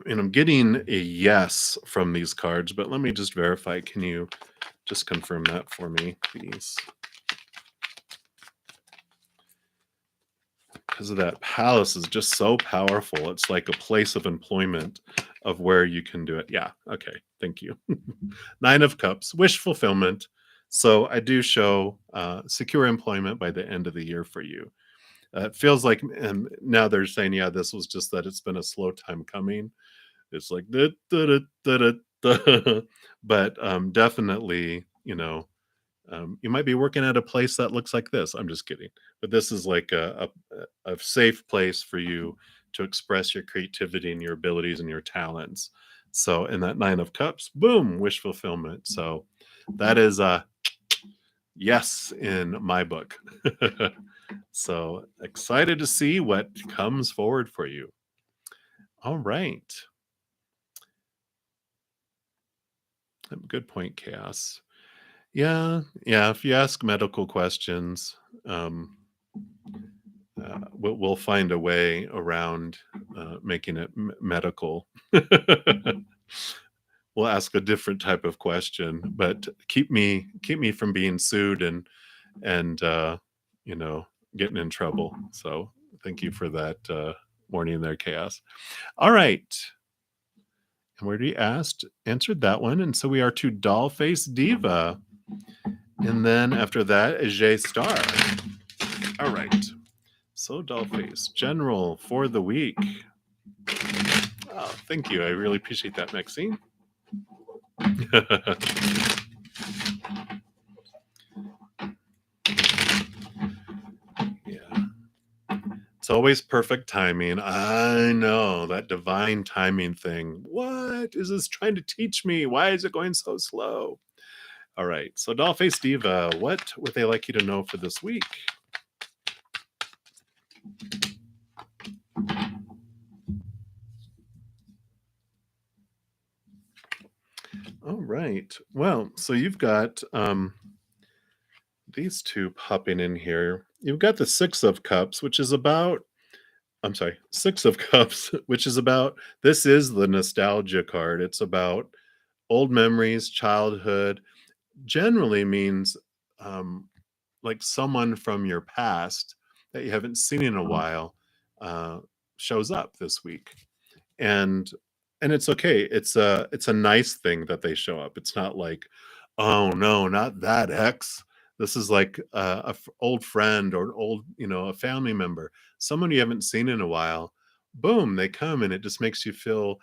and I'm getting a yes from these cards, but let me just verify. Can you just confirm that for me, please? Because of that palace is just so powerful. It's like a place of employment, of where you can do it. Yeah. Okay. Thank you. Nine of Cups, wish fulfillment. So I do show secure employment by the end of the year for you. It feels like, and now they're saying, yeah, this was just that it's been a slow time coming. It's like, da, da, da, da, da, da. But definitely, you might be working at a place that looks like this. I'm just kidding. But this is like a safe place for you to express your creativity and your abilities and your talents. So in that 9 of cups, boom, wish fulfillment. So that is a yes in my book. So excited to see what comes forward for you. All right. Good point, Chaos. Yeah, yeah. If you ask medical questions, we'll find a way around making it medical. We'll ask a different type of question, but keep me from being sued and you know getting in trouble. So thank you for that warning there, Chaos. All right. And where we asked, answered that one. And so we are to Dollface Diva. And then after that is J Star. All right. So Dollface, general for the week. Oh, thank you. I really appreciate that, Maxine. Yeah. It's always perfect timing. I know that divine timing thing. What is this trying to teach me? Why is it going so slow? All right. So Dollface Diva, what would they like you to know for this week? All right. Well, so you've got these two popping in here. You've got the 6 of cups, which is about, I'm sorry, 6 of cups, which is about, this is the nostalgia card. It's about old memories, childhood, generally means um, like someone from your past that you haven't seen in a while uh, shows up this week. And it's okay. It's a nice thing that they show up. It's not like, oh no, not that ex. This is like old friend or an old, a family member, someone you haven't seen in a while. Boom, they come and it just makes you feel,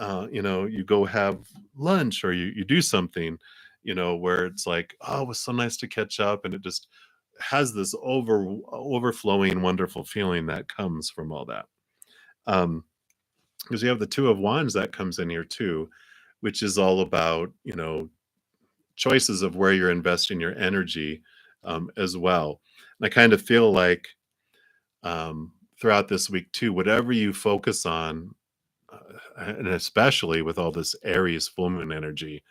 you go have lunch or you do something, where it's like, oh, it was so nice to catch up, and it just has this overflowing, wonderful feeling that comes from all that. Um, because you have the 2 of wands that comes in here too, which is all about choices of where you're investing your energy as well. And I kind of feel like throughout this week too, whatever you focus on, and especially with all this Aries full moon energy,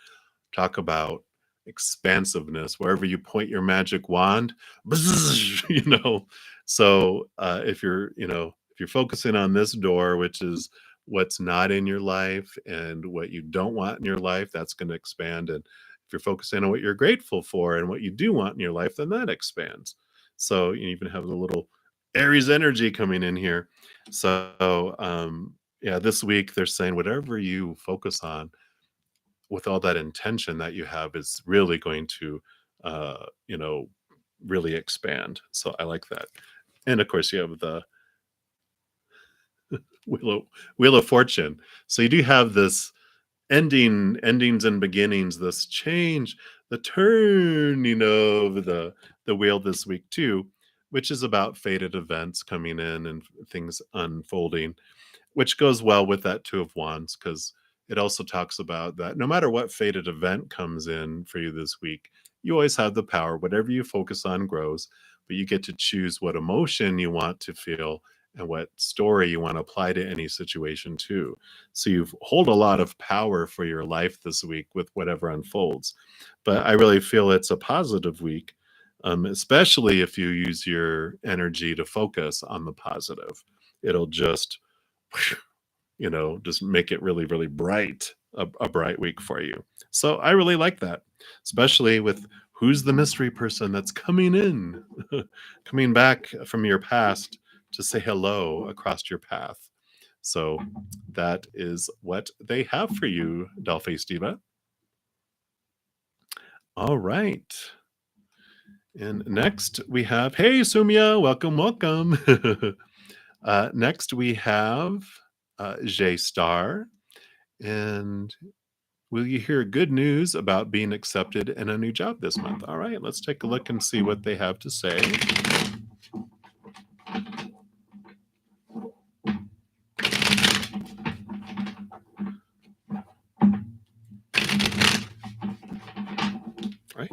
talk about expansiveness wherever you point your magic wand. you know so if you're focusing on this door, which is what's not in your life and what you don't want in your life, that's going to expand. And if you're focusing on what you're grateful for and what you do want in your life, then that expands. So you even have the little Aries energy coming in here. So yeah, this week they're saying whatever you focus on with all that intention that you have is really going to uh you know really expand. So I like that. And of course you have the wheel of fortune. So you do have this endings and beginnings, this change, the turning of the wheel this week too, which is about fated events coming in and things unfolding, which goes well with that 2 of wands, because it also talks about that no matter what fated event comes in for you this week, you always have the power. Whatever you focus on grows, but you get to choose what emotion you want to feel and what story you want to apply to any situation too. So you hold a lot of power for your life this week with whatever unfolds. But I really feel it's a positive week, especially if you use your energy to focus on the positive. It'll just just make it really, really bright, a bright week for you. So I really like that, especially with who's the mystery person that's coming in, coming back from your past to say hello across your path. So that is what they have for you, Dollface Diva. All right. And next we have, hey, Sumya, welcome, welcome. Next we have J Star. And will you hear good news about being accepted in a new job this month? All right, let's take a look and see what they have to say.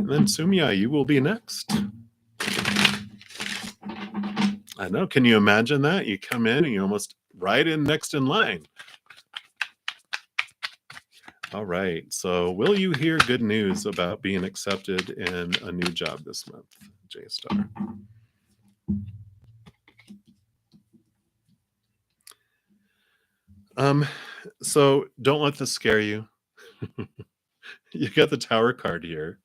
And then Sumia, you will be next. I know. Can you imagine that? You come in and you're almost right in next in line. All right. So, will you hear good news about being accepted in a new job this month, J Star? Um, so don't let this scare you. You got the Tower card here,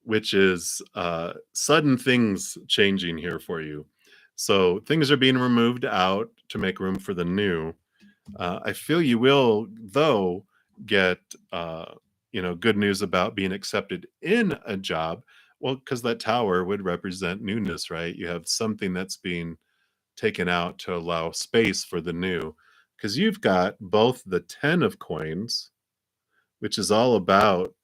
which is sudden things changing here for you. So things are being removed out to make room for the new. I feel you will, though, get good news about being accepted in a job. Well, because that tower would represent newness, right? You have something that's being taken out to allow space for the new. Because you've got both the 10 of coins, which is all about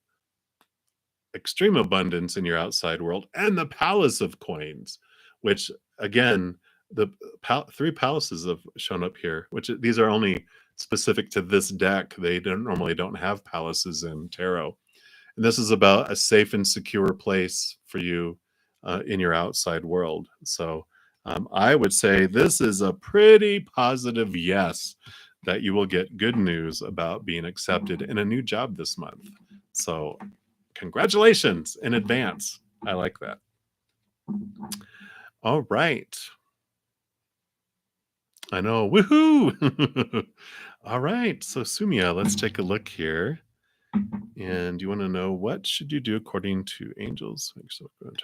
extreme abundance in your outside world, and the palace of coins, which again, the three palaces have shown up here, which these are only specific to this deck. They don't normally don't have palaces in tarot. And this is about a safe and secure place for you in your outside world. So I would say this is a pretty positive yes that you will get good news about being accepted in a new job this month. So congratulations in advance. I like that. All right. I know. Woohoo! All right. So Sumia, let's take a look here. And you want to know what should you do according to angels? Make yourself good.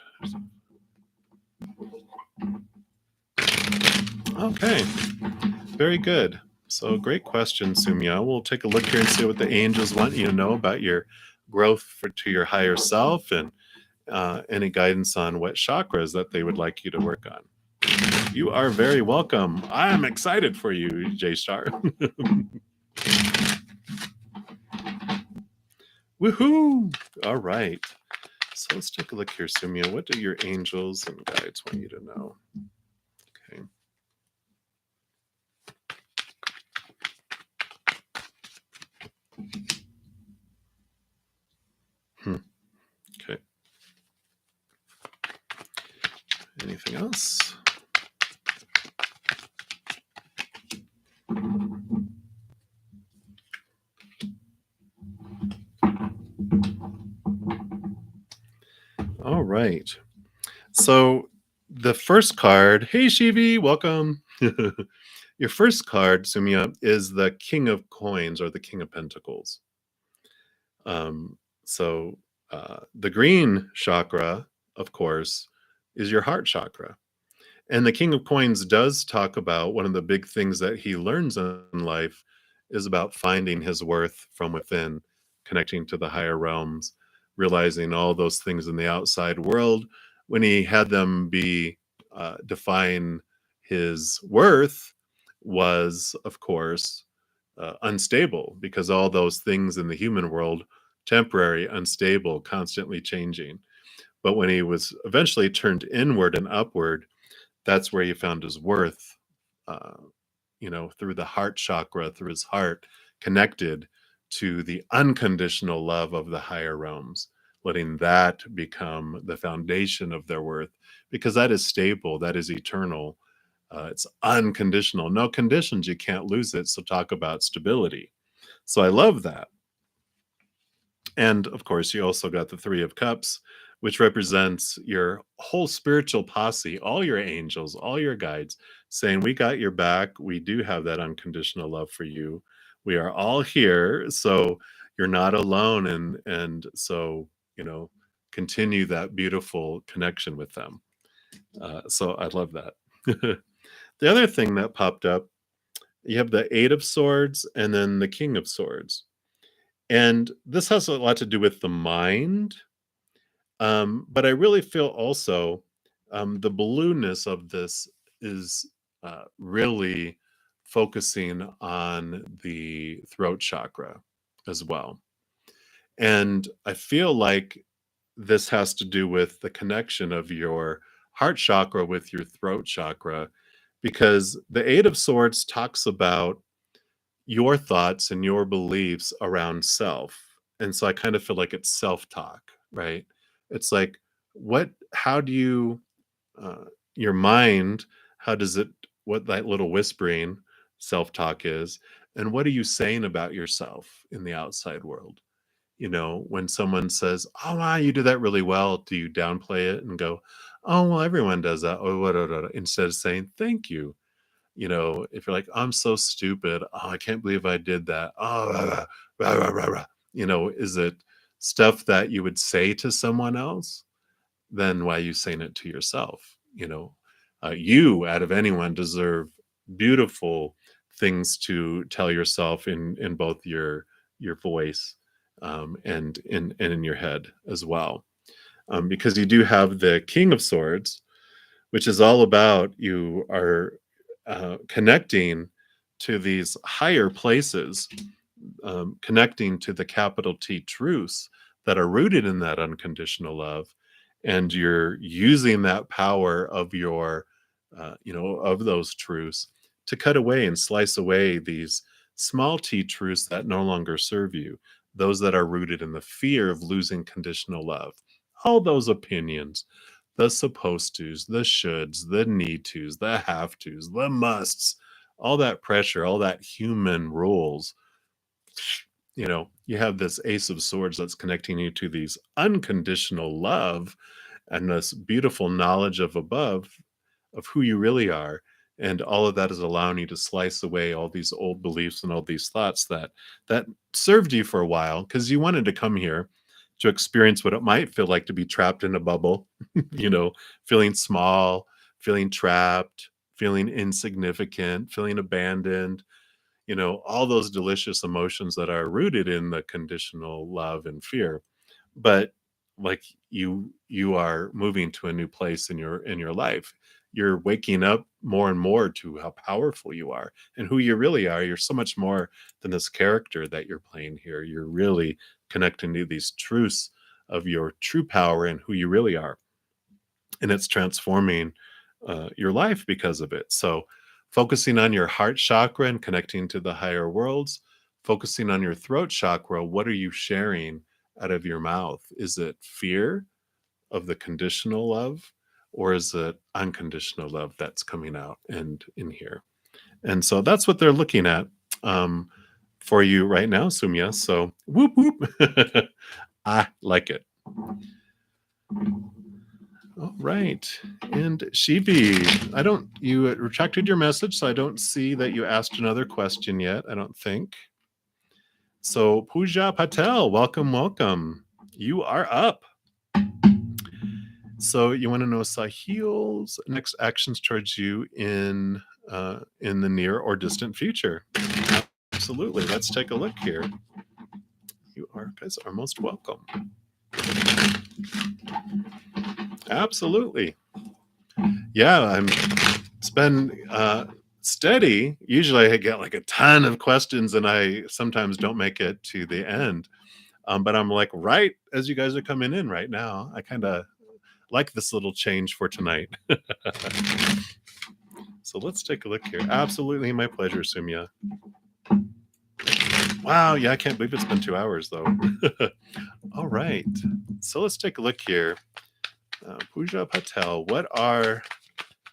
Okay. Very good. So great question, Sumia. We'll take a look here and see what the angels want you to know about your growth to your higher self and any guidance on what chakras that they would like you to work on. You are very welcome. I'm excited for you, J Star. Woohoo! All right. So let's take a look here, Sumia. What do your angels and guides want you to know? Okay. Okay. Anything else? All right. So the first card, hey Shivi, welcome. Your first card, Sumia, is the King of Coins or the King of Pentacles. So the green chakra, of course, is your heart chakra. And the King of Coins does talk about one of the big things that he learns in life is about finding his worth from within, connecting to the higher realms, realizing all those things in the outside world. When he had them be define his worth, was of course unstable because all those things in the human world temporary, unstable, constantly changing. But when he was eventually turned inward and upward, that's where he found his worth, uh, through the heart chakra, through his heart, connected to the unconditional love of the higher realms, letting that become the foundation of their worth, because that is stable, that is eternal. It's unconditional, no conditions, you can't lose it. So, talk about stability. So, I love that. And of course, you also got the Three of Cups, which represents your whole spiritual posse, all your angels, all your guides, saying, we got your back. We do have that unconditional love for you. We are all here. So you're not alone. And so, continue that beautiful connection with them. So I love that. The other thing that popped up, you have the Eight of Swords and then the King of Swords. And this has a lot to do with the mind. But I really feel also the blueness of this is really focusing on the throat chakra as well. And I feel like this has to do with the connection of your heart chakra with your throat chakra, because the Eight of Swords talks about your thoughts and your beliefs around self. And so I kind of feel like it's self talk, right? It's like, how do you, uh, your mind, how does it, what that little whispering self talk is, and what are you saying about yourself in the outside world? When someone says, "Oh, wow, you do that really well," do you downplay it and go, "Oh, well, everyone does that," or what, instead of saying, "Thank you." If you're like, "I'm so stupid. Oh, I can't believe I did that. Oh, rah, rah, rah, rah, rah, rah." Is it stuff that you would say to someone else? Then why are you saying it to yourself? You, out of anyone, deserve beautiful things to tell yourself in both your voice, and in your head as well, because you do have the King of Swords, which is all about you are connecting to these higher places, connecting to the capital T truths that are rooted in that unconditional love, and you're using that power of of those truths to cut away and slice away these small T truths that no longer serve you, those that are rooted in the fear of losing conditional love, all those opinions, the supposed tos, the shoulds, the need tos, the have tos, the musts, all that pressure, all that human rules. You have this Ace of Swords that's connecting you to these unconditional love and this beautiful knowledge of above, of who you really are. And all of that is allowing you to slice away all these old beliefs and all these thoughts that served you for a while, because you wanted to come here to experience what it might feel like to be trapped in a bubble, feeling small, feeling trapped, feeling insignificant, feeling abandoned, all those delicious emotions that are rooted in the conditional love and fear. But like, you are moving to a new place in your life. You're waking up more and more to how powerful you are and who you really are. You're so much more than this character that you're playing here. You're really connecting to these truths of your true power and who you really are, and it's transforming your life because of it. So, focusing on your heart chakra and connecting to the higher worlds, focusing on your throat chakra, what are you sharing out of your mouth? Is it fear of the conditional love, or is it unconditional love that's coming out and in here? And so that's what they're looking at, um, for you right now, Sumya. So, whoop whoop. I like it. All right. And Shivi, you retracted your message, so I don't see that you asked another question yet, I don't think. So, Pooja Patel, welcome, welcome. You are up. So, you want to know Sahil's next actions towards you in the near or distant future? Absolutely. Let's take a look here. You guys are most welcome. Absolutely. Yeah, it's been steady. Usually I get like a ton of questions and I sometimes don't make it to the end. But I'm like, right as you guys are coming in right now, I kind of like this little change for tonight. So let's take a look here. Absolutely my pleasure, Sumya. Wow, yeah, I can't believe it's been 2 hours though. All right. So let's take a look here. Pooja Patel, what are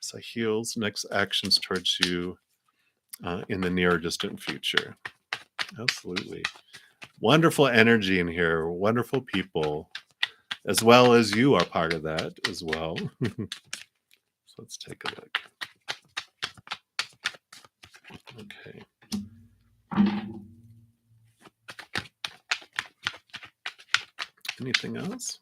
Sahil's next actions towards you in the near or distant future? Absolutely. Wonderful energy in here, wonderful people, as well as you are part of that as well. So let's take a look. Okay. Anything else?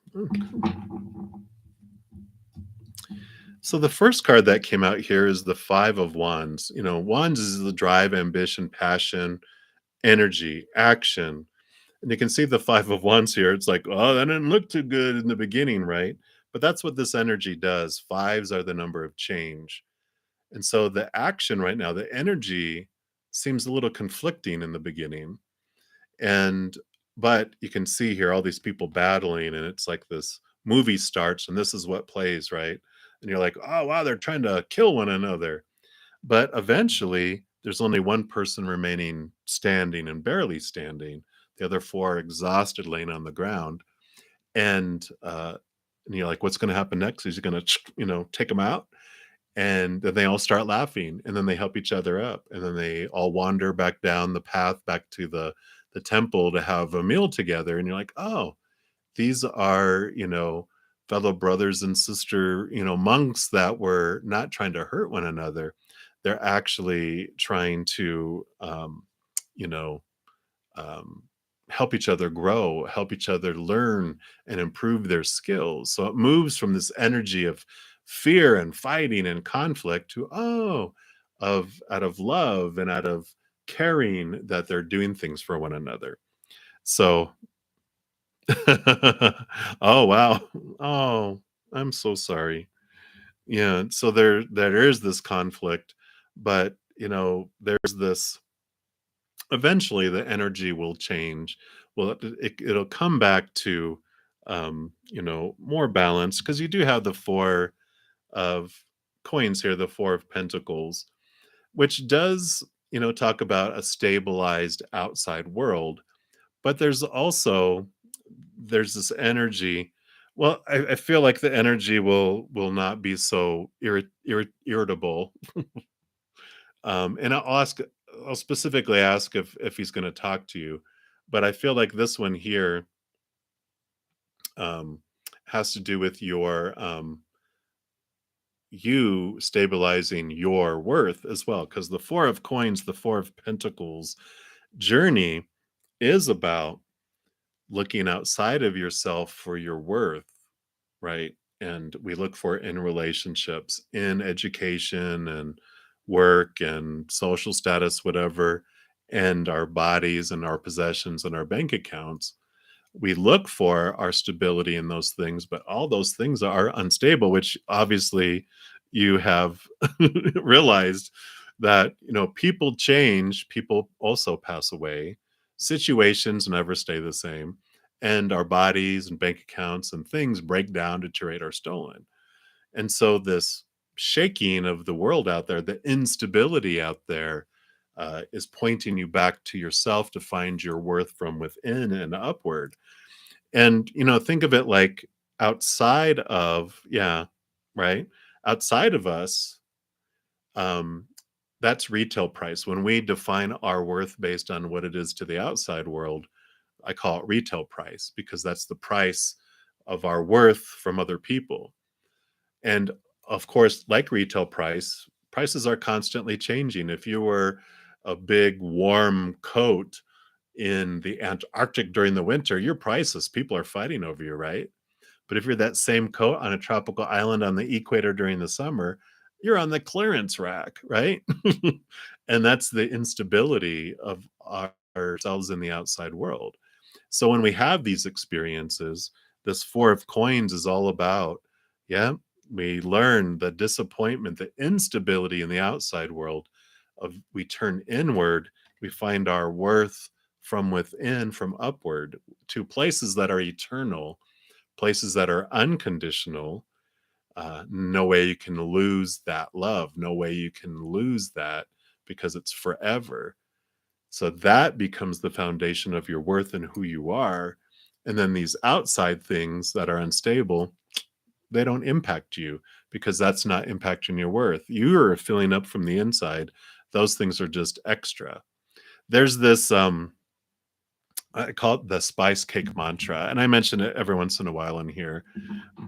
So the first card that came out here is the Five of Wands. Wands is the drive, ambition, passion, energy, action. And you can see the Five of Wands here. It's like, oh, that didn't look too good in the beginning, right? But that's what this energy does. Fives are the number of change. And so the action right now, the energy seems a little conflicting in the beginning. And but you can see here all these people battling, and it's like this movie starts, and this is what plays, right? And you're like, oh wow, they're trying to kill one another. But eventually, there's only one person remaining standing and barely standing. The other four are exhausted, laying on the ground. And And you're like, what's going to happen next? He's going to, take them out. And then they all start laughing, and then they help each other up, and then they all wander back down the path back to the temple to have a meal together. And you're like, oh, these are, fellow brothers and sister, monks that were not trying to hurt one another. They're actually trying to, you know, um, help each other grow, help each other learn and improve their skills. So it moves from this energy of fear and fighting and conflict to, oh, of out of love and out of caring that they're doing things for one another. So oh wow. Oh, I'm so sorry. Yeah, so there is this conflict, but there's this eventually the energy will change. Well, it'll come back to more balance, because you do have the four of coins here, the four of pentacles, which does talk about a stabilized outside world. But there's this energy. Well, I feel like the energy will not be so irritable. And I'll specifically ask if he's going to talk to you, but I feel like this one here um, has to do with you stabilizing your worth as well, because the four of coins, the four of pentacles journey is about looking outside of yourself for your worth, right? And we look for it in relationships, in education and work and social status, whatever, and our bodies and our possessions and our bank accounts. We look for our stability in those things, but all those things are unstable, which obviously you have realized that, people change, people also pass away, situations never stay the same, and our bodies and bank accounts and things break down, deteriorate, are stolen. And so this shaking of the world out there, the instability out there, is pointing you back to yourself to find your worth from within and upward. And, think of it like outside of, yeah, right? Outside of us, um, that's retail price. When we define our worth based on what it is to the outside world, I call it retail price, because that's the price of our worth from other people. And of course, like retail price, prices are constantly changing. If you were a big warm coat in the Antarctic during the winter, your prices, people are fighting over you, right? But if you're that same coat on a tropical island on the equator during the summer, you're on the clearance rack, right? And that's the instability of ourselves in the outside world. So when we have these experiences, this four of coins is all about, yeah, we learn the disappointment, the instability in the outside world, of we turn inward, we find our worth from within, from upward, to places that are eternal, places that are unconditional. No way you can lose that love. No way you can lose that, because it's forever. So that becomes the foundation of your worth and who you are. And then these outside things that are unstable, they don't impact you, because that's not impacting your worth. You're filling up from the inside. Those things are just extra. There's this I call it the spice cake mantra, and I mention it every once in a while in here,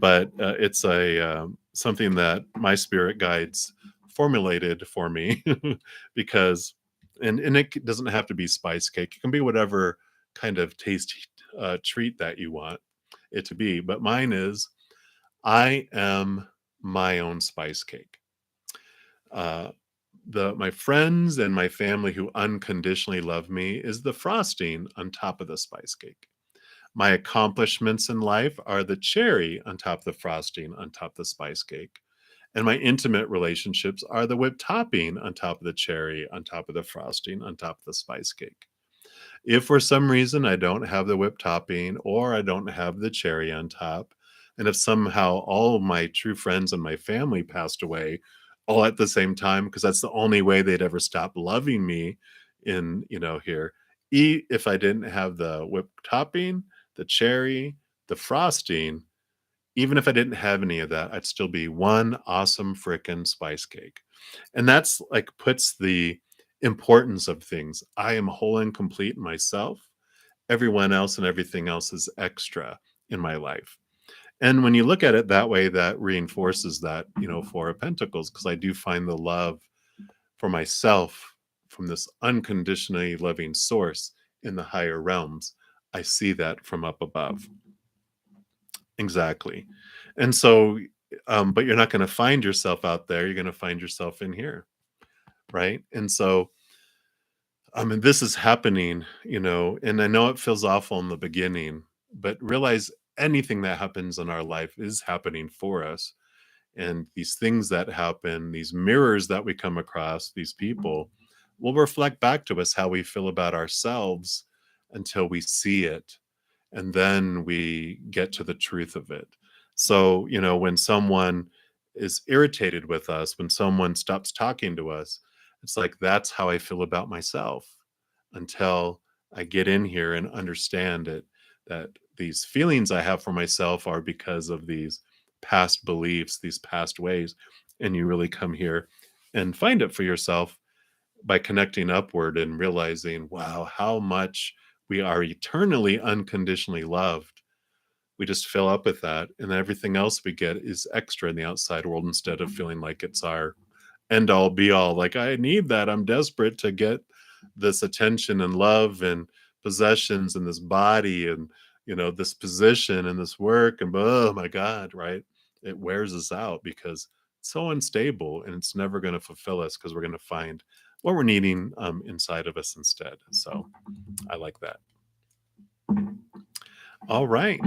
but it's a something that my spirit guides formulated for me, because and it doesn't have to be spice cake. It can be whatever kind of tasty treat that you want it to be. But mine is, I am my own spice cake. Uh, the my friends and my family who unconditionally love me is the frosting on top of the spice cake. My accomplishments in life are the cherry on top of the frosting on top of the spice cake. And my intimate relationships are the whipped topping on top of the cherry on top of the frosting on top of the spice cake. If for some reason I don't have the whipped topping, or I don't have the cherry on top, and if somehow all of my true friends and my family passed away all at the same time, because that's the only way they'd ever stop loving me in, here. If I didn't have the whipped topping, the cherry, the frosting, Even if I didn't have any of that, I'd still be one awesome frickin' spice cake. And that's like puts the importance of things. I am whole and complete in myself. Everyone else and everything else is extra in my life. And when you look at it that way, that reinforces that, Four of Pentacles, because I do find the love for myself from this unconditionally loving source in the higher realms. I see that from up above. Exactly. And so, but you're not going to find yourself out there. You're going to find yourself in here. Right. And so, and this is happening, and I know it feels awful in the beginning, but realize anything that happens in our life is happening for us. And these things that happen, these mirrors that we come across, these people will reflect back to us how we feel about ourselves until we see it. And then we get to the truth of it. So, when someone is irritated with us, when someone stops talking to us, it's like that's how I feel about myself until I get in here and understand it, that these feelings I have for myself are because of these past beliefs, these past ways. And you really come here and find it for yourself by connecting upward and realizing, wow, how much we are eternally unconditionally loved. We just fill up with that. And then everything else we get is extra in the outside world instead of feeling like it's our end all be all. Like, I need that. I'm desperate to get this attention and love and possessions and this body and, this position and this work. And oh my God, right? It wears us out because it's so unstable and it's never going to fulfill us because we're going to find what we're needing inside of us instead. So I like that. All right.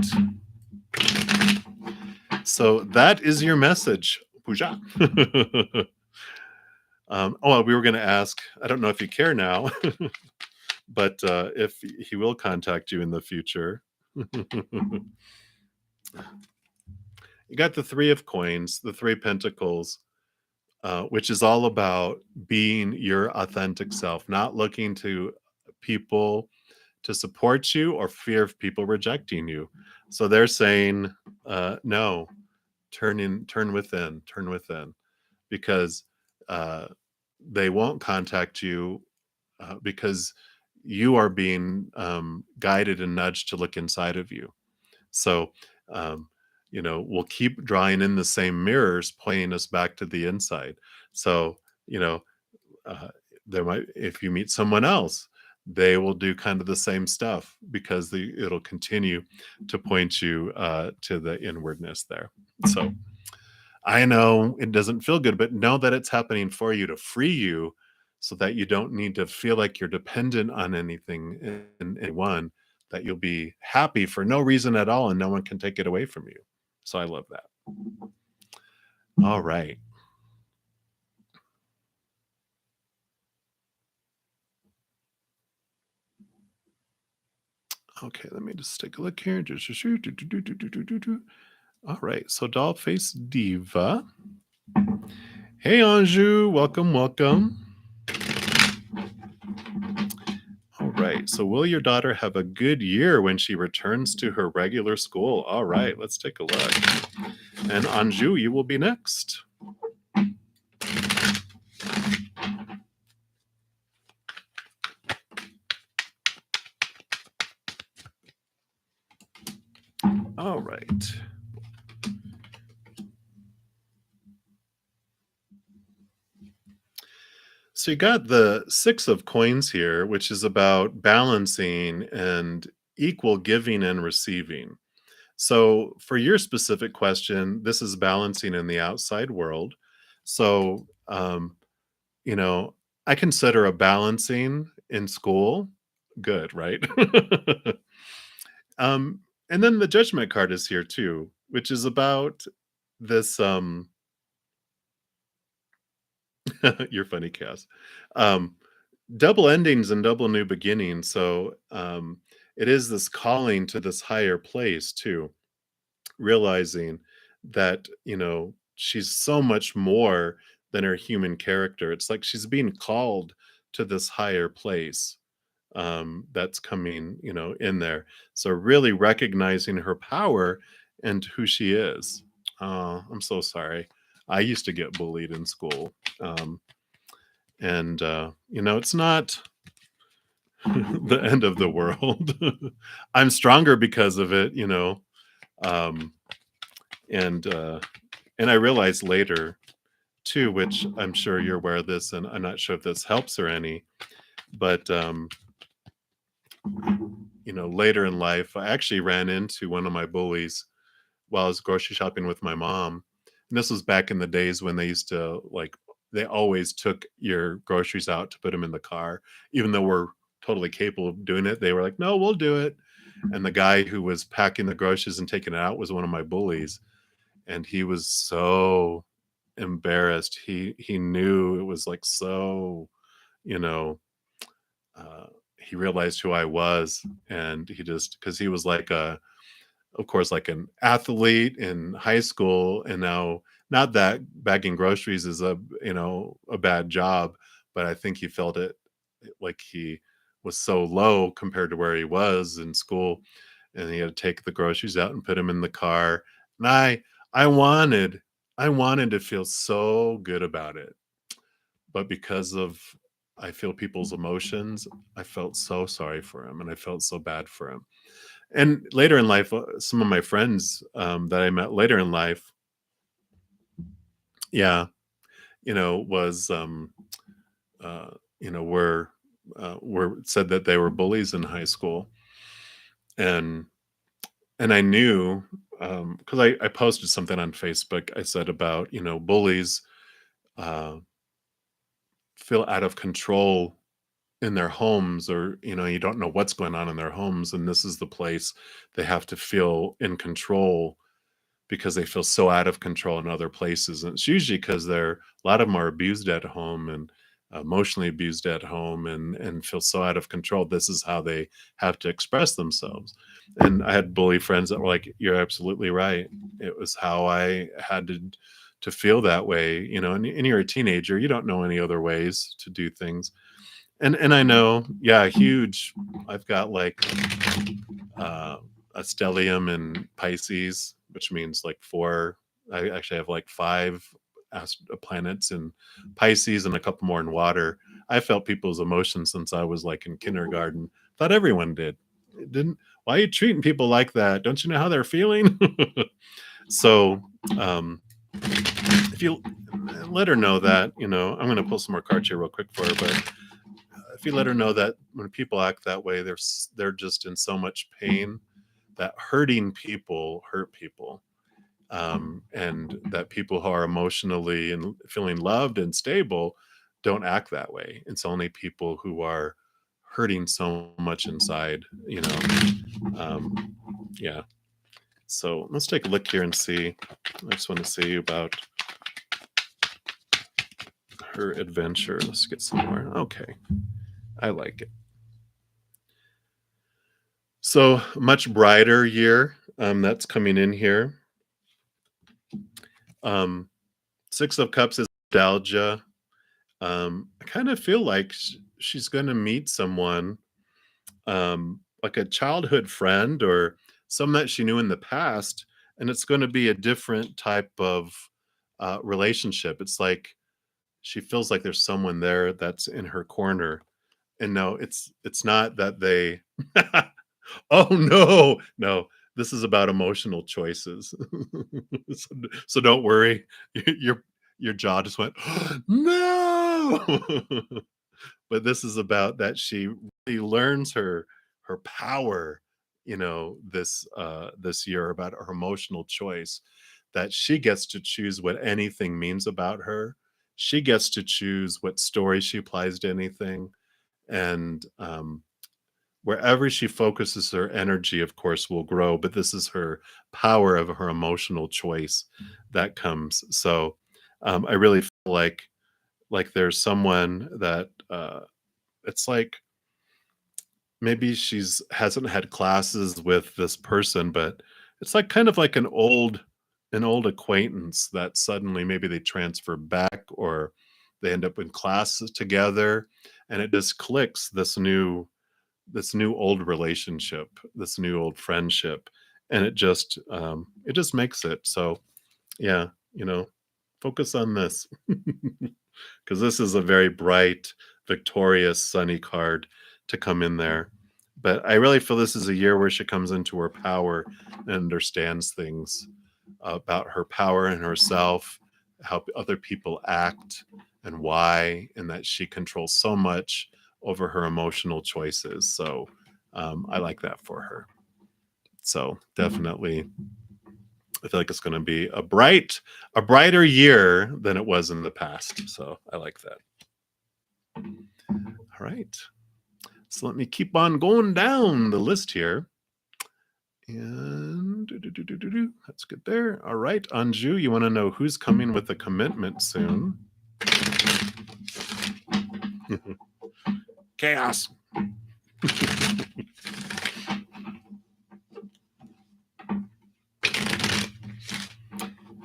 So that is your message, Pooja. We were going to ask, I don't know if you care now, but if he will contact you in the future. You got the Three of Coins, the Three Pentacles, which is all about being your authentic self, not looking to people to support you or fear of people rejecting you. So they're saying, no, turn within, because uh, they won't contact you because you are being guided and nudged to look inside of you. So, um, we'll keep drawing in the same mirrors, pointing us back to the inside. So, you know, uh, there might, if you meet someone else, they will do kind of the same stuff because it'll continue to point you to the inwardness there. So, I know it doesn't feel good, but know that it's happening for you to free you so that you don't need to feel like you're dependent on anything and anyone, that you'll be happy for no reason at all and no one can take it away from you. So I love that. All right. Okay, let me just take a look here. All right, so Doll Face Diva. Hey, Anjou, welcome, welcome. All right, so will your daughter have a good year when she returns to her regular school? All right, let's take a look. And Anjou, you will be next. All right. So you got the Six of Coins here, which is about balancing and equal giving and receiving. So for your specific question, this is balancing in the outside world. So, you know, I consider a balancing in school good, right? um, and then the Judgment card is here too, which is about this. You're funny, Cass. Um, Double endings and double new beginnings. So it is this calling to this higher place too, realizing that, she's so much more than her human character. It's like she's being called to this higher place that's coming, in there. So really recognizing her power and who she is. I'm so sorry. I used to get bullied in school. Um, and, it's not the end of the world. I'm stronger because of it, um, and, uh, and I realized later too, which I'm sure you're aware of this, and I'm not sure if this helps or any, but, later in life, I actually ran into one of my bullies while I was grocery shopping with my mom. And this was back in the days when they used to they always took your groceries out to put them in the car, even though we're totally capable of doing it. They were like, "No, we'll do it." And the guy who was packing the groceries and taking it out was one of my bullies, and he was so embarrassed. He knew it was like so, you know, uh, he realized who I was, and he just because he was like a of course, like an athlete in high school, and now not that bagging groceries is a bad job, but I think he felt like he was so low compared to where he was in school, and he had to take the groceries out and put them in the car. And I wanted I wanted to feel so good about it, but because of I feel people's emotions, I felt so sorry for him and I felt so bad for him. And later in life, some of my friends, that I met later in life, yeah, was, uh, were said that they were bullies in high school, and I knew, because I posted something on Facebook. I said about bullies uh, feel out of control in their homes, or you don't know what's going on in their homes, and this is the place they have to feel in control because they feel so out of control in other places. And it's usually because a lot of them are abused at home and emotionally abused at home, and feel so out of control. This is how they have to express themselves. And I had bully friends that were like, "You're absolutely right. It was how I had to feel that way." And you're a teenager, you don't know any other ways to do things. And I know, yeah, huge. I've got like uh, a stellium in Pisces, which means like four. I actually have like five planets in Pisces and a couple more in water. I felt people's emotions since I was like in kindergarten. Thought everyone did. It didn't. Why are you treating people like that? Don't you know how they're feeling? So, um, if you let her know that, I'm going to pull some more cards here real quick for her, but if you let her know that when people act that way, they're just in so much pain that hurting people hurt people, and that people who are emotionally and feeling loved and stable don't act that way. It's only people who are hurting so much inside, um, yeah. So let's take a look here and see. I just want to see about her adventure. Let's get some more. Okay, I like it. So much brighter year, that's coming in here. um, Six of Cups is nostalgia. I kind of feel like she's going to meet someone, like a childhood friend or someone that she knew in the past, and it's going to be a different type of relationship. It's like she feels like there's someone there that's in her corner, and no, it's not that they. Oh no, no. This is about emotional choices. So don't worry. Your jaw just went, no. But this is about that she really learns her power, this year about her emotional choice, that she gets to choose what anything means about her. She gets to choose what story she applies to anything. And wherever she focuses her energy, of course, will grow, but this is her power of her emotional choice that comes. So I really feel like there's someone that it's like maybe she's hasn't had classes with this person, but it's like kind of like an old acquaintance that suddenly maybe they transfer back, or they end up in classes together, and it just clicks, this new old relationship, this new old friendship. and it just makes it so. Yeah, focus on this because this is a very bright, victorious, sunny card to come in there. But I really feel this is a year where she comes into her power and understands things about her power and herself, how other people act and why, and that she controls so much over her emotional choices. So I like that for her. So definitely, I feel like it's going to be a brighter year than it was in the past. So I like that. All right. So let me keep on going down the list here. And that's good there. All right, Anju, you want to know who's coming with a commitment soon? Chaos.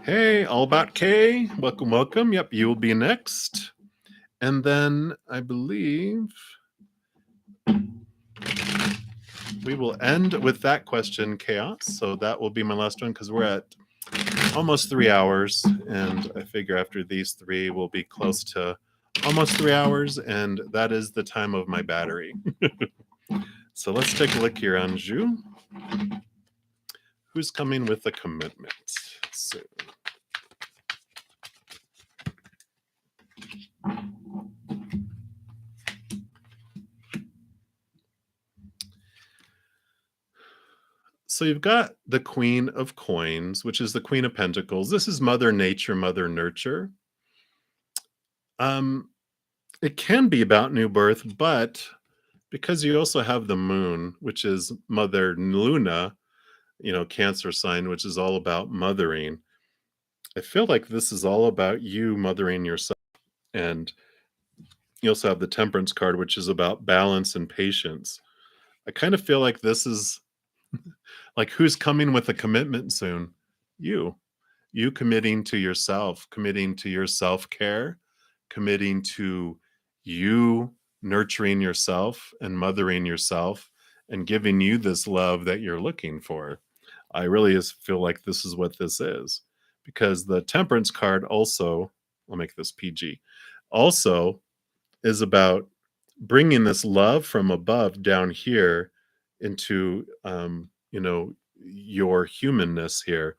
Hey, all about K. Welcome, welcome. Yep, you will be next. And then I believe we will end with that question, Chaos. So that will be my last one because we're at almost 3 hours. And I figure after these three, we'll be close to almost 3 hours. And that is the time of my battery. So let's take a look here, Anju. Who's coming with a commitment soon? So you've got the Queen of Coins, which is the Queen of Pentacles. This is Mother Nature, Mother Nurture. It can be about new birth, but because you also have the Moon, which is Mother Luna, Cancer sign, which is all about mothering. I feel like this is all about you mothering yourself. And you also have the Temperance card, which is about balance and patience. I kind of feel like this is like who's coming with a commitment soon? You. You committing to yourself, committing to your self-care, committing to you nurturing yourself and mothering yourself and giving you this love that you're looking for. I really feel like this is what this is because the Temperance card also, I'll make this PG, also is about bringing this love from above down here into, your humanness here,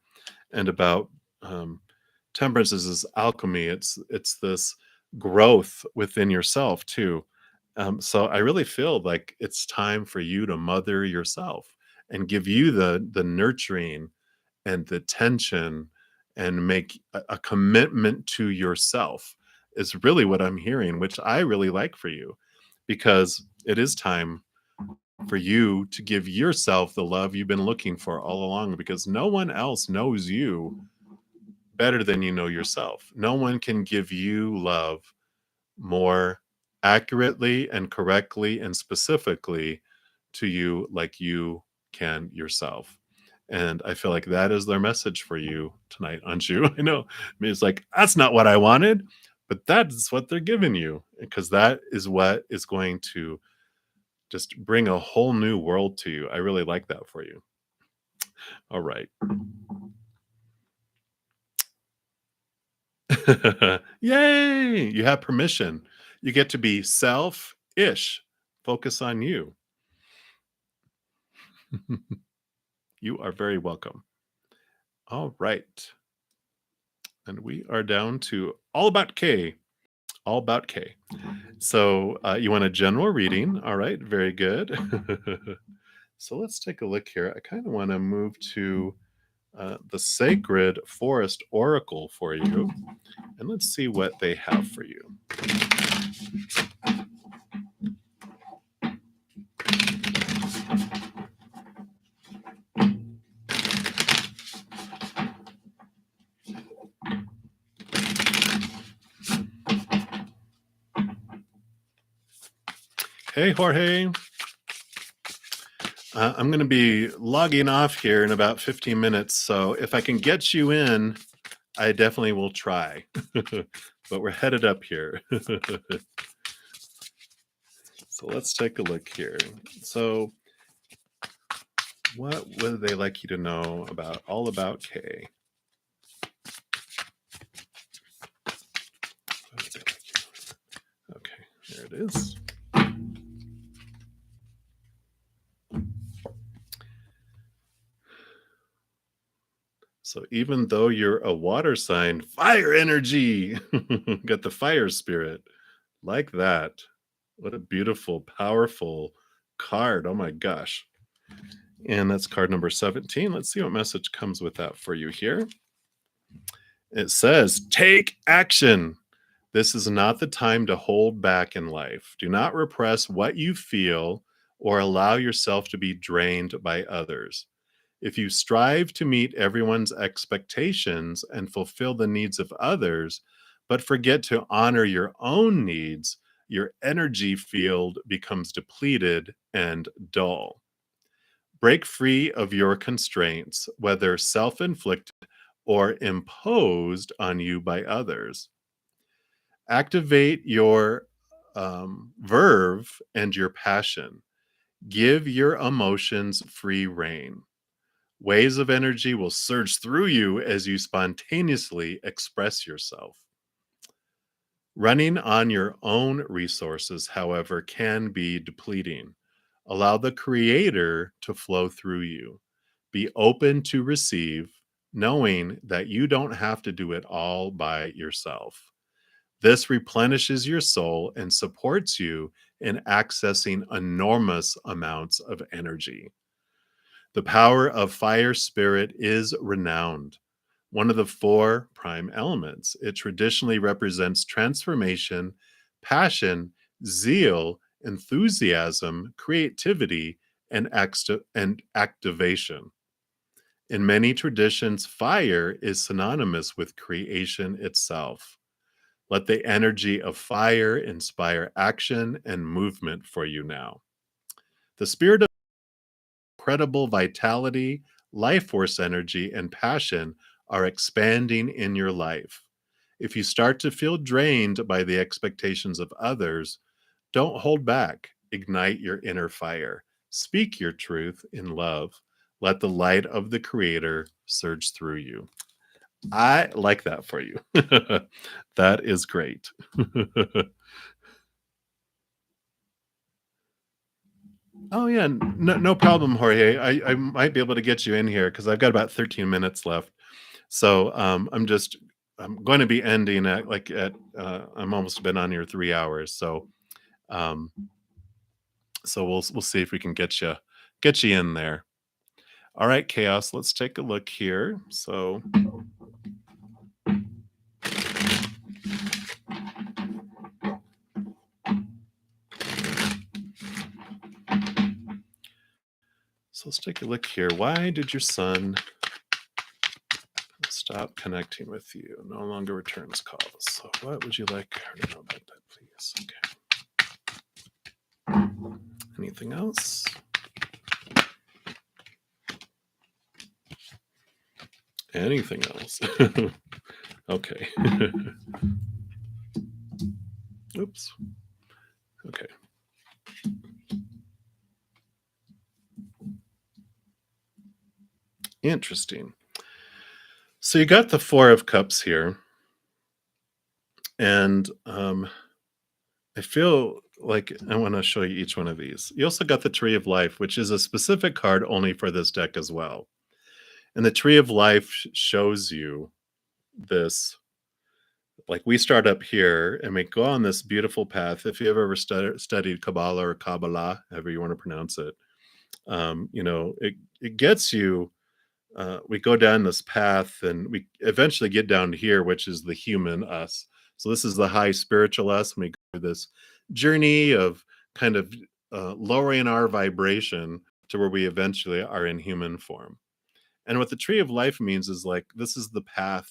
and about temperance is this alchemy. It's this growth within yourself too. So I really feel like it's time for you to mother yourself and give you the nurturing and the tension and make a commitment to yourself is really what I'm hearing, which I really like for you because it is time for you to give yourself the love you've been looking for all along because no one else knows you better than you know yourself. No one can give you love more accurately and correctly and specifically to you like you can yourself. And I feel like that is their message for you tonight, Anshu. I know. I mean, it's like, that's not what I wanted, but that's what they're giving you because that is what is going to just bring a whole new world to you. I really like that for you. All right. Yay! You have permission. You get to be self-ish. Focus on you. You are very welcome. All right. And we are down to all about K. All about K. So you want a general reading. All right. Very good. So let's take a look here. I kind of want to move to the Sacred Forest Oracle for you. And let's see what they have for you. Hey, Jorge. I'm going to be logging off here in about 15 minutes. So if I can get you in, I definitely will try. But we're headed up here. So let's take a look here. So What would they like you to know about all about K? What would they like you to know? Okay, there it is. So even though you're a water sign, fire energy, got the fire spirit. Like that. What a beautiful, powerful card. Oh my gosh. And that's card number 17. Let's see what message comes with that for you here. It says, take action. This is not the time to hold back in life. Do not repress what you feel or allow yourself to be drained by others. If you strive to meet everyone's expectations and fulfill the needs of others, but forget to honor your own needs, your energy field becomes depleted and dull. Break free of your constraints, whether self inflicted or imposed on you by others. Activate your verve and your passion. Give your emotions free rein. Waves of energy will surge through you as you spontaneously express yourself. Running on your own resources, however, can be depleting. Allow the Creator to flow through you. Be open to receive, knowing that you don't have to do it all by yourself. This replenishes your soul and supports you in accessing enormous amounts of energy. The power of fire spirit is renowned, one of the four prime elements. It traditionally represents transformation, passion, zeal, enthusiasm, creativity, and activation. In many traditions, fire is synonymous with creation itself. Let the energy of fire inspire action and movement for you now. The spirit of incredible vitality, life force energy, and passion are expanding in your life. If you start to feel drained by the expectations of others, don't hold back. Ignite your inner fire. Speak your truth in love. Let the light of the Creator surge through you. I like that for you. That is great. Oh yeah, no problem, Jorge. I might be able to get you in here because I've got about 13 minutes left. So I'm going to be ending at I'm almost been on here 3 hours. Um, so we'll see if we can get you in there. All right, Chaos. Let's take a look here. So let's take a look here. Why did your son stop connecting with you? No longer returns calls. So what would you like her to know about that, please? Okay. Anything else? Anything else? Okay. Oops. Okay. Interesting. So you got the Four of Cups here, and I feel like I want to show you each one of these. You also got the Tree of Life, which is a specific card only for this deck as well. And the Tree of Life shows you this. Like we start up here and we go on this beautiful path. If you have ever studied Kabbalah or Kabbalah, however you want to pronounce it, it gets you. We go down this path and we eventually get down to here, which is the human us. So this is the high spiritual us. And we go through this journey of kind of lowering our vibration to where we eventually are in human form. And what the Tree of Life means is like this is the path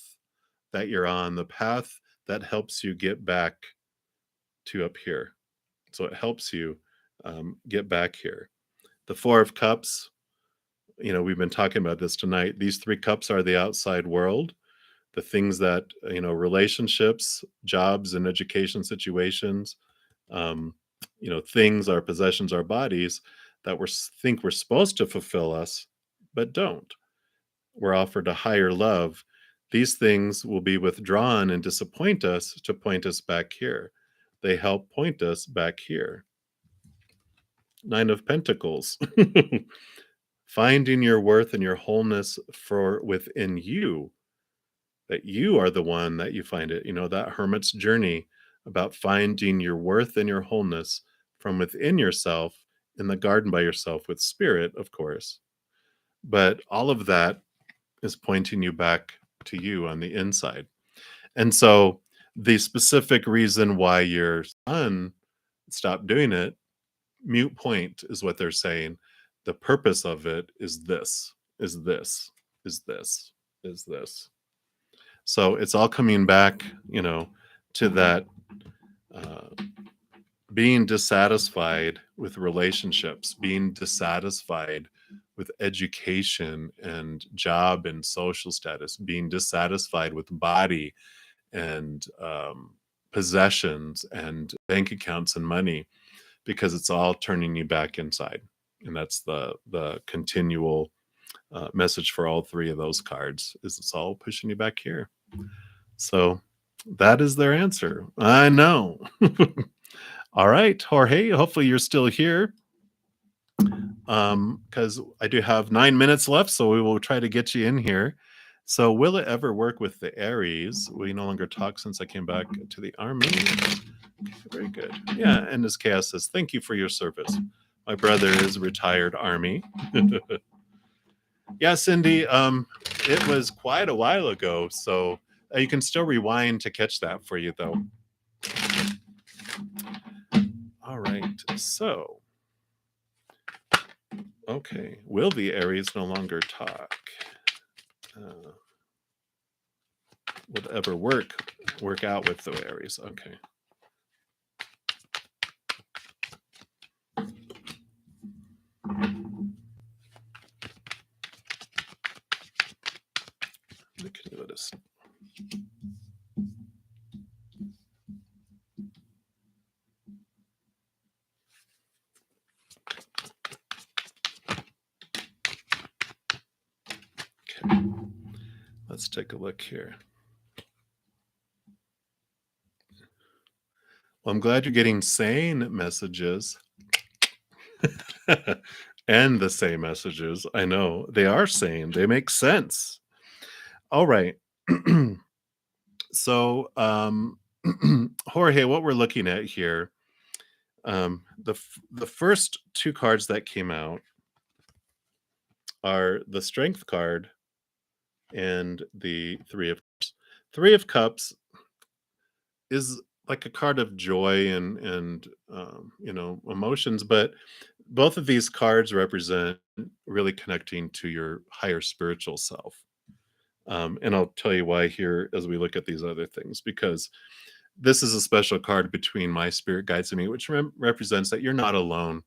that you're on, the path that helps you get back to up here. So it helps you get back here. The Four of Cups, we've been talking about this tonight. These three cups are the outside world, the things that, relationships, jobs, and education situations, things, our possessions, our bodies that we think we're supposed to fulfill us but don't. We're offered a higher love. These things will be withdrawn and disappoint us to point us back here. They help point us back here. Nine of Pentacles. Finding your worth and your wholeness for within you, that you are the one that you find it. That hermit's journey about finding your worth and your wholeness from within yourself in the garden by yourself with spirit, of course. But all of that is pointing you back to you on the inside. And so the specific reason why your son stopped doing it, mute point is what they're saying. The purpose of it is this, is this, is this, is this. So it's all coming back, to that uh, being dissatisfied with relationships, being dissatisfied with education and job and social status, being dissatisfied with body and possessions and bank accounts and money, because it's all turning you back inside. And that's the continual message for all three of those cards, is it's all pushing you back here. So that is their answer. I know. All right, Jorge, hopefully you're still here, because I do have 9 minutes left, so we will try to get you in here. So will it ever work with the Aries? We no longer talk since I came back to the army. Very good. Yeah, and as Chaos says, thank you for your service. My brother is retired Army. Yeah, Cindy, it was quite a while ago, so you can still rewind to catch that for you, though. All right, so, okay, will the Aries no longer talk? Would ever work out with the Aries? Okay. Can you let us? Okay, let's take a look here. Well, I'm glad you're getting sane messages. And the same messages. I know they are sane. They make sense. All right. So, Jorge, what we're looking at here, the first two cards that came out are the Strength card and the Three of Cups. Three of Cups is like a card of joy and emotions, but both of these cards represent really connecting to your higher spiritual self. And I'll tell you why here as we look at these other things, because this is a special card between my spirit guides and me, which represents that you're not alone,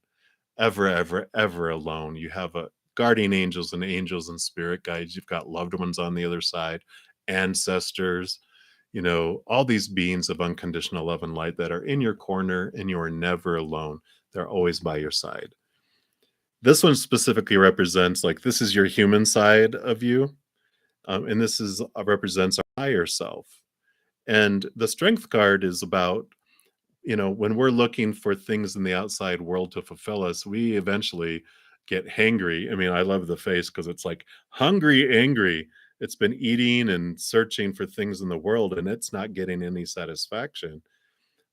ever, ever, ever alone. You have a guardian angels and spirit guides. You've got loved ones on the other side, ancestors, all these beings of unconditional love and light that are in your corner, and you are never alone. They're always by your side. This one specifically represents, like, this is your human side of you. And this is represents our higher self. And the Strength card is about, when we're looking for things in the outside world to fulfill us, we eventually get hangry. I mean, I love the face because it's like hungry, angry. It's been eating and searching for things in the world, and it's not getting any satisfaction.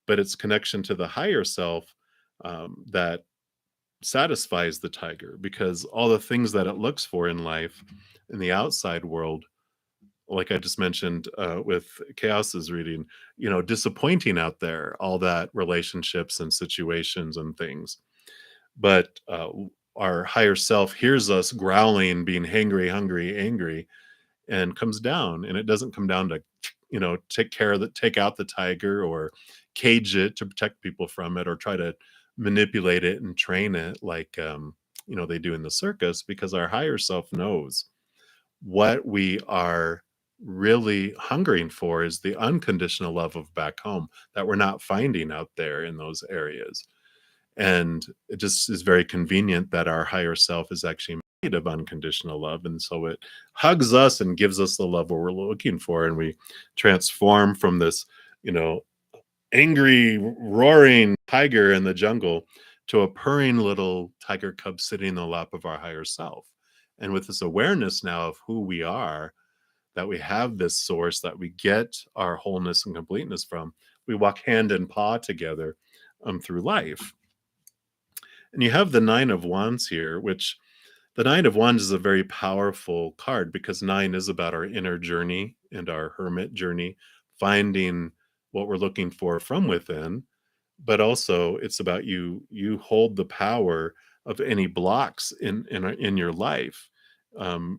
But its connection to the higher self that satisfies the tiger, because all the things that it looks for in life, in the outside world, like I just mentioned with Chaos's reading, disappointing out there, all that relationships and situations and things. But our higher self hears us growling, being hangry, hungry, angry, and comes down. And it doesn't come down to, take out the tiger or cage it to protect people from it, or try to manipulate it and train it like, they do in the circus, because our higher self knows what we are really hungering for is the unconditional love of back home that we're not finding out there in those areas. And it just is very convenient that our higher self is actually of unconditional love. And so it hugs us and gives us the love we're looking for. And we transform from this, you know, angry, roaring tiger in the jungle to a purring little tiger cub sitting in the lap of our higher self. And with this awareness now of who we are, that we have this source that we get our wholeness and completeness from, we walk hand in paw together through life. And you have the Nine of Wands here, which the Nine of Wands is a very powerful card because nine is about our inner journey and our hermit journey, finding what we're looking for from within. But also, it's about you hold the power of any blocks in your life.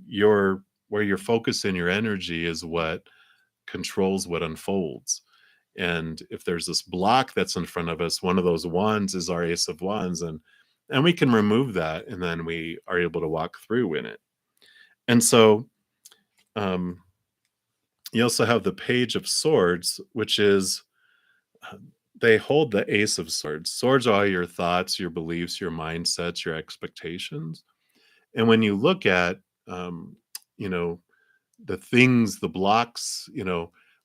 Your where you're focusing your energy is what controls what unfolds. And if there's this block that's in front of us, one of those wands is our Ace of Wands, and we can remove that, and then we are able to walk through in it. And so, um, you also have the Page of Swords, which is uh, they hold the Ace of Swords. Swords are your thoughts, your beliefs, your mindsets, your expectations. And when you look at, um, you know, the things, the blocks,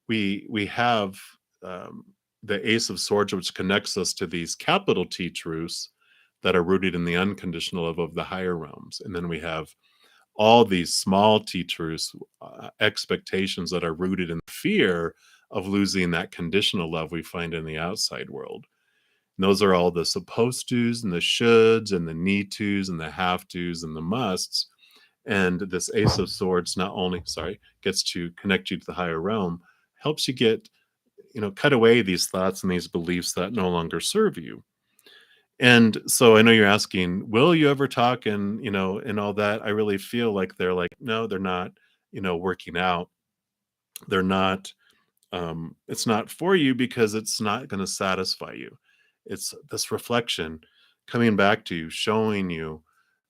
we have um, the Ace of Swords, which connects us to these capital T truths that are rooted in the unconditional love of the higher realms, and then we have all these small T truths, expectations that are rooted in fear of losing that conditional love we find in the outside world. And those are all the supposed tos and the shoulds and the need tos and the have tos and the musts. And this Ace of Swords not only, sorry, gets to connect you to the higher realm, helps you get, cut away these thoughts and these beliefs that no longer serve you. And so I know you're asking, will you ever talk and all that? I really feel like they're like, no, they're not, working out. They're not, it's not for you because it's not going to satisfy you. It's this reflection coming back to you, showing you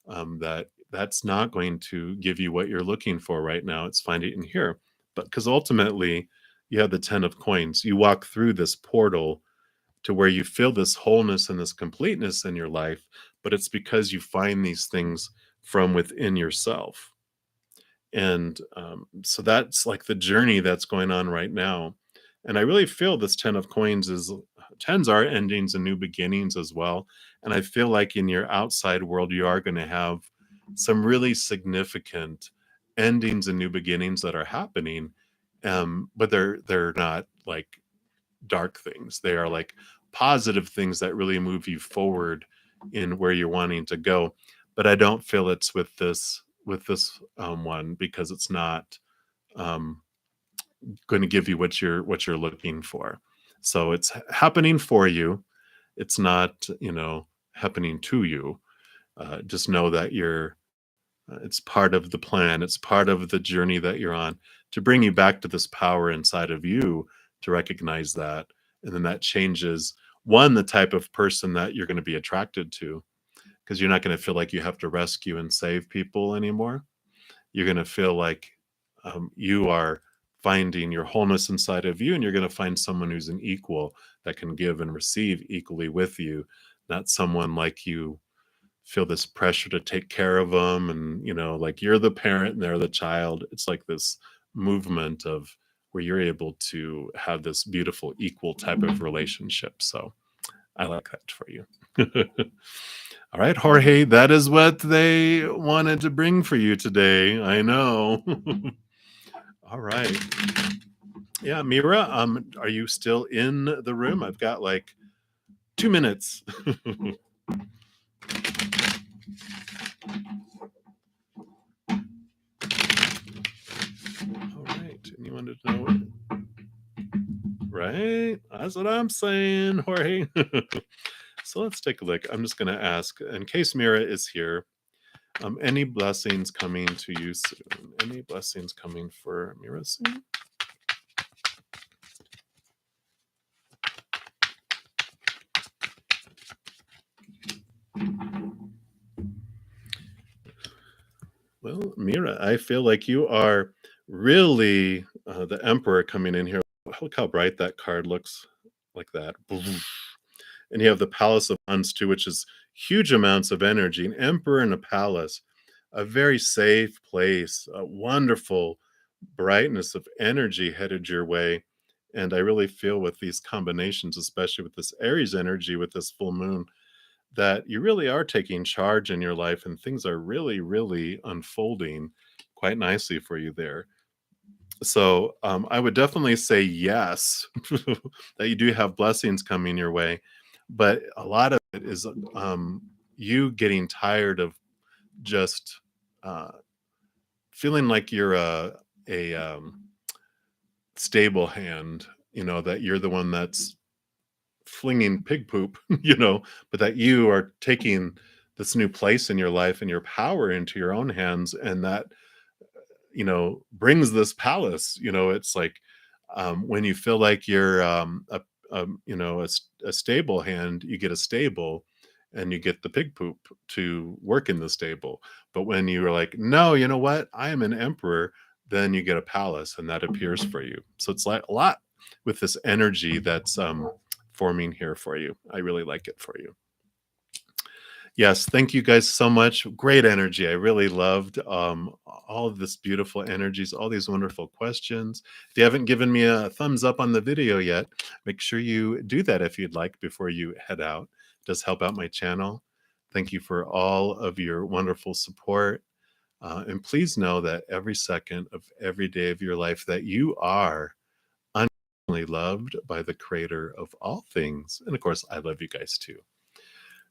that that's not going to give you what you're looking for right now. It's find it in here. But because ultimately you have the 10 of coins, you walk through this portal to where you feel this wholeness and this completeness in your life, but it's because you find these things from within yourself. And so that's like the journey that's going on right now. And I really feel this 10 of coins is tens are endings and new beginnings as well. And I feel like in your outside world, you are going to have some really significant endings and new beginnings that are happening. But they're not like dark things. They are like positive things that really move you forward in where you're wanting to go. But I don't feel it's with this one because it's not um, going to give you what you're looking for. So it's happening for you. It's not happening to you. Just know that it's part of the plan. It's part of the journey that you're on to bring you back to this power inside of you to recognize that. And then that changes one, the type of person that you're going to be attracted to, because you're not going to feel like you have to rescue and save people anymore. You're going to feel like you are finding your wholeness inside of you, and you're going to find someone who's an equal that can give and receive equally with you, not someone like you feel this pressure to take care of them and like you're the parent and they're the child. It's like this movement of where you're able to have this beautiful equal type of relationship. So I like that for you. All right, Jorge, that is what they wanted to bring for you today. I know. All right. Yeah, Mira, are you still in the room? I've got like 2 minutes. All right. And you wanted to know what? Right? That's what I'm saying, Jorge. So let's take a look. I'm just going to ask, in case Mira is here, any blessings coming to you soon? Any blessings coming for Mira soon? Well, Mira, I feel like you are really the emperor coming in here. Look how bright that card looks, like that. And you have the Palace of Wands too, which is huge amounts of energy. An emperor in a palace. a very safe place, a wonderful brightness of energy headed your way. And I really feel with these combinations, especially with this Aries energy, with this full moon, that you really are taking charge in your life and things are really, really unfolding quite nicely for you there. So I would definitely say yes, that you do have blessings coming your way. But a lot of it is you getting tired of just uh, feeling like you're a stable hand, that you're the one that's flinging pig poop, but that you are taking this new place in your life and your power into your own hands, and that brings this palace. It's like when you feel like you're a stable hand, you get a stable, and you get the pig poop to work in the stable. But when you are like, no, you know what, I am an emperor, then you get a palace, and that appears for you. So it's like a lot with this energy that's forming here for you. I really like it for you. Yes, thank you guys so much. Great energy. I really loved all of this beautiful energies, all these wonderful questions. If you haven't given me a thumbs up on the video yet, make sure you do that if you'd like before you head out. It does help out my channel. Thank you for all of your wonderful support. And please know that every second of every day of your life that you are unconditionally loved by the creator of all things. And of course, I love you guys too.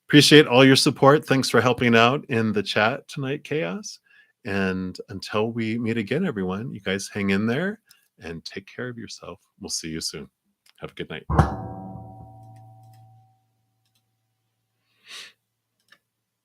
Appreciate all your support. Thanks for helping out in the chat tonight, Chaos. And until we meet again, everyone, you guys hang in there and take care of yourself. We'll see you soon. Have a good night.